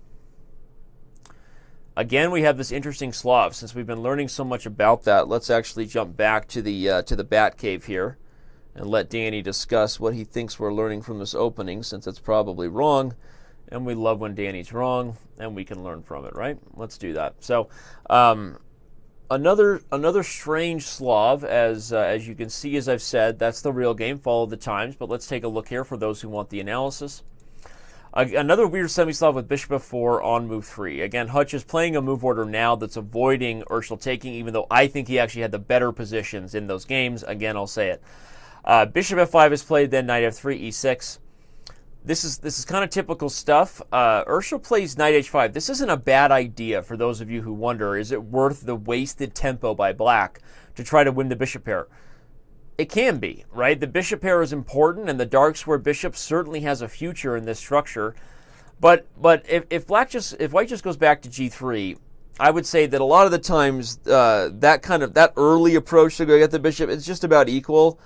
Again, we have this interesting Slav. Since we've been learning so much about that, let's actually jump back to the Bat Cave here and let Danny discuss what he thinks we're learning from this opening, since it's probably wrong, and we love when Danny's wrong, and we can learn from it, right? Let's do that. So, Another strange Slav, as you can see, as I've said, that's the real game, follow the times, but let's take a look here for those who want the analysis. Another weird semi-Slav with bishop f4 on move 3. Again, Hutch is playing a move order now that's avoiding Urschel taking, even though I think he actually had the better positions in those games. Again, I'll say it. Bishop f5 is played, then knight f3, e6. This is kind of typical stuff. Urschel plays knight h5. This isn't a bad idea for those of you who wonder, is it worth the wasted tempo by black to try to win the bishop pair? It can be, right? The bishop pair is important, and the dark square bishop certainly has a future in this structure. But if white just goes back to g3, I would say that a lot of the times that early approach to go get the bishop, it's just about equal.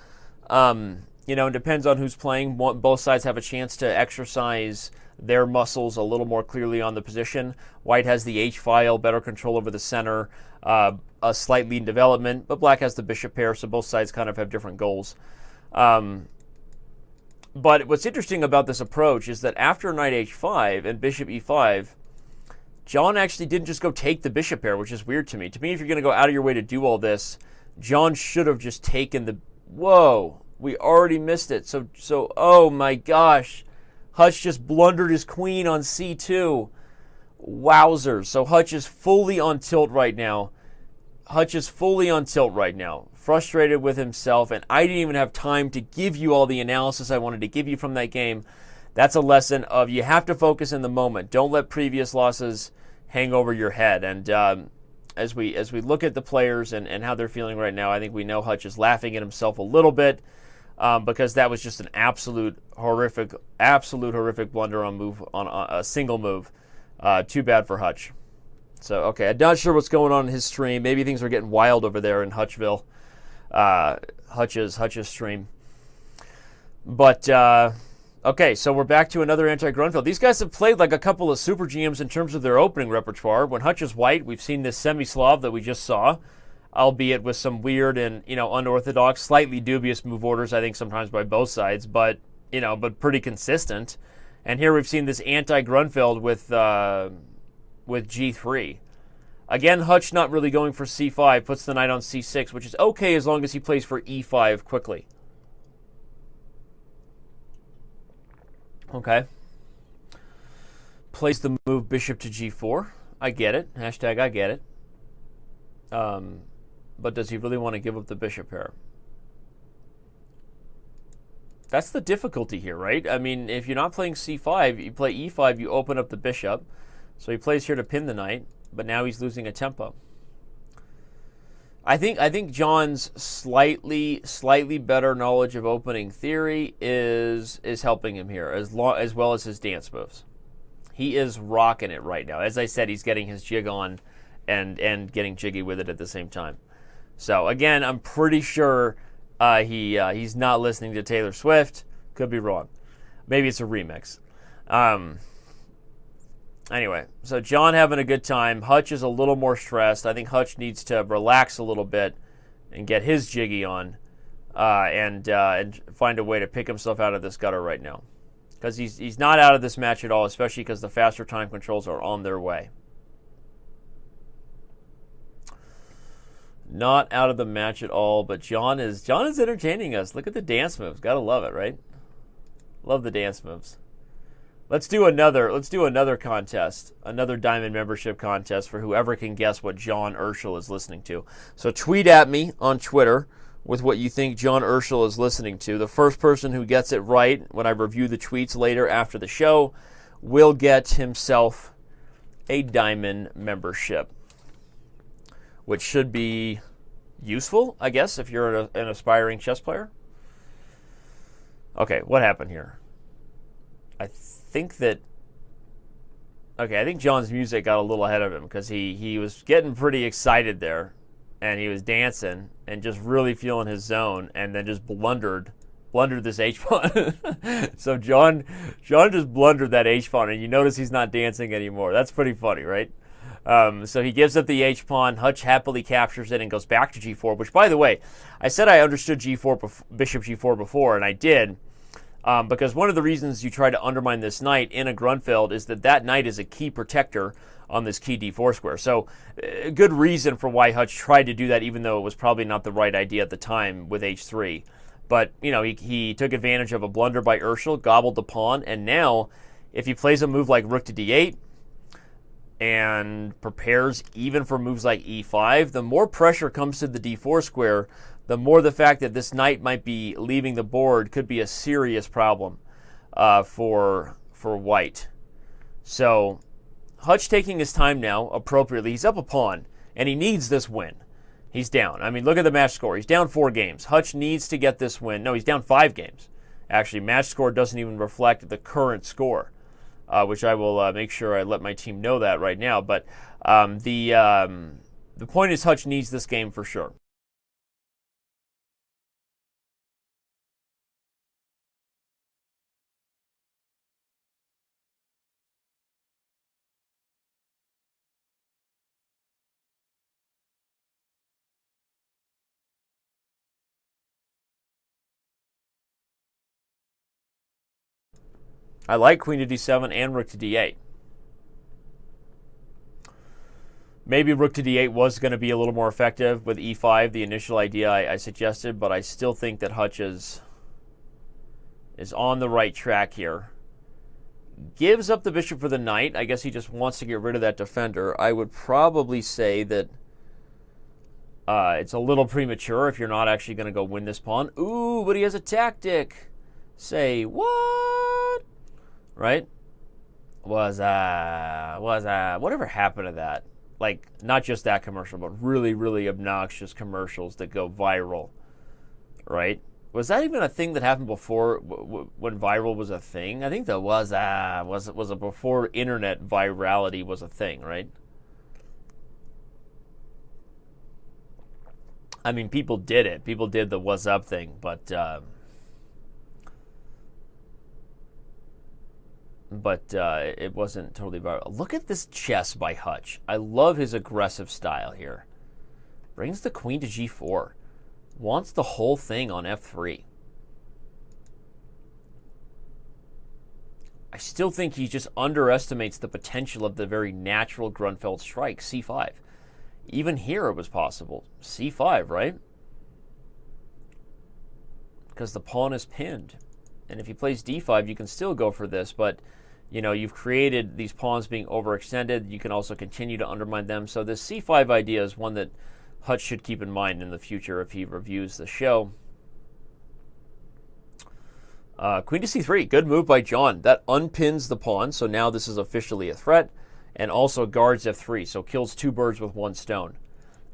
It depends on who's playing. Both sides have a chance to exercise their muscles a little more clearly on the position. White has the h-file, better control over the center, a slight lead in development, but black has the bishop pair, so both sides kind of have different goals. But what's interesting about this approach is that after knight h5 and bishop e5, John actually didn't just go take the bishop pair, which is weird to me. To me, if you're going to go out of your way to do all this, John should have just taken the... Whoa, we already missed it. So oh my gosh. Hutch just blundered his queen on c2. Wowzers. So Hutch is fully on tilt right now. Frustrated with himself, and I didn't even have time to give you all the analysis I wanted to give you from that game. That's a lesson of you have to focus in the moment. Don't let previous losses hang over your head. And as we look at the players and how they're feeling right now, I think we know Hutch is laughing at himself a little bit because that was just an absolute horrific blunder on a single move. Too bad for Hutch. So, okay, I'm not sure what's going on in his stream. Maybe things are getting wild over there in Hutchville. Hutch's stream. But, okay, so we're back to another anti-Grunfeld. These guys have played like a couple of super GMs in terms of their opening repertoire. When Hutch is white, we've seen this semi-Slav that we just saw, albeit with some weird and, unorthodox, slightly dubious move orders, I think sometimes by both sides, but pretty consistent. And here we've seen this anti-Grunfeld with g3. Again, Hutch not really going for c5, puts the knight on c6, which is okay as long as he plays for e5 quickly. Okay. Plays the move bishop to g4. I get it. Hashtag I get it. But does he really want to give up the bishop pair? That's the difficulty here, right? I mean, if you're not playing c5, you play e5, you open up the bishop. So he plays here to pin the knight, but now he's losing a tempo. I think John's slightly better knowledge of opening theory is helping him here, as well as his dance moves. He is rocking it right now. As I said, he's getting his jig on and getting jiggy with it at the same time. So again, I'm pretty sure he's not listening to Taylor Swift. Could be wrong. Maybe it's a remix. Anyway, so John having a good time. Hutch is a little more stressed. I think Hutch needs to relax a little bit and get his jiggy on and find a way to pick himself out of this gutter right now. Because he's not out of this match at all, especially because the faster time controls are on their way. Not out of the match at all, but John is entertaining us. Look at the dance moves. Gotta love it, right? Love the dance moves. Let's do another contest, another Diamond membership contest for whoever can guess what John Urschel is listening to. So tweet at me on Twitter with what you think John Urschel is listening to. The first person who gets it right when I review the tweets later after the show will get himself a Diamond membership, which should be useful, I guess, if you're an aspiring chess player. Okay, what happened here? I think John's music got a little ahead of him because he was getting pretty excited there, and he was dancing and just really feeling his zone, and then just blundered this H-pawn. So John just blundered that H-pawn, and you notice he's not dancing anymore. That's pretty funny, right? So he gives up the H-pawn. Hutch happily captures it and goes back to G4, which, by the way, I said I understood G4, Bishop G4 before, and I did. Because one of the reasons you try to undermine this knight in a Grunfeld is that knight is a key protector on this key d4 square. So a good reason for why Hutch tried to do that, even though it was probably not the right idea at the time with h3. But, you know, he took advantage of a blunder by Urschel, gobbled the pawn, and now if he plays a move like rook to d8 and prepares even for moves like e5, the more pressure comes to the d4 square, the more the fact that this knight might be leaving the board could be a serious problem for white. So Hutch taking his time now appropriately. He's up a pawn, and he needs this win. He's down. I mean, look at the match score. He's down 4 games. Hutch needs to get this win. No, he's down 5 games. Actually, match score doesn't even reflect the current score, which I will make sure I let my team know that right now. But the point is Hutch needs this game for sure. I like queen to d7 and rook to d8. Maybe rook to d8 was going to be a little more effective with e5, the initial idea I suggested, but I still think that Hutch is on the right track here. Gives up the bishop for the knight. I guess he just wants to get rid of that defender. I would probably say that it's a little premature if you're not actually going to go win this pawn. Ooh, but he has a tactic. Say what? Right? Whatever happened to that? Like, not just that commercial, but really, really obnoxious commercials that go viral, right? Was that even a thing that happened before when viral was a thing? I think that was a before internet virality was a thing, right? I mean, people did it. People did the "what's up" thing, but it wasn't totally viral. Look at this chess by Hutch. I love his aggressive style here. Brings the queen to g4. Wants the whole thing on f3. I still think he just underestimates the potential of the very natural Grunfeld strike, c5. Even here it was possible. c5, right? Because the pawn is pinned. And if he plays d5, you can still go for this, but you know, you've created these pawns being overextended. You can also continue to undermine them. So this c5 idea is one that Hutch should keep in mind in the future if he reviews the show. Queen to c3, good move by John. That unpins the pawn, so now this is officially a threat, and also guards f3, so kills 2 birds with 1 stone.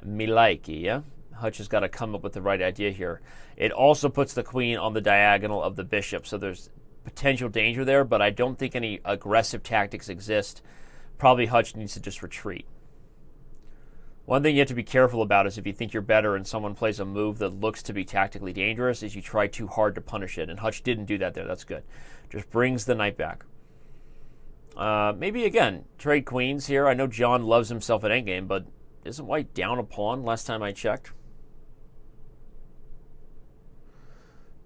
Me likey, yeah? Hutch has got to come up with the right idea here. It also puts the queen on the diagonal of the bishop, so there's potential danger there, but I don't think any aggressive tactics exist. Probably Hutch needs to just retreat. One thing you have to be careful about is if you think you're better and someone plays a move that looks to be tactically dangerous, is you try too hard to punish it. And Hutch didn't do that there. That's good. Just brings the knight back. Maybe, again, trade queens here. I know John loves himself at endgame, but isn't white down a pawn last time I checked?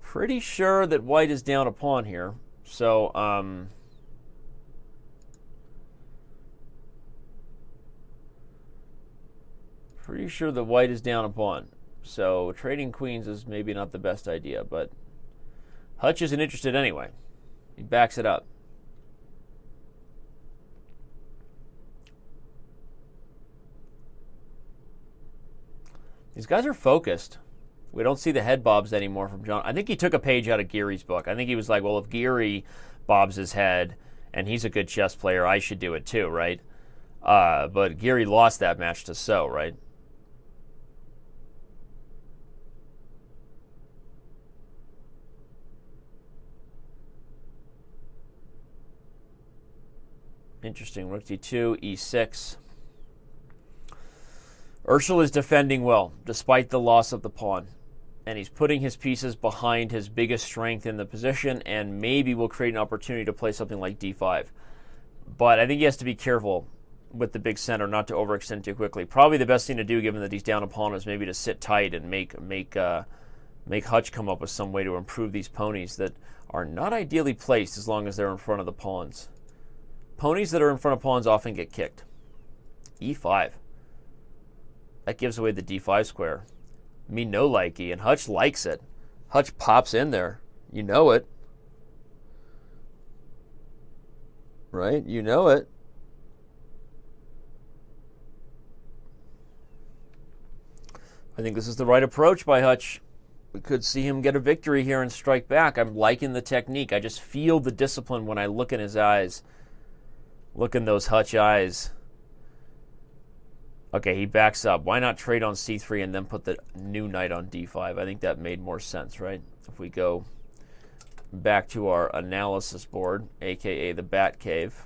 Pretty sure that white is down a pawn here. So, pretty sure that white is down a pawn. So trading queens is maybe not the best idea, but Hutch isn't interested anyway. He backs it up. These guys are focused. We don't see the head bobs anymore from John. I think he took a page out of Geary's book. I think he was like, well, if Geary bobs his head and he's a good chess player, I should do it too, right? But Geary lost that match to So, right? Interesting. Rook d2, e6. Urschel is defending well, despite the loss of the pawn. And he's putting his pieces behind his biggest strength in the position, and maybe will create an opportunity to play something like d5. But I think he has to be careful with the big center not to overextend too quickly. Probably the best thing to do, given that he's down a pawn, is maybe to sit tight and make Hutch come up with some way to improve these ponies that are not ideally placed as long as they're in front of the pawns. Ponies that are in front of pawns often get kicked. e5. That gives away the d5 square. Me no likey, and Hutch likes it. Hutch pops in there. You know it. Right? You know it. I think this is the right approach by Hutch. We could see him get a victory here and strike back. I'm liking the technique. I just feel the discipline when I look in his eyes. Look in those Hutch eyes. Okay, he backs up. Why not trade on c3 and then put the new knight on d5? I think that made more sense, right? If we go back to our analysis board, a.k.a. the Bat Cave.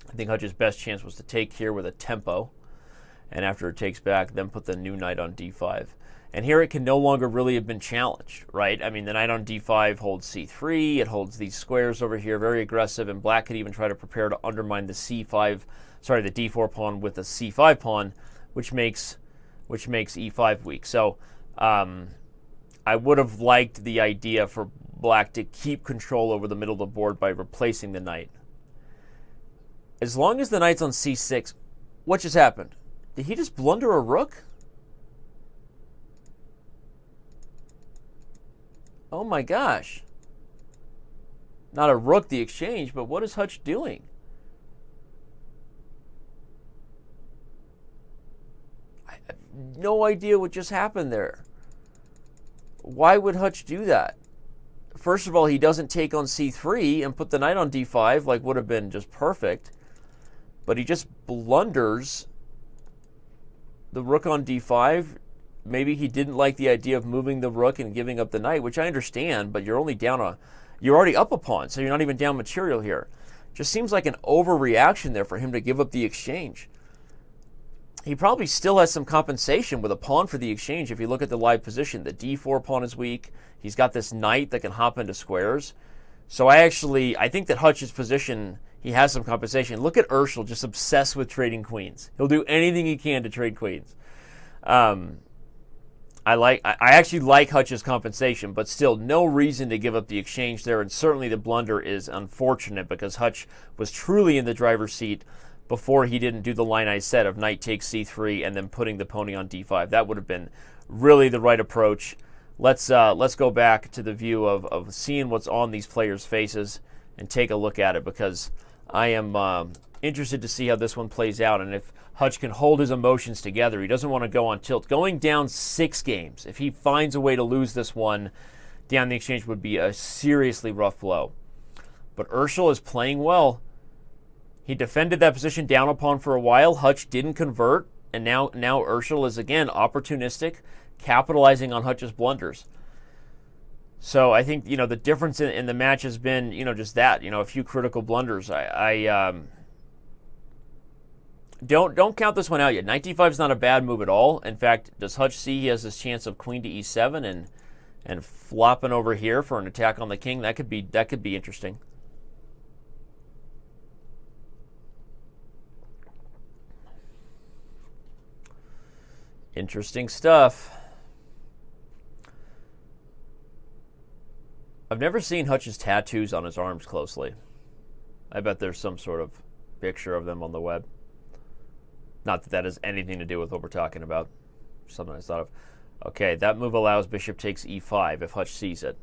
I think Hutch's best chance was to take here with a tempo. And after it takes back, then put the new knight on d5. And here it can no longer really have been challenged, right? I mean, the knight on d5 holds c3. It holds these squares over here, very aggressive. And black could even try to prepare to undermine the the d4 pawn with the c5 pawn, which makes e5 weak. So I would have liked the idea for black to keep control over the middle of the board by replacing the knight. As long as the knight's on c6, what just happened? Did he just blunder a rook? Oh my gosh. Not a rook, the exchange, but what is Hutch doing? I have no idea what just happened there. Why would Hutch do that? First of all, he doesn't take on c3 and put the knight on d5, like would have been just perfect. But he just blunders the rook on d5. Maybe he didn't like the idea of moving the rook and giving up the knight, which I understand, but you're already up a pawn, so you're not even down material here. Just seems like an overreaction there for him to give up the exchange. He probably still has some compensation with a pawn for the exchange if you look at the live position. The d4 pawn is weak. He's got this knight that can hop into squares. So I think that Hutch's position, he has some compensation. Look at Urschel, just obsessed with trading queens. He'll do anything he can to trade queens. I actually like Hutch's compensation, but still no reason to give up the exchange there, and certainly the blunder is unfortunate because Hutch was truly in the driver's seat before he didn't do the line I said of knight takes c3 and then putting the pony on d5. That would have been really the right approach. Let's go back to the view of seeing what's on these players' faces and take a look at it, because I am interested to see how this one plays out, and if Hutch can hold his emotions together. He doesn't want to go on tilt. Going down 6 games, if he finds a way to lose this one, down the exchange would be a seriously rough blow. But Urschel is playing well. He defended that position down a pawn for a while. Hutch didn't convert, and now Urschel is again opportunistic, capitalizing on Hutch's blunders. So I think, the difference in the match has been, just that, a few critical blunders. I don't count this one out yet. Knight d5 is not a bad move at all. In fact, does Hutch see he has this chance of queen to e7 and flopping over here for an attack on the king? That could be interesting. Interesting stuff. I've never seen Hutch's tattoos on his arms closely. I bet there's some sort of picture of them on the web. Not that that has anything to do with what we're talking about. Something I thought of. Okay, that move allows bishop takes e5 if Hutch sees it.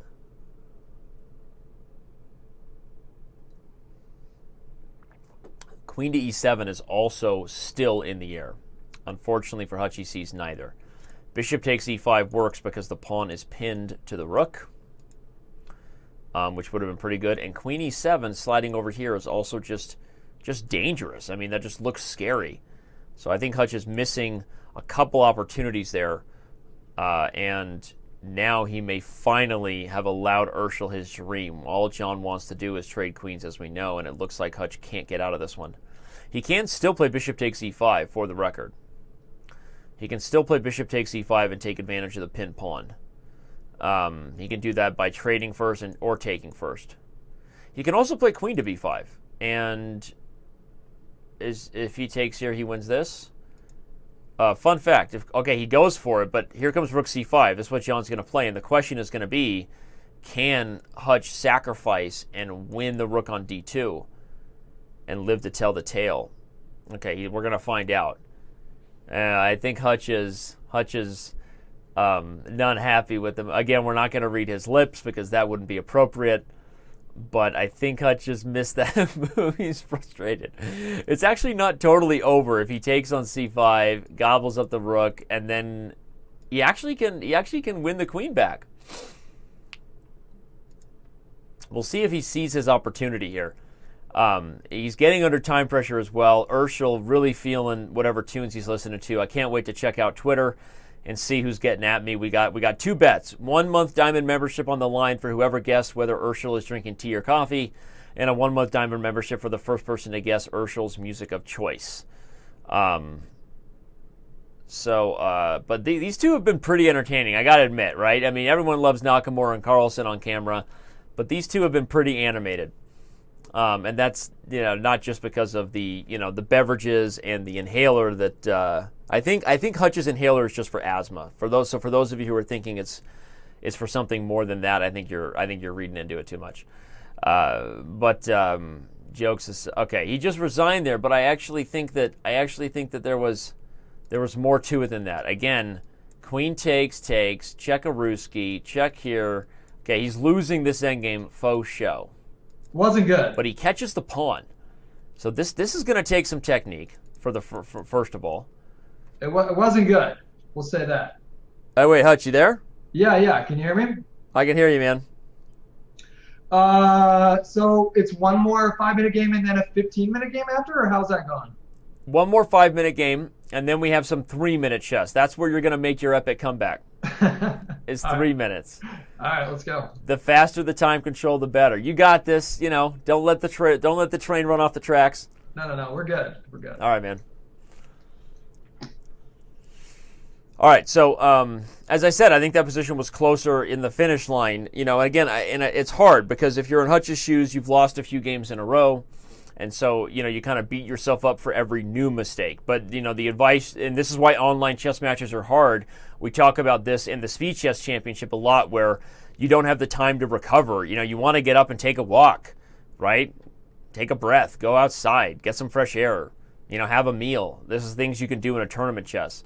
Queen to e7 is also still in the air. Unfortunately for Hutch, he sees neither. Bishop takes e5 works because the pawn is pinned to the rook, which would have been pretty good. And queen e7 sliding over here is also just dangerous. I mean, that just looks scary. So I think Hutch is missing a couple opportunities there, and now he may finally have allowed Urschel his dream. All John wants to do is trade queens, as we know, and it looks like Hutch can't get out of this one. He can still play bishop takes e5, for the record. He can still play bishop takes e5 and take advantage of the pinned pawn. He can do that by trading first or taking first. He can also play queen to b5, and if he takes here, he wins this. Fun fact, he goes for it, but here comes rook c5. This is what John's going to play, and the question is going to be, can Hutch sacrifice and win the rook on d2 and live to tell the tale? Okay, we're going to find out. I think Hutch is not happy with him. Again, we're not going to read his lips because that wouldn't be appropriate. But I think Hutch just missed that move. He's frustrated. It's actually not totally over if he takes on c5, gobbles up the rook, and then he actually can win the queen back. We'll see if he sees his opportunity here. He's getting under time pressure as well. Urschel really feeling whatever tunes he's listening to. I can't wait to check out Twitter and see who's getting at me. We got 2 bets. 1 month diamond membership on the line for whoever guessed whether Urschel is drinking tea or coffee, and a 1 month diamond membership for the first person to guess Urschel's music of choice. But these two have been pretty entertaining, I gotta admit, right? I mean, everyone loves Nakamura and Carlsen on camera, but these two have been pretty animated. And that's, not just because of the, the beverages and the inhaler that, I think Hutch's inhaler is just for asthma. For those of you who are thinking it's for something more than that, I think you're reading into it too much. Jokes is okay. He just resigned there, but I actually think that there was more to it than that. Again, queen takes, check a Ruski, check here. Okay, he's losing this endgame faux show. Wasn't good. But he catches the pawn. So this is going to take some technique for first of all. It wasn't good. We'll say that. Oh, wait, Hutch, you there? Yeah. Can you hear me? I can hear you, man. So it's one more 5-minute game and then a 15-minute game after, or how's that going? One more 5-minute game, and then we have some 3-minute chess. That's where you're going to make your epic comeback. It's 3 minutes. All right, let's go. The faster the time control, the better. You got this. Don't let the train run off the tracks. No. We're good. All right, man. All right, so as I said, I think that position was closer in the finish line. Again, it's hard because if you're in Hutch's shoes, you've lost a few games in a row. And so, you kind of beat yourself up for every new mistake. But, the advice, and this is why online chess matches are hard. We talk about this in the Speed Chess Championship a lot, where you don't have the time to recover. You want to get up and take a walk, right? Take a breath, go outside, get some fresh air, have a meal. This is things you can do in a tournament chess.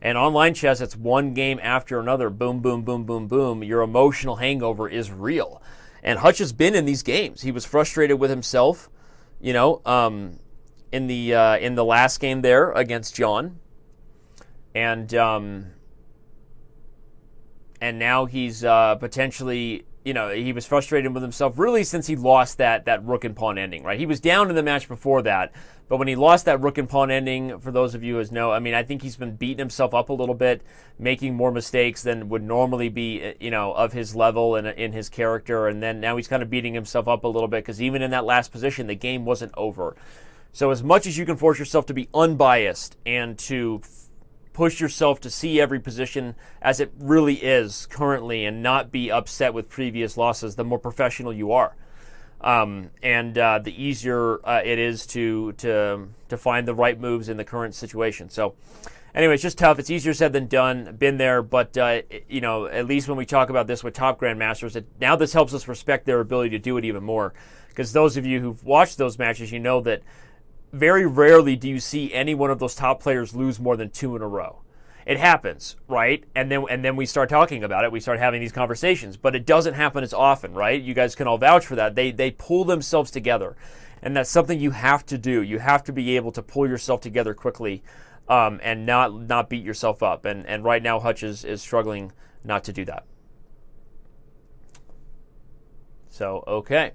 And online chess, it's one game after another, boom, boom, boom, boom, boom. Your emotional hangover is real. And Hutch has been in these games. He was frustrated with himself, in the last game there against John, and now he's potentially, he was frustrated with himself really since he lost that rook and pawn ending, right? He was down in the match before that, but when he lost that rook and pawn ending, for those of you who know, I think he's been beating himself up a little bit, making more mistakes than would normally be, of his level and in his character, and then now he's kind of beating himself up a little bit because even in that last position, the game wasn't over. So as much as you can force yourself to be unbiased and to push yourself to see every position as it really is currently and not be upset with previous losses, the more professional you are. The easier it is to find the right moves in the current situation. So anyway, it's just tough. It's easier said than done. Been there, but at least when we talk about this with top grandmasters, now this helps us respect their ability to do it even more. Because those of you who've watched those matches, you know that very rarely do you see any one of those top players lose more than 2 in a row. It happens, right? And then we start talking about it. We start having these conversations, but it doesn't happen as often, right? You guys can all vouch for that. They pull themselves together, and that's something you have to do. You have to be able to pull yourself together quickly, and not beat yourself up. And right now, Hutch is struggling not to do that. So okay.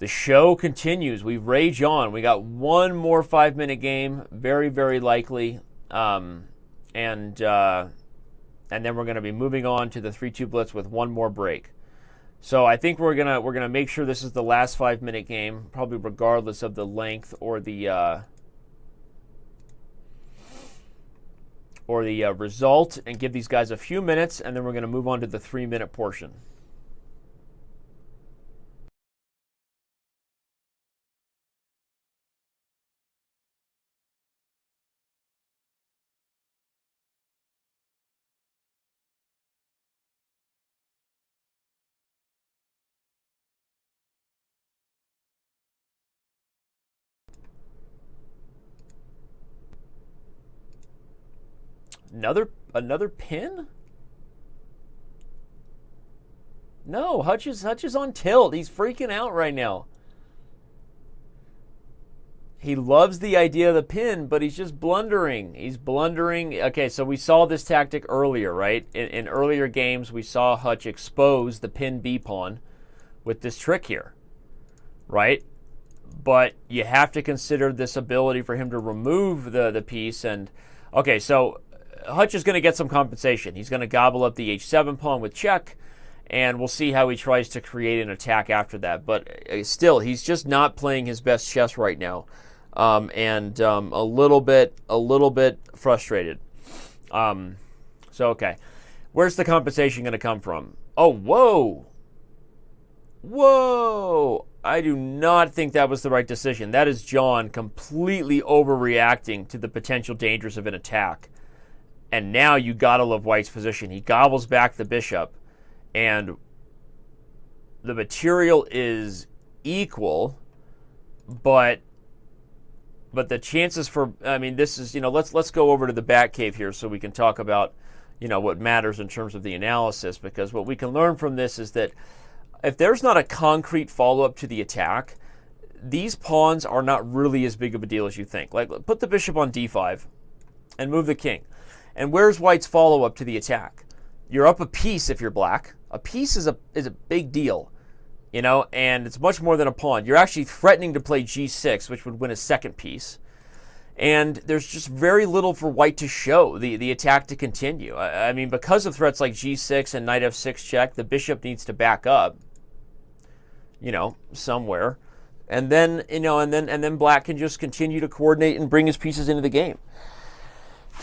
The show continues. We rage on. We got one more 5-minute game, very, very likely, and then we're going to be moving on to the 3-2 blitz with one more break. So I think we're gonna make sure this is the last 5-minute game, probably regardless of the length or the result, and give these guys a few minutes, and then we're going to move on to the 3-minute portion. Another pin? No, Hutch is on tilt. He's freaking out right now. He loves the idea of the pin, but he's just blundering. He's blundering. Okay, so we saw this tactic earlier, right? In earlier games, we saw Hutch expose the pin B pawn with this trick here, right? But you have to consider this ability for him to remove the piece. And okay, so Hutch is going to get some compensation. He's going to gobble up the H7 pawn with check, and we'll see how he tries to create an attack after that. But still, he's just not playing his best chess right now, and a little bit frustrated. So okay, where's the compensation going to come from? Oh, whoa! I do not think that was the right decision. That is John completely overreacting to the potential dangers of an attack. And now you gotta love White's position. He gobbles back the bishop, and the material is equal, but the chances for, this is, let's go over to the back cave here so we can talk about, what matters in terms of the analysis, because what we can learn from this is that if there's not a concrete follow-up to the attack, these pawns are not really as big of a deal as you think. Like, put the bishop on d5 and move the king. And where's White's follow-up to the attack? You're up a piece if you're black. A piece is a big deal, and it's much more than a pawn. You're actually threatening to play g6, which would win a second piece. And there's just very little for White to show the attack to continue. Because of threats like g6 and knight f6 check, the bishop needs to back up, somewhere. And then, and then black can just continue to coordinate and bring his pieces into the game.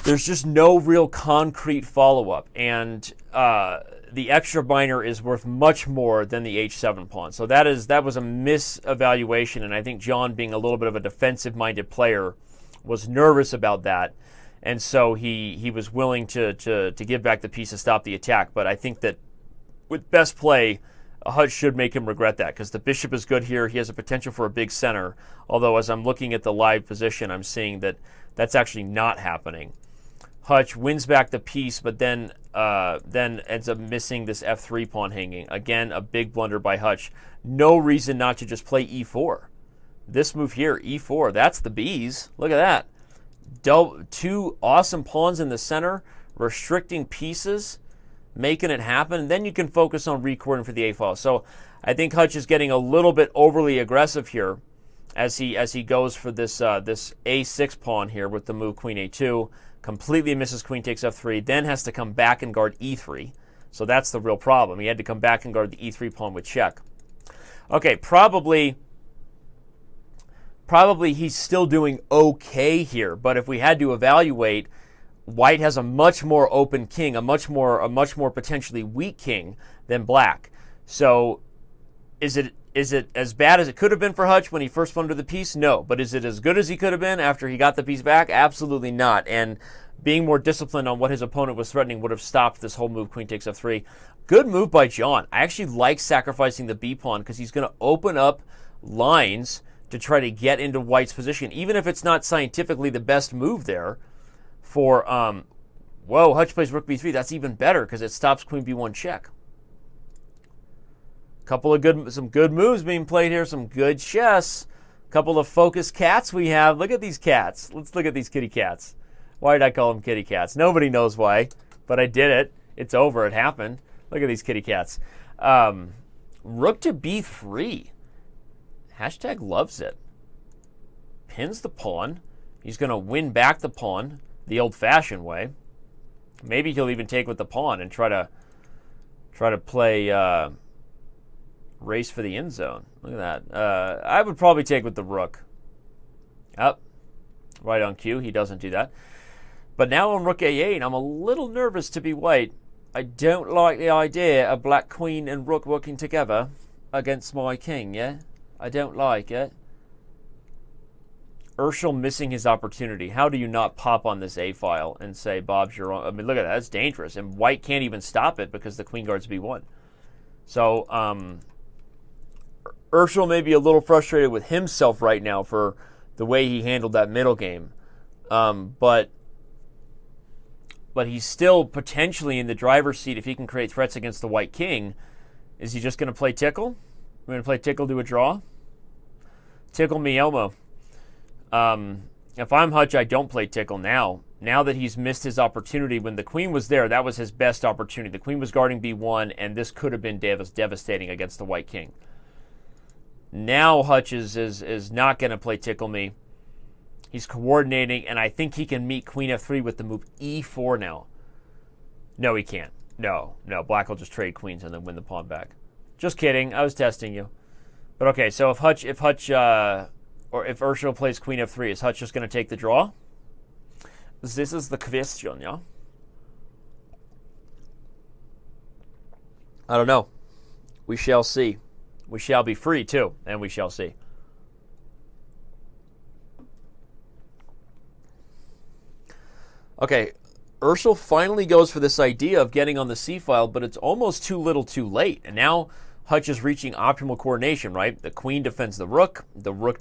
There's just no real concrete follow-up, and the extra minor is worth much more than the h7 pawn. So that was a misevaluation, and I think John, being a little bit of a defensive-minded player, was nervous about that, and so he was willing to give back the piece to stop the attack. But I think that with best play, Hutch should make him regret that, because the bishop is good here. He has a potential for a big center, although as I'm looking at the live position, I'm seeing that that's actually not happening. Hutch wins back the piece, but then ends up missing this f3 pawn hanging. Again, a big blunder by Hutch. No reason not to just play e4. This move here, e4, that's the bees. Look at that. Two awesome pawns in the center, restricting pieces. making it happen, and then you can focus on recording for the A file. So I think Hutch is getting a little bit overly aggressive here as he goes for this this A6 pawn here with the move Queen A2. Completely misses Queen takes F3, then has to come back and guard E3. So that's the real problem. He had to come back and guard the E3 pawn with check. Okay, probably he's still doing okay here, but if we had to evaluate, White has a much more open king, a much more potentially weak king than Black. So is it as bad as it could have been for Hutch when he first blundered the piece? No. But is it as good as he could have been after he got the piece back? Absolutely not. And being more disciplined on what his opponent was threatening would have stopped this whole move, Queen takes F3. Good move by John. I actually like sacrificing the B pawn because he's going to open up lines to try to get into White's position, even if it's not scientifically the best move there. For, whoa, Hutch plays Rook B3. That's even better because it stops Queen B1 check. Some good moves being played here. Some good chess. Couple of focused cats we have. Look at these cats. Let's look at these kitty cats. Why did I call them kitty cats? Nobody knows why, but I did it. It's over. It happened. Look at these kitty cats. Rook to B3. Hashtag loves it. Pins the pawn. He's going to win back the pawn the old-fashioned way. Maybe he'll even take with the pawn and try to play race for the end zone. Look at that. I would probably take with the rook. Up. Right on cue. He doesn't do that. But now on Rook A8, I'm a little nervous to be White. I don't like the idea of Black Queen and Rook working together against my king, yeah? I don't like it. Urschel missing his opportunity. How do you not pop on this A file and say, Bob's your own? I mean, look at that. That's dangerous. And White can't even stop it because the queen guards B1. So, Urschel may be a little frustrated with himself right now for the way he handled that middle game. But he's still potentially in the driver's seat if he can create threats against the White king. Is he just going to play tickle? We're going to play tickle to a draw? Tickle me Elmo. If I'm Hutch, I don't play tickle now. Now that he's missed his opportunity, when the queen was there, that was his best opportunity. The queen was guarding B1, and this could have been devastating against the White king. Now Hutch is not going to play tickle me. He's coordinating, and I think he can meet Queen F3 with the move E4 now. No, he can't. No. Black will just trade queens and then win the pawn back. Just kidding. I was testing you. But okay, so if Urschel plays Queen F3, is Hutch just going to take the draw? This is the question, yeah? I don't know. We shall see. We shall be free, too, and we shall see. Okay, Urschel finally goes for this idea of getting on the C file, but it's almost too little too late. And now Hutch is reaching optimal coordination, right? The queen defends the rook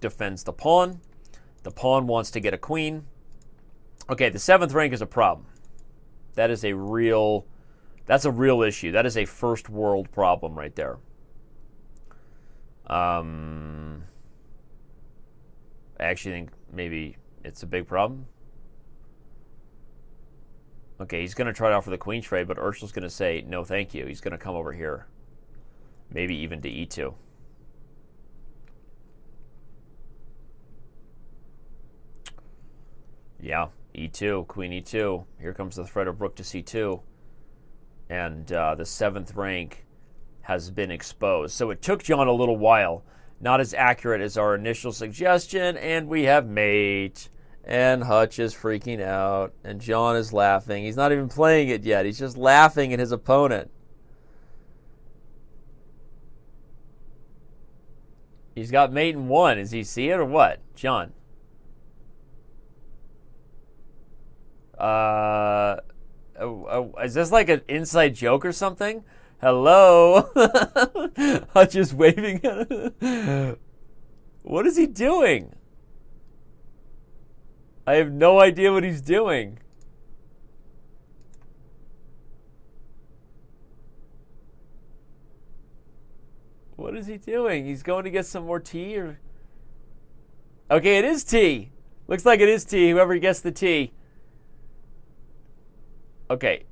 defends the pawn wants to get a queen. Okay, the 7th rank is a problem. That's a real issue. That is a first world problem right there. I actually think maybe it's a big problem. Okay, he's going to try to offer the queen trade, but Urschel's going to say, no, thank you. He's going to come over here. Maybe even to E2. Yeah, E2, queen E2. Here comes the threat of rook to C2. And the 7th rank has been exposed. So it took John a little while. Not as accurate as our initial suggestion, and we have mate. And Hutch is freaking out, and John is laughing. He's not even playing it yet. He's just laughing at his opponent. He's got mate in 1. Does he see it or what? John. Is this like an inside joke or something? Hello? Hutch is waving at him. What is he doing? I have no idea what he's doing. What is he doing? He's going to get some more tea? Or... Okay, it is tea. Looks like it is tea, whoever gets the tea. Okay.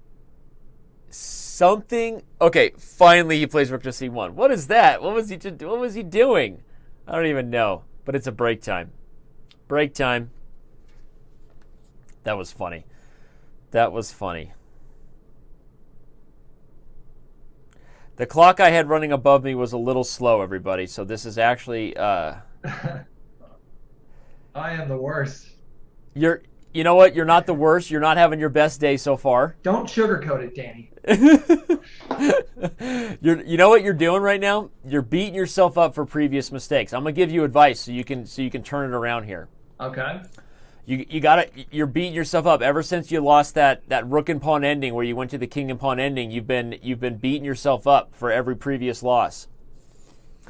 something. Okay, finally he plays rook to c1. What is that? What was he doing? I don't even know. But it's a break time. Break time. That was funny. That was funny. The clock I had running above me was a little slow, everybody. So this is actually. I am the worst. You know what? You're not the worst. You're not having your best day so far. Don't sugarcoat it, Danny. You know what you're doing right now? You're beating yourself up for previous mistakes. I'm gonna give you advice so you can turn it around here. Okay. You're beating yourself up ever since you lost that rook and pawn ending where you went to the king and pawn ending. You've been beating yourself up for every previous loss.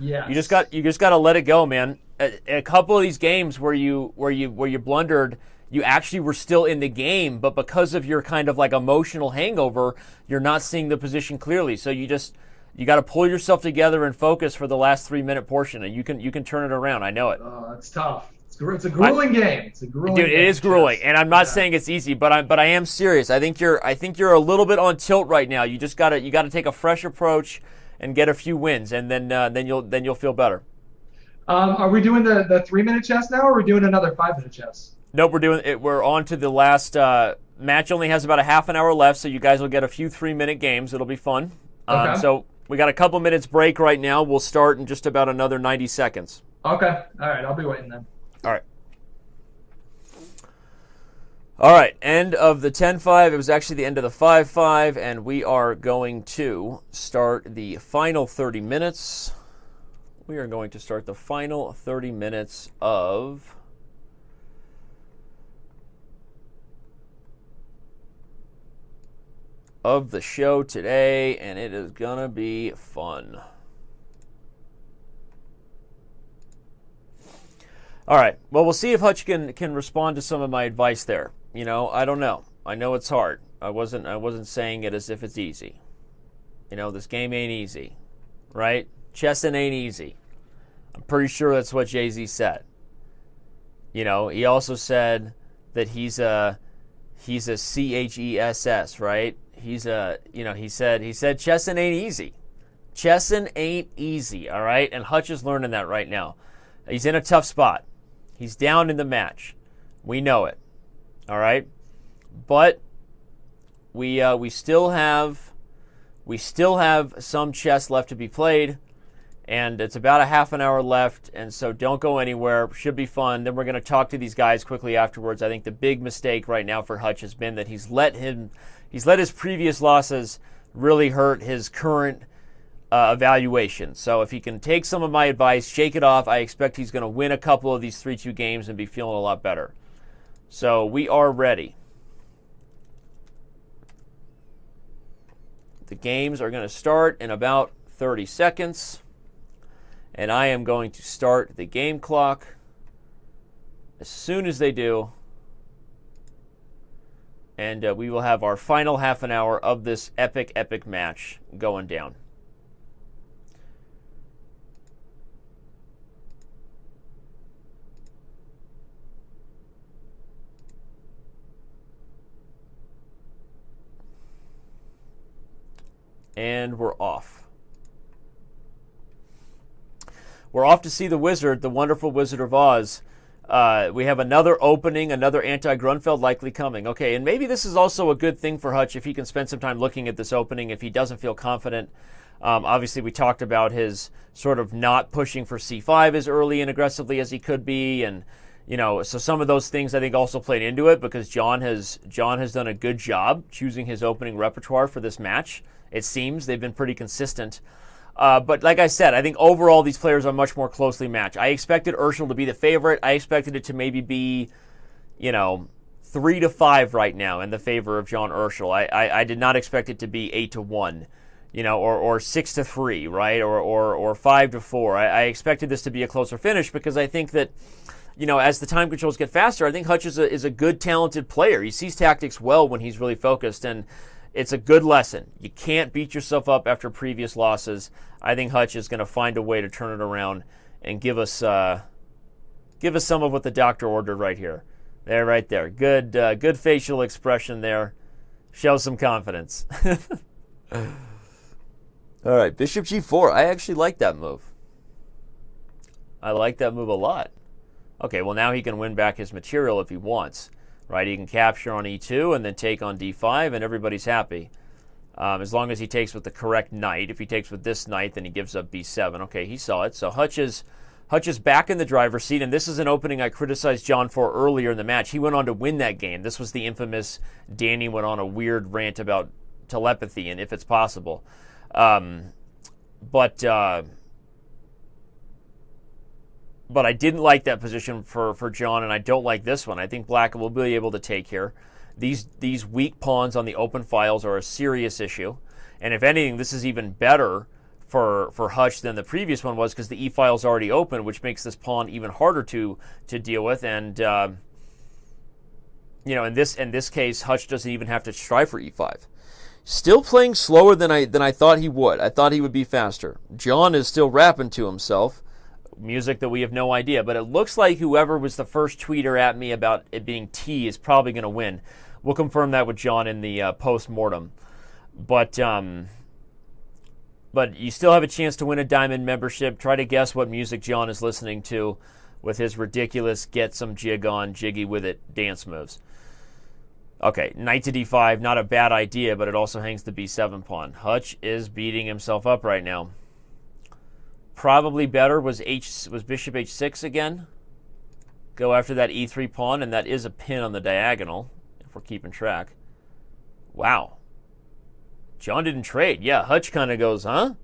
Yeah. You just got to let it go, man. A couple of these games where you blundered, you actually were still in the game, but because of your kind of like emotional hangover, you're not seeing the position clearly. So you got to pull yourself together and focus for the last 3-minute portion, and you can turn it around. I know it. Oh, it's tough. It's a grueling game. It's a grueling game. Dude, it is grueling, and I'm not saying it's easy, but I am serious. I think you're a little bit on tilt right now. You just gotta take a fresh approach and get a few wins, and then you'll feel better. Are we doing the 3-minute chess now, or are we doing another 5-minute chess? Nope, we're doing it. We're on to the last match. Only has about a half an hour left, so you guys will get a few 3-minute games. It'll be fun. Okay. So we got a couple minutes break right now. We'll start in just about another 90 seconds. Okay. All right. I'll be waiting then. All right. All right, end of the 10-5. It was actually the end of the 5-5, and we are going to start the final 30 minutes. We are going to start the final 30 minutes of the show today, and it is going to be fun. All right, well, we'll see if Hutch can respond to some of my advice there. You know, I don't know. I know it's hard. I wasn't saying it as if it's easy. You know, this game ain't easy, right? Chessing ain't easy. I'm pretty sure that's what Jay-Z said. You know, he also said that he's a CHESS, right? He said chessing ain't easy. Chessing ain't easy, all right? And Hutch is learning that right now. He's in a tough spot. He's down in the match. We know it. All right, but we still have some chess left to be played, and it's about a half an hour left, and so don't go anywhere. Should be fun. Then we're going to talk to these guys quickly afterwards. I think the big mistake right now for Hutch has been that he's let his previous losses really hurt his current evaluation. So if he can take some of my advice, shake it off, I expect he's going to win a couple of these 3-2 games and be feeling a lot better. So we are ready. The games are going to start in about 30 seconds. And I am going to start the game clock as soon as they do. And we will have our final half an hour of this epic match going down. And we're off. We're off to see the Wizard, the wonderful Wizard of Oz. We have another opening, another anti-Grunfeld likely coming. Okay, and maybe this is also a good thing for Hutch if he can spend some time looking at this opening if he doesn't feel confident. Obviously, we talked about his sort of not pushing for c5 as early and aggressively as he could be, and you know, so some of those things I think also played into it because John has done a good job choosing his opening repertoire for this match. It seems they've been pretty consistent. But like I said, I think overall these players are much more closely matched. I expected Urschel to be the favorite. I expected it to maybe be, 3-5 right now in the favor of John Urschel. I did not expect it to be 8-1, or 6-3, right? Or 5-4. I expected this to be a closer finish because I think that, as the time controls get faster, I think Hutch is a good, talented player. He sees tactics well when he's really focused, and it's a good lesson. You can't beat yourself up after previous losses. I think Hutch is going to find a way to turn it around and give us some of what the doctor ordered right here. There, right there. Good facial expression there. Show some confidence. All right, bishop g4. I actually like that move. I like that move a lot. Okay, well now he can win back his material if he wants, right? He can capture on e2 and then take on d5, and everybody's happy. As long as he takes with the correct knight. If he takes with this knight, then he gives up b7. Okay, he saw it. So Hutch is back in the driver's seat, and this is an opening I criticized John for earlier in the match. He went on to win that game. This was the infamous Danny went on a weird rant about telepathy and if it's possible. But I didn't like that position for John, and I don't like this one. I think Black will be able to take here. These weak pawns on the open files are a serious issue. And if anything, this is even better for Hutch than the previous one was because the e-file is already open, which makes this pawn even harder to deal with. And, in this case, Hutch doesn't even have to try for e5. Still playing slower than I thought he would. I thought he would be faster. John is still rapping to himself. Music that we have no idea, but it looks like whoever was the first tweeter at me about it being T is probably going to win. We'll confirm that with John in the post-mortem. But you still have a chance to win a Diamond membership. Try to guess what music John is listening to with his ridiculous get some jig on, jiggy with it dance moves. Okay, knight to d5, not a bad idea, but it also hangs the b7 pawn. Hutch is beating himself up right now. Probably better was bishop h6 again. Go after that e3 pawn, and that is a pin on the diagonal, if we're keeping track. Wow. John didn't trade. Yeah, Hutch kind of goes, huh?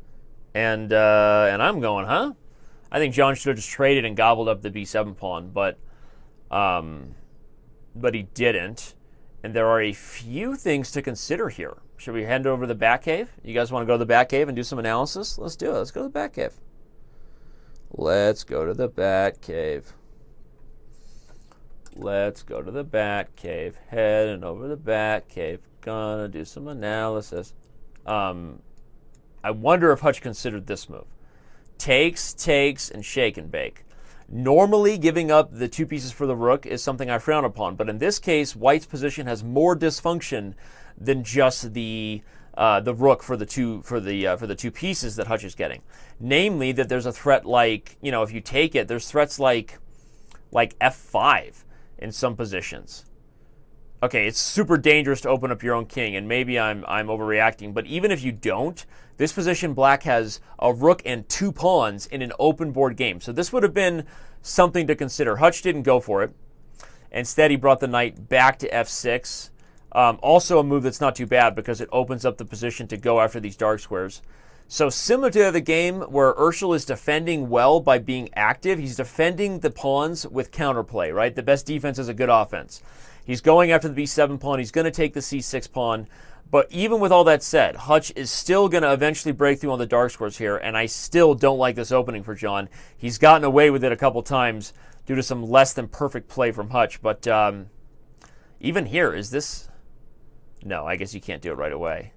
And I'm going, huh? I think John should have just traded and gobbled up the b7 pawn, but he didn't. And there are a few things to consider here. Should we head over to the Batcave? You guys want to go to the Batcave and do some analysis? Let's do it. Let's go to the Batcave. Let's go to the Batcave. Let's go to the Batcave. Heading over to the Batcave. Gonna do some analysis. I wonder if Hutch considered this move. Takes, and shake and bake. Normally, giving up the two pieces for the rook is something I frown upon, but in this case, White's position has more dysfunction than just the rook for the two pieces that Hutch is getting. Namely, that there's a threat like, if you take it, there's threats like f5 in some positions. Okay, it's super dangerous to open up your own king, and maybe I'm overreacting, but even if you don't, this position Black has a rook and two pawns in an open board game. So this would have been something to consider. Hutch didn't go for it. Instead, he brought the knight back to f6. Also a move that's not too bad because it opens up the position to go after these dark squares. So similar to the other game where Urschel is defending well by being active, he's defending the pawns with counterplay, right? The best defense is a good offense. He's going after the b7 pawn. He's going to take the c6 pawn. But even with all that said, Hutch is still going to eventually break through on the dark squares here, and I still don't like this opening for John. He's gotten away with it a couple times due to some less than perfect play from Hutch. But even here, is this... No, I guess you can't do it right away.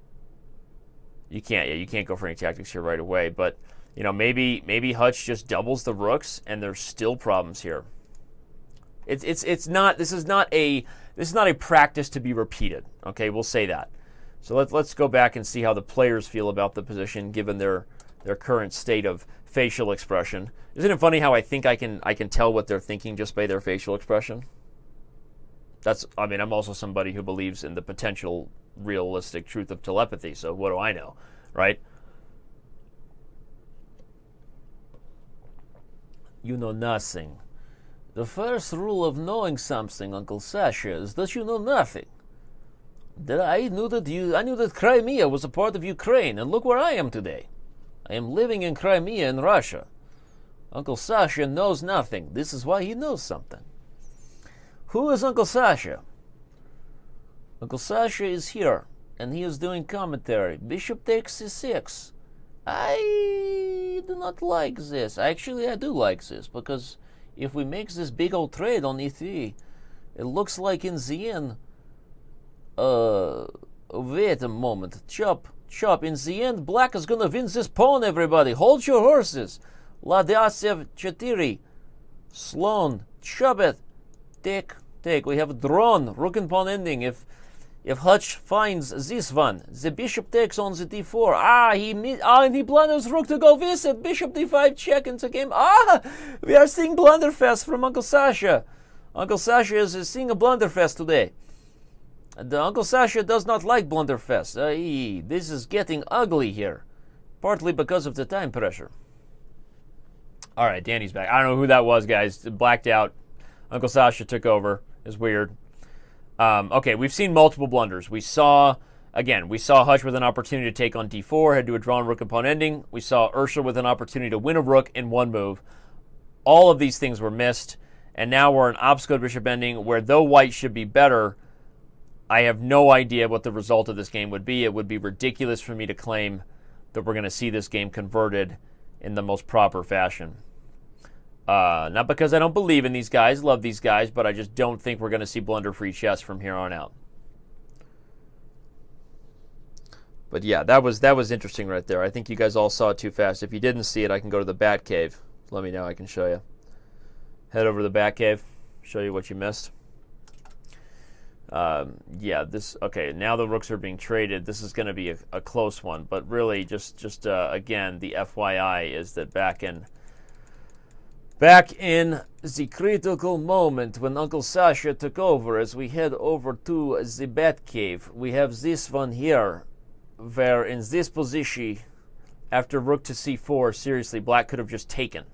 You can't. Yeah, you can't go for any tactics here right away. But maybe Hutch just doubles the rooks, and there's still problems here. It's not. This is not a practice to be repeated. Okay, we'll say that. So let's go back and see how the players feel about the position given their current state of facial expression. Isn't it funny how I think I can tell what they're thinking just by their facial expression? I'm also somebody who believes in the potential realistic truth of telepathy, so what do I know, right? You know nothing. The first rule of knowing something, Uncle Sasha, is that you know nothing. I knew that Crimea was a part of Ukraine, and look where I am today. I am living in Crimea in Russia. Uncle Sasha knows nothing. This is why he knows something. Who is Uncle Sasha? Uncle Sasha is here, and he is doing commentary. Bishop takes c6. I do not like this. Actually, I do like this, because if we make this big old trade on e3, it looks like in the end... wait a moment. Chop. In the end, Black is gonna win this pawn, everybody. Hold your horses. Ladiasev 4. Slon. Chop it. Take. We have a drawn. Rook and pawn ending. If If Hutch finds this one, the bishop takes on the d4. And he blunders rook to go visit. Bishop d5 check into game. We are seeing blunderfest from Uncle Sasha. Uncle Sasha is seeing a blunderfest today. Uncle Sasha does not like blunderfest. This is getting ugly here, partly because of the time pressure. All right, Danny's back. I don't know who that was, guys. Blacked out. Uncle Sasha took over. It's weird. Okay, we've seen multiple blunders. We saw Hutch with an opportunity to take on d4, had to do a drawn rook upon ending. We saw Urschel with an opportunity to win a rook in one move. All of these things were missed, and now we're in obstacle bishop ending, where though white should be better, I have no idea what the result of this game would be. It would be ridiculous for me to claim that we're going to see this game converted in the most proper fashion. Not because I don't believe in these guys, love these guys, but I just don't think we're going to see blunder-free chess from here on out. But yeah, that was interesting right there. I think you guys all saw it too fast. If you didn't see it, I can go to the Bat Cave. Let me know, I can show you. Head over to the Bat Cave, show you what you missed. Okay, now the rooks are being traded. This is going to be a close one, but really just again, the FYI is that back in the critical moment when Uncle Sasha took over, as we head over to the Bat Cave, we have this one here, where in this position, after rook to c4, seriously, black could have just taken.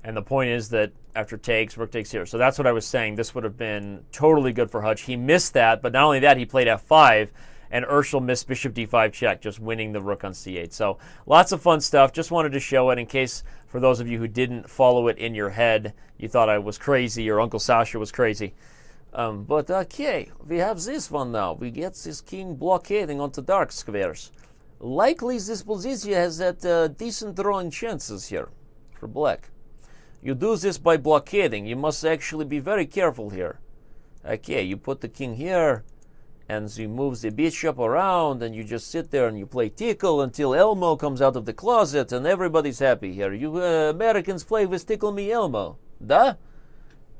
And the point is that after takes, rook takes here. So that's what I was saying. This would have been totally good for Hutch. He missed that, but not only that, he played f5, and Urschel missed bishop d5 check, just winning the rook on c8. So lots of fun stuff. Just wanted to show it in case, for those of you who didn't follow it in your head, you thought I was crazy or Uncle Sasha was crazy. But okay, we have this one now. We get this king blockading onto dark squares. Likely this position has that decent drawing chances here for black. You do this by blockading. You must actually be very careful here. Okay, you put the king here, and you move the bishop around, and you just sit there and you play tickle until Elmo comes out of the closet, and everybody's happy here. You Americans play with Tickle Me Elmo. Da?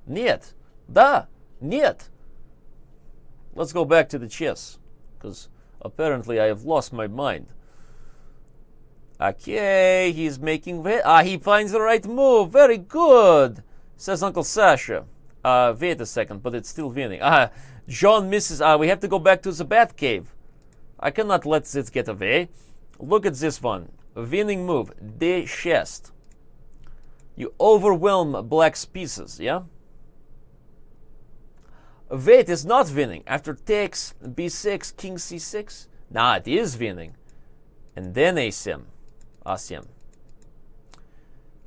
Нет. Da? Нет. Let's go back to the chess, because apparently I have lost my mind. Okay, he's making... he finds the right move. Very good, says Uncle Sasha. Wait a second, but it's still winning. John misses... we have to go back to the Bat Cave. I cannot let this get away. Look at this one. Winning move. De chest. You overwhelm black's pieces, yeah? Wait, it's not winning. After takes, b6, king c6. Nah, it is winning. And then asim. Asim.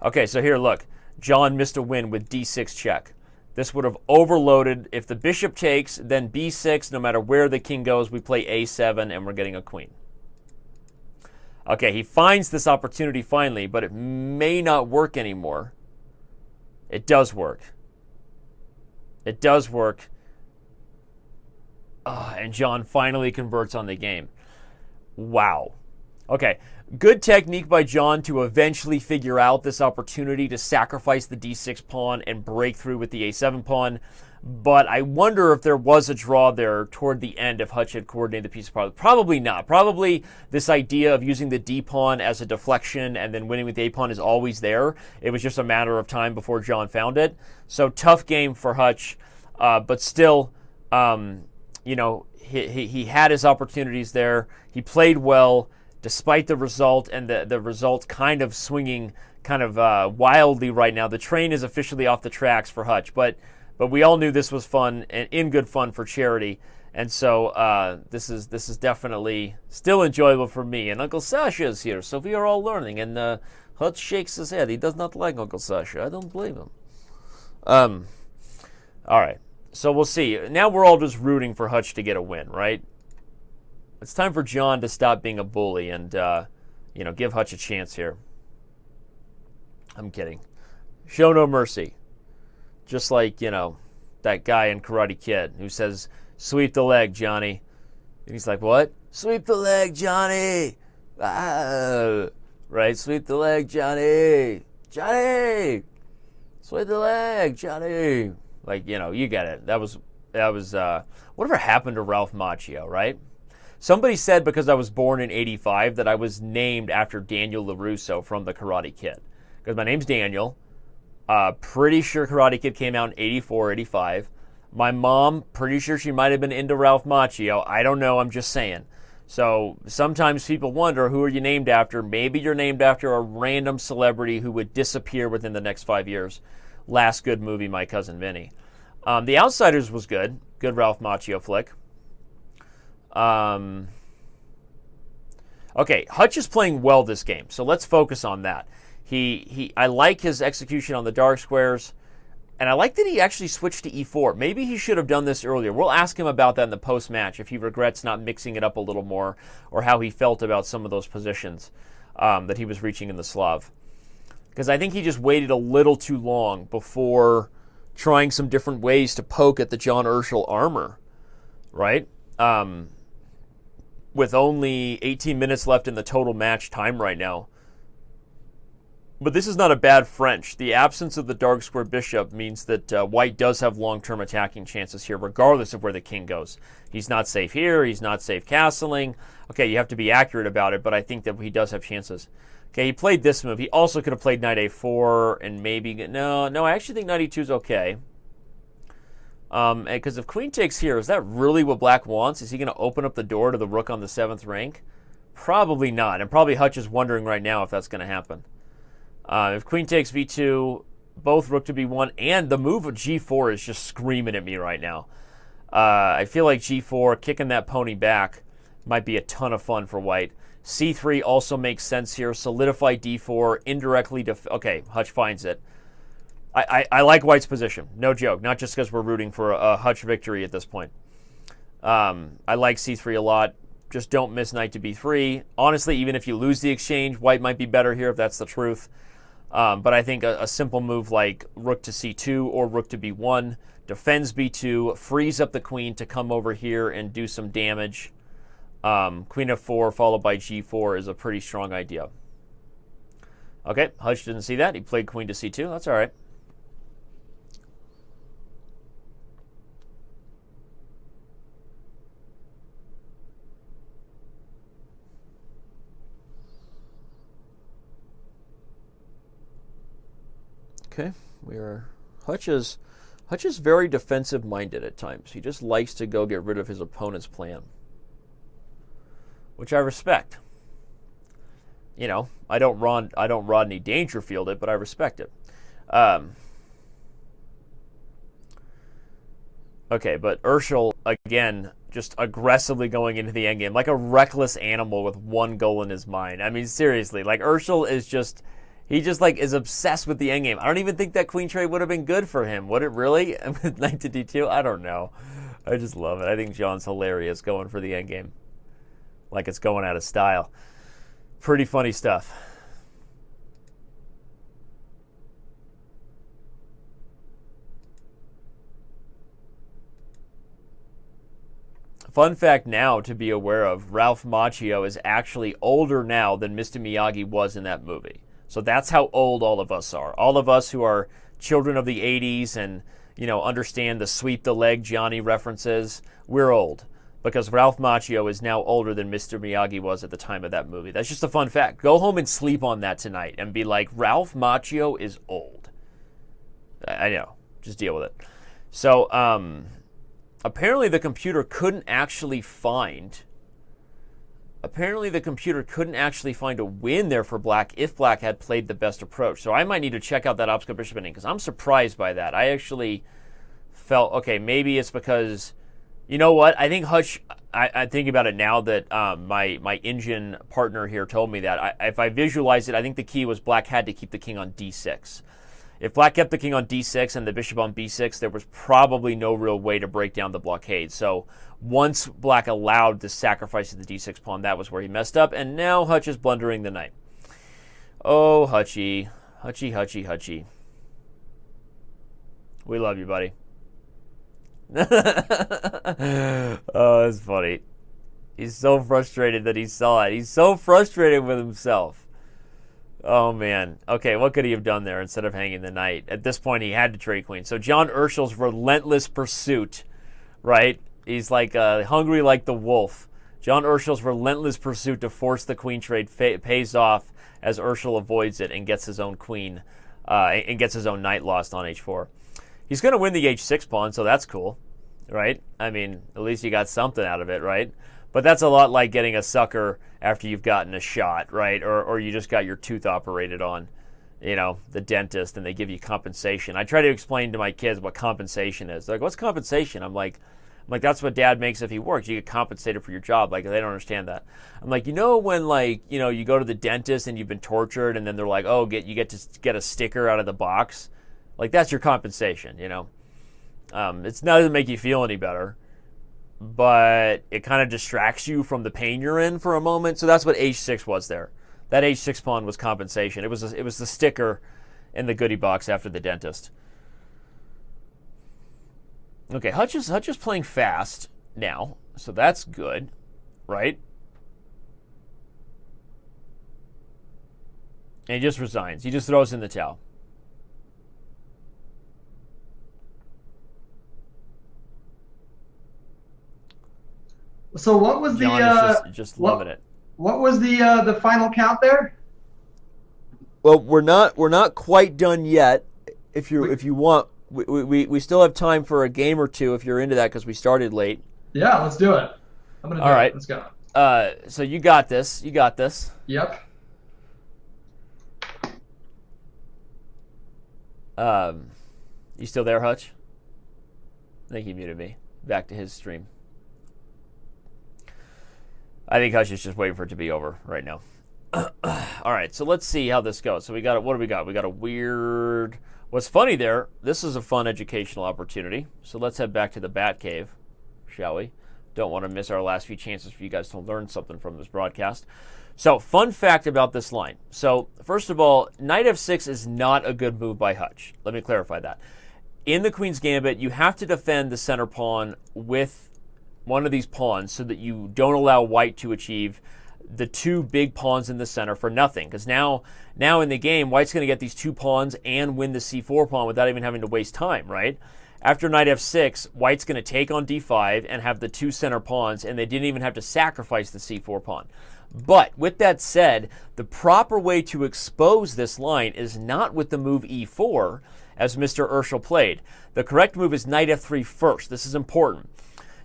Okay, so here, look. John missed a win with d6 check. This would have overloaded. If the bishop takes, then b6, no matter where the king goes, we play a7, and we're getting a queen. Okay, he finds this opportunity finally, but it may not work anymore. It does work. It does work. And John finally converts on the game. Wow. Okay, good technique by John to eventually figure out this opportunity to sacrifice the d6 pawn and break through with the a7 pawn. But I wonder if there was a draw there toward the end if Hutch had coordinated the piece properly. Probably not. Probably this idea of using the d pawn as a deflection and then winning with the a pawn is always there. It was just a matter of time before John found it. So tough game for Hutch, but still, you know, he had his opportunities there. He played well. Despite the result, and the result kind of swinging kind of wildly right now. The train is officially off the tracks for Hutch, but we all knew this was fun and in good fun for charity. And so this is definitely still enjoyable for me. And Uncle Sasha is here, so we are all learning. And Hutch shakes his head. He does not like Uncle Sasha. I don't blame him. All right, so we'll see. Now we're all just rooting for Hutch to get a win, right? It's time for John to stop being a bully and, you know, give Hutch a chance here. I'm kidding. Show no mercy. Just like, you know, that guy in Karate Kid who says, sweep the leg, Johnny. And he's like, what? Sweep the leg, Johnny. Right? Sweep the leg, Johnny. Johnny! Sweep the leg, Johnny. Like, you know, you get it. That was whatever happened to Ralph Macchio, right? Somebody said because I was born in 85 that I was named after Daniel LaRusso from The Karate Kid. Because my name's Daniel. Pretty sure Karate Kid came out in 84, 85. My mom, pretty sure she might have been into Ralph Macchio. I don't know, I'm just saying. So sometimes people wonder, who are you named after? Maybe you're named after a random celebrity who would disappear within the next 5 years. Last good movie, My Cousin Vinny. The Outsiders was good. Good Ralph Macchio flick. Okay, Hutch is playing well this game, so let's focus on that. I like his execution on the dark squares, and I like that he actually switched to e4. Maybe he should have done this earlier. We'll ask him about that in the post-match, if he regrets not mixing it up a little more, or how he felt about some of those positions that he was reaching in the Slav. Because I think he just waited a little too long before trying some different ways to poke at the John Urschel armor, right? With only 18 minutes left in the total match time right now. But this is not a bad French. The absence of the dark square bishop means that White does have long-term attacking chances here, regardless of where the king goes. He's not safe here. He's not safe castling. Okay, you have to be accurate about it, but I think that he does have chances. Okay, he played this move. He also could have played knight a4 and maybe... No, I actually think knight e2 is okay. Because if queen takes here, is that really what black wants? Is he going to open up the door to the rook on the 7th rank? Probably not, and probably Hutch is wondering right now if that's going to happen. If queen takes b2, both rook to b1, and the move of g4 is just screaming at me right now. I feel like g4, kicking that pony back, might be a ton of fun for White. c3 also makes sense here. Solidify d4, indirectly... Okay, Hutch finds it. I like White's position, no joke, not just because we're rooting for a Hutch victory at this point. I like c3 a lot. Just don't miss knight to b3. Honestly, even if you lose the exchange, White might be better here if that's the truth. But I think a simple move like rook to c2 or rook to b1 defends b2, frees up the queen to come over here and do some damage. Queen f4 followed by g4 is a pretty strong idea. Okay, Hutch didn't see that. He played queen to c2. That's all right. Okay, Hutch is very defensive minded at times. He just likes to go get rid of his opponent's plan, which I respect. You know, I don't Rodney Dangerfield it, but I respect it. Okay, but Urschel again just aggressively going into the endgame like a reckless animal with one goal in his mind. I mean, seriously, like Urschel is just. He just is obsessed with the endgame. I don't even think that queen trade would have been good for him. Would it really? With knight to d2? I don't know. I just love it. I think John's hilarious going for the endgame. Like it's going out of style. Pretty funny stuff. Fun fact now to be aware of, Ralph Macchio is actually older now than Mr. Miyagi was in that movie. So that's how old all of us are. All of us who are children of the 80s and, understand the sweep the leg Johnny references, we're old. Because Ralph Macchio is now older than Mr. Miyagi was at the time of that movie. That's just a fun fact. Go home and sleep on that tonight and be like, Ralph Macchio is old. I know. Just deal with it. So, apparently the computer couldn't actually find a win there for Black if Black had played the best approach. So I might need to check out that obstacle bishop ending because I'm surprised by that. I actually felt, okay, maybe it's because, you know what? I think Hutch, I think about it now that my engine partner here told me that. If I visualize it, I think the key was Black had to keep the king on d6. If Black kept the king on d6 and the bishop on b6, there was probably no real way to break down the blockade. So once Black allowed the sacrifice of the d6 pawn, that was where he messed up, and now Hutch is blundering the knight. Oh, Hutchy. Hutchy. We love you, buddy. Oh, that's funny. He's so frustrated that he saw it. He's so frustrated with himself. Oh, man. Okay, what could he have done there instead of hanging the knight? At this point, he had to trade queen. So John Urschel's relentless pursuit right? He's like hungry like the wolf. John Urschel's relentless pursuit to force the queen trade pays off as Urschel avoids it and gets his own queen and gets his own knight lost on h4. He's going to win the h6 pawn, so that's cool, right? I mean, at least you got something out of it, right? But that's a lot like getting a sucker after you've gotten a shot, right? Or you just got your tooth operated on, the dentist, and they give you compensation. I try to explain to my kids what compensation is. They're like, what's compensation? I'm like, that's what dad makes if he works. You get compensated for your job. Like, they don't understand that. I'm like, when you go to the dentist and you've been tortured, and then they're like, oh, you get to get a sticker out of the box. Like, that's your compensation, It's not doesn't make you feel any better, but it kind of distracts you from the pain you're in for a moment. So that's what h6 was there. That h6 pawn was compensation. It was the sticker in the goodie box after the dentist. Okay, Hutch is playing fast now, so that's good, right? And he just resigns. He just throws in the towel. So what was John is just loving it. What was the final count there? Well, we're not quite done yet. If you want, we still have time for a game or two if you're into that, because we started late. Yeah, let's do it. I'm gonna do All right. it. Let's go. So you got this. Yep. You still there, Hutch? I think he muted me. Back to his stream. I think Hutch is just waiting for it to be over right now. All right, so let's see how this goes. So what do we got? We got a weird... What's funny there, this is a fun educational opportunity. So let's head back to the Bat Cave, shall we? Don't want to miss our last few chances for you guys to learn something from this broadcast. So, fun fact about this line. So, first of all, knight f6 is not a good move by Hutch. Let me clarify that. In the Queen's Gambit, you have to defend the center pawn with one of these pawns so that you don't allow white to achieve the two big pawns in the center for nothing. Because now in the game, white's going to get these two pawns and win the c4 pawn without even having to waste time, right? After knight f6, white's going to take on d5 and have the two center pawns, and they didn't even have to sacrifice the c4 pawn. But with that said, the proper way to expose this line is not with the move e4, as Mr. Urschel played. The correct move is knight f3 first. This is important.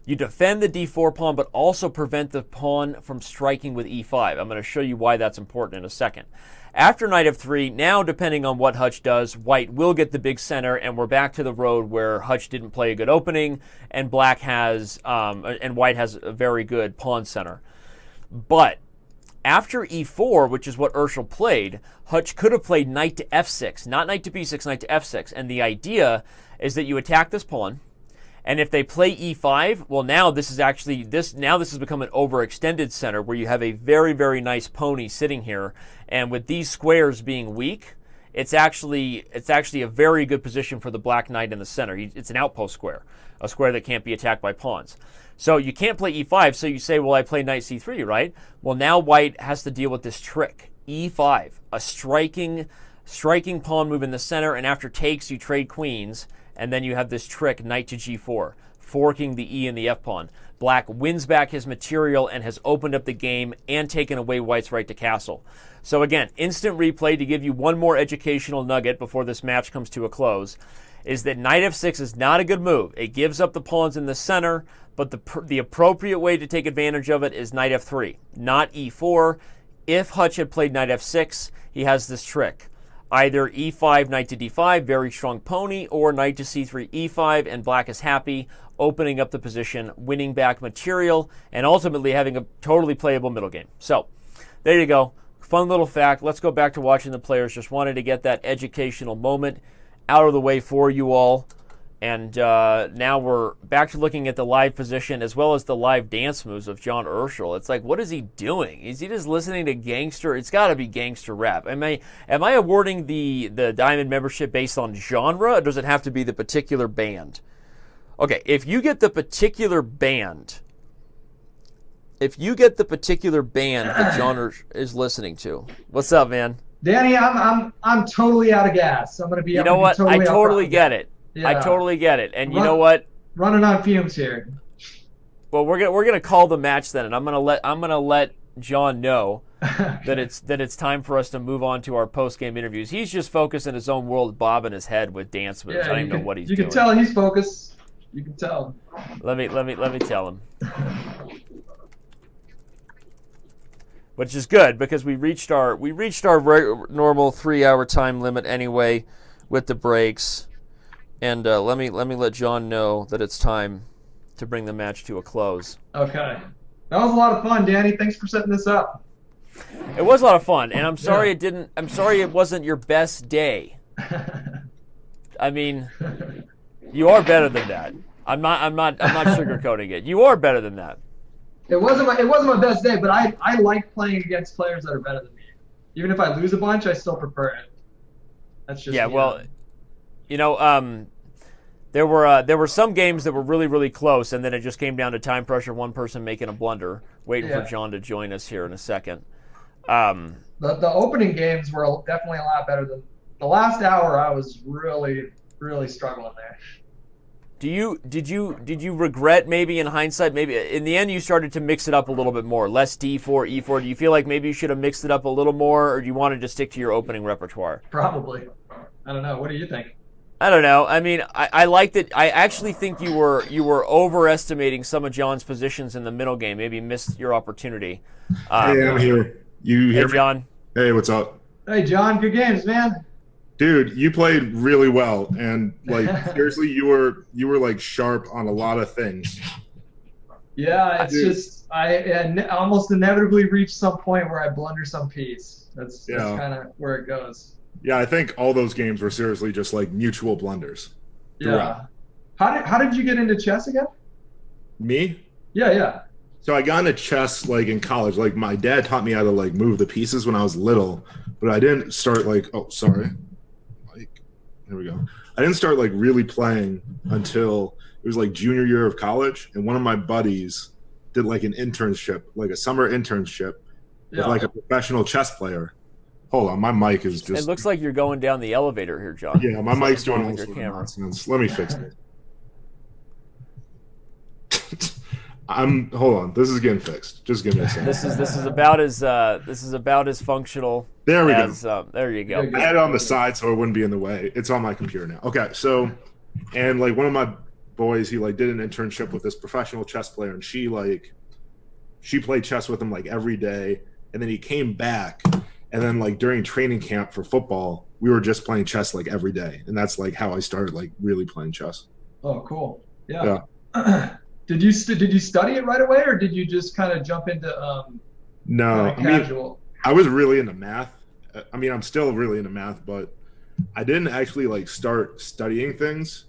You defend the d4 pawn, but also prevent the pawn from striking with e5. I'm going to show you why that's important in a second. After knight f3, now depending on what Hutch does, white will get the big center, and we're back to the road where Hutch didn't play a good opening, and white has a very good pawn center. But after e4, which is what Urschel played, Hutch could have played knight to f6, not knight to b6, knight to f6. And the idea is that you attack this pawn, and if they play e5, well, now this has become an overextended center where you have a very, very nice pony sitting here, and with these squares being weak, it's actually a very good position for the black knight in the center. It's an outpost square, a square that can't be attacked by pawns. So you can't play e5, so you say, well, I play knight c3, right? Well, now white has to deal with this trick, e5, a striking pawn move in the center, and after takes, you trade queens, and then you have this trick, knight to g4, forking the e and the f pawn. Black wins back his material and has opened up the game and taken away white's right to castle. So again, instant replay to give you one more educational nugget before this match comes to a close, is that knight f6 is not a good move. It gives up the pawns in the center, but the appropriate way to take advantage of it is knight f3, not e4. If Hutch had played knight f6, he has this trick. Either e5, knight to d5, very strong pony, or knight to c3, e5, and black is happy, opening up the position, winning back material, and ultimately having a totally playable middle game. So, there you go. Fun little fact. Let's go back to watching the players. Just wanted to get that educational moment out of the way for you all. And now we're back to looking at the live position as well as the live dance moves of John Urschel. It's like, what is he doing? Is he just listening to gangster? It's got to be gangster rap. Am I awarding the Diamond membership based on genre, or does it have to be the particular band? Okay, if you get the particular band that John is listening to, what's up, man? Danny, I'm totally out of gas. I'm gonna be. You know what? I totally get it. Yeah. I totally get it. And you know what? running on fumes here. Well, we're gonna call the match then, and I'm gonna let John know that it's time for us to move on to our post game interviews. He's just focused in his own world, bobbing his head with dance moves. I don't even know what he's doing. You can tell he's focused. You can tell. Let me tell him. Which is good because we reached our normal 3-hour time limit anyway with the breaks, and let me let John know that it's time to bring the match to a close. Okay, that was a lot of fun, Danny. Thanks for setting this up. It was a lot of fun, and I'm sorry I'm sorry it wasn't your best day. I mean, you are better than that. I'm not sugarcoating it. You are better than that. It wasn't my best day, but I like playing against players that are better than me. Even if I lose a bunch, I still prefer it. That's just well, there were some games that were really, really close, and then it just came down to time pressure, one person making a blunder. Waiting for John to join us here in a second. The opening games were definitely a lot better than the last hour. I was really, really struggling there. Did you regret maybe in hindsight, maybe in the end you started to mix it up a little bit more, less D4, E4? Do you feel like maybe you should have mixed it up a little more, or do you wanted to stick to your opening repertoire? Probably. I don't know. What do you think? I don't know. I mean, I liked it. I actually think you were overestimating some of John's positions in the middle game. Maybe missed your opportunity. Hey, I'm here. You hear me? John. Hey, what's up? Hey, John. Good games, man. Dude, you played really well, and like seriously, you were like sharp on a lot of things. Yeah, it's just I almost inevitably reach some point where I blunder some piece. That's kind of where it goes. Yeah, I think all those games were seriously just like mutual blunders. Yeah. How did you get into chess again? Me? Yeah. So I got into chess like in college. Like my dad taught me how to like move the pieces when I was little, but I didn't start like there we go. I didn't start like really playing until it was like junior year of college, and one of my buddies did like an internship, like a summer internship with like a professional chess player. Hold on, my mic is just... It looks like you're going down the elevator here, John. Yeah, my mic's doing all sorts of nonsense. Let me fix it. Hold on. This is getting fixed. Just give me a second. This is about as functional. There we go. There you go. I had it on the side so it wouldn't be in the way. It's on my computer now. Okay, so, and like one of my boys, he like did an internship with this professional chess player, and she played chess with him like every day, and then he came back, and then like during training camp for football, we were just playing chess like every day, and that's like how I started like really playing chess. Oh, cool. Yeah. Did you study it right away, or did you just kind of jump into no casual? I was really into math. I mean, I'm still really into math, but I didn't actually like start studying things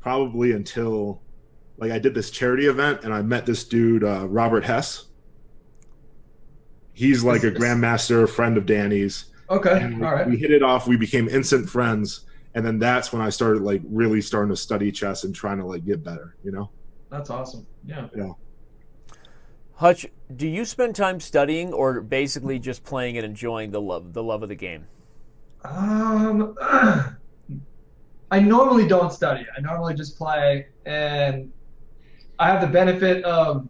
probably until like I did this charity event and I met this dude, Robert Hess. He's like a grandmaster, friend of Danny's. Okay, and, all right. We hit it off. We became instant friends, and then that's when I started like really starting to study chess and trying to like get better. You know. That's awesome. Yeah. Hutch, do you spend time studying or basically just playing and enjoying the love of the game? I normally don't study. I normally just play, and I have the benefit of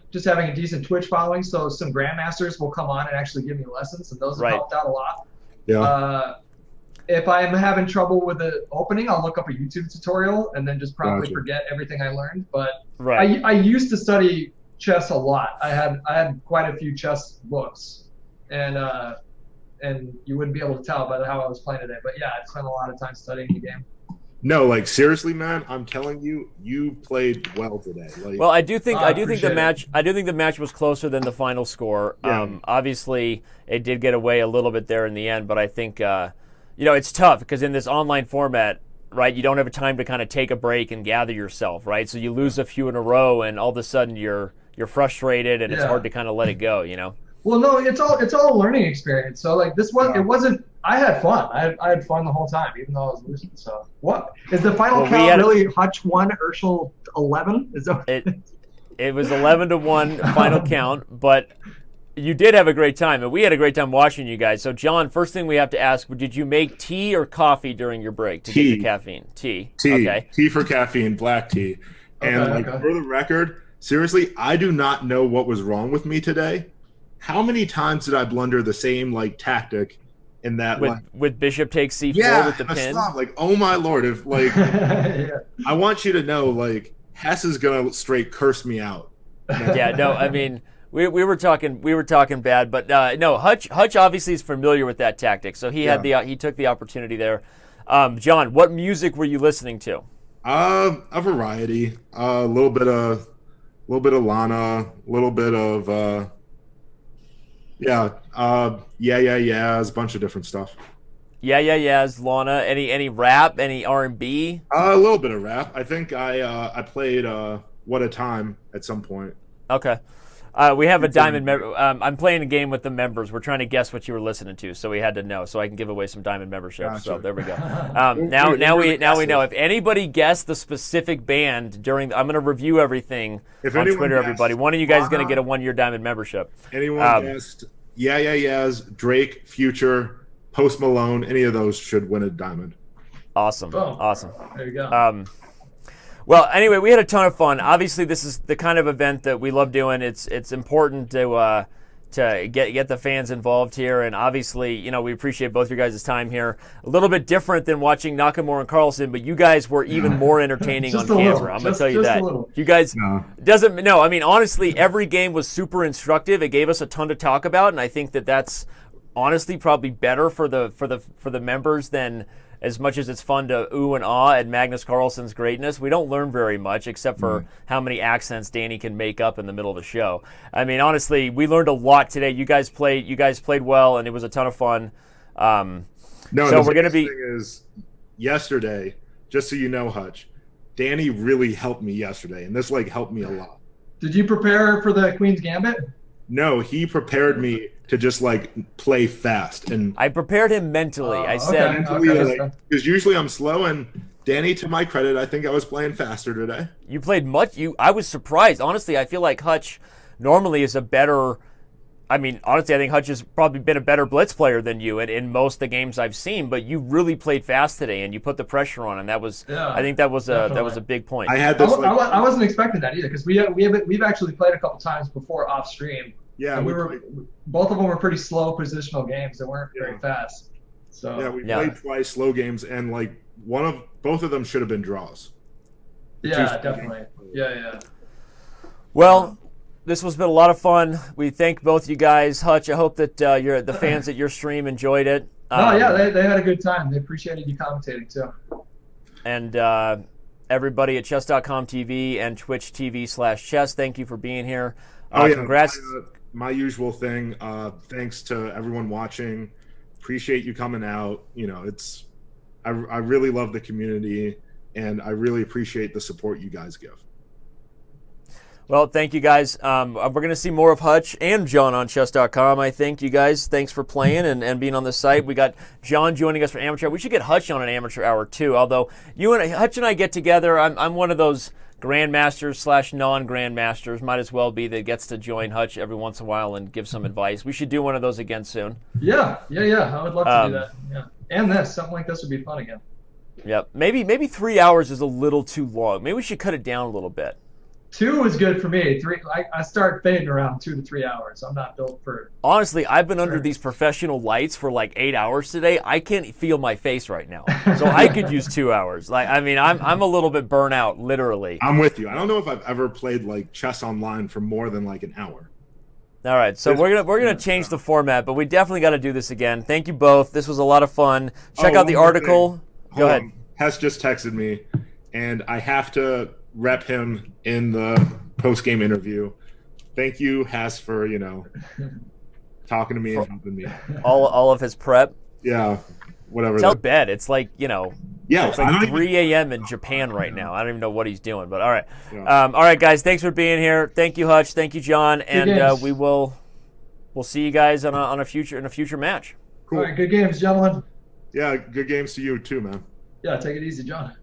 just having a decent Twitch following. So some grandmasters will come on and actually give me lessons, and those have helped out a lot. Yeah. If I'm having trouble with the opening, I'll look up a YouTube tutorial and then just probably forget everything I learned. But I used to study chess a lot. I had quite a few chess books, and you wouldn't be able to tell by how I was playing today. But yeah, I spent a lot of time studying the game. No, like seriously, man, I'm telling you, you played well today. Like, well, I do think the match was closer than the final score. Yeah. Obviously, it did get away a little bit there in the end, but I think. It's tough because in this online format, right, you don't have time to kind of take a break and gather yourself, right? So you lose a few in a row, and all of a sudden you're frustrated, and it's hard to kind of let it go, you know? Well, no, it's all a learning experience. So like it wasn't. I had fun. I had fun the whole time, even though I was losing. So what is the final count? Really, Hutch 1, Urschel 11? Is that it was 11-1 final count, but You did have a great time, and we had a great time watching you guys. So, John, first thing we have to ask, did you make tea or coffee during your break to get the caffeine? Tea. Okay. Tea for caffeine, black tea. And for the record, seriously, I do not know what was wrong with me today. How many times did I blunder the same tactic in that with bishop takes c4 with the pin? Stop. Oh my lord! If I want you to know, Hess is gonna straight curse me out. Yeah, no, I mean. We were talking bad, but no. Hutch obviously is familiar with that tactic, so he he took the opportunity there. John, what music were you listening to? A variety. A little bit of Lana, a little bit of a bunch of different stuff. Yeahs, Lana. Any rap? Any R&B? A little bit of rap. I think I played What a Time at some point. Okay. We have a diamond member. I'm playing a game with the members. We're trying to guess what you were listening to, so we had to know, so I can give away some diamond memberships. Gotcha. So there we go. Now we know. If anybody guessed the specific band during, I'm going to review everything on Twitter. Everybody, one of you guys is going to get a 1-year diamond membership. Anyone guessed Yeahs, Drake, Future, Post Malone, any of those should win a diamond. Awesome. Awesome. There you go. Well, anyway, we had a ton of fun. Obviously, this is the kind of event that we love doing. It's important to get the fans involved here, and obviously, we appreciate both your guys' time here. A little bit different than watching Nakamura and Carlsen, but you guys were even more entertaining on camera. I'm gonna tell you that. You guys I mean, honestly, every game was super instructive. It gave us a ton to talk about, and I think that's honestly probably better for the members than. As much as it's fun to ooh and ah at Magnus Carlsen's greatness, we don't learn very much except for how many accents Danny can make up in the middle of the show. I mean, honestly, we learned a lot today. You guys played well, and it was a ton of fun. So we're going to be. Thing is, yesterday, just so you know, Hutch, Danny really helped me yesterday, and this helped me a lot. Did you prepare for the Queen's Gambit? No, he prepared me to just play fast, and I prepared him mentally. I said because usually I'm slow, and Danny, to my credit, I think I was playing faster today. You played much. I was surprised. Honestly, I feel like Hutch normally is a better. I mean, honestly, I think Hutch has probably been a better blitz player than you in most of the games I've seen. But you really played fast today, and you put the pressure on, and that was. I think that was a big point. I had this. I wasn't expecting that either because we've actually played a couple times before off stream. Yeah, and both of them were pretty slow positional games. They weren't very fast. So we played twice slow games, and both of them should have been draws. Yeah, definitely. Yeah. Well, this has been a lot of fun. We thank both you guys. Hutch, I hope that the fans at your stream enjoyed it. They had a good time. They appreciated you commentating too. And everybody at Chess.com TV and Twitch TV/Chess, thank you for being here. Congrats. My usual thing. Thanks to everyone watching. Appreciate you coming out. I really love the community, and I really appreciate the support you guys give. Well, thank you guys. We're going to see more of Hutch and John on Chess.com, I think. You guys, thanks for playing and being on the site. We got John joining us for Amateur Hour. We should get Hutch on an Amateur Hour, too. Although Hutch and I get together, I'm one of those grandmasters / non-grandmasters, might as well be, that gets to join Hutch every once in a while and give some advice. We should do one of those again soon. Yeah. I would love to do that. Yeah. And something like this would be fun again. Yep. Maybe 3 hours is a little too long. Maybe we should cut it down a little bit. 2 is good for me. 3, I start fading around 2 to 3 hours. I'm not built for. Honestly, I've been under these professional lights for 8 hours today. I can't feel my face right now, so I could use 2 hours. I'm a little bit burnt out, literally. I'm with you. I don't know if I've ever played chess online for more than an hour. All right, so we're gonna change the format, but we definitely got to do this again. Thank you both. This was a lot of fun. Check out the article. Go ahead. Hess just texted me, and I have to rep him in the post-game interview. Thank you, Hess, for talking to me and helping me. All of his prep. Yeah, whatever. Tell bed. It's Yeah, it's 3 a.m. in Japan right now. I don't even know what he's doing, but all right. Yeah. All right, guys. Thanks for being here. Thank you, Hutch. Thank you, John. And we'll see you guys in a future match. Cool. All right, good games, gentlemen. Yeah, good games to you too, man. Yeah, take it easy, John.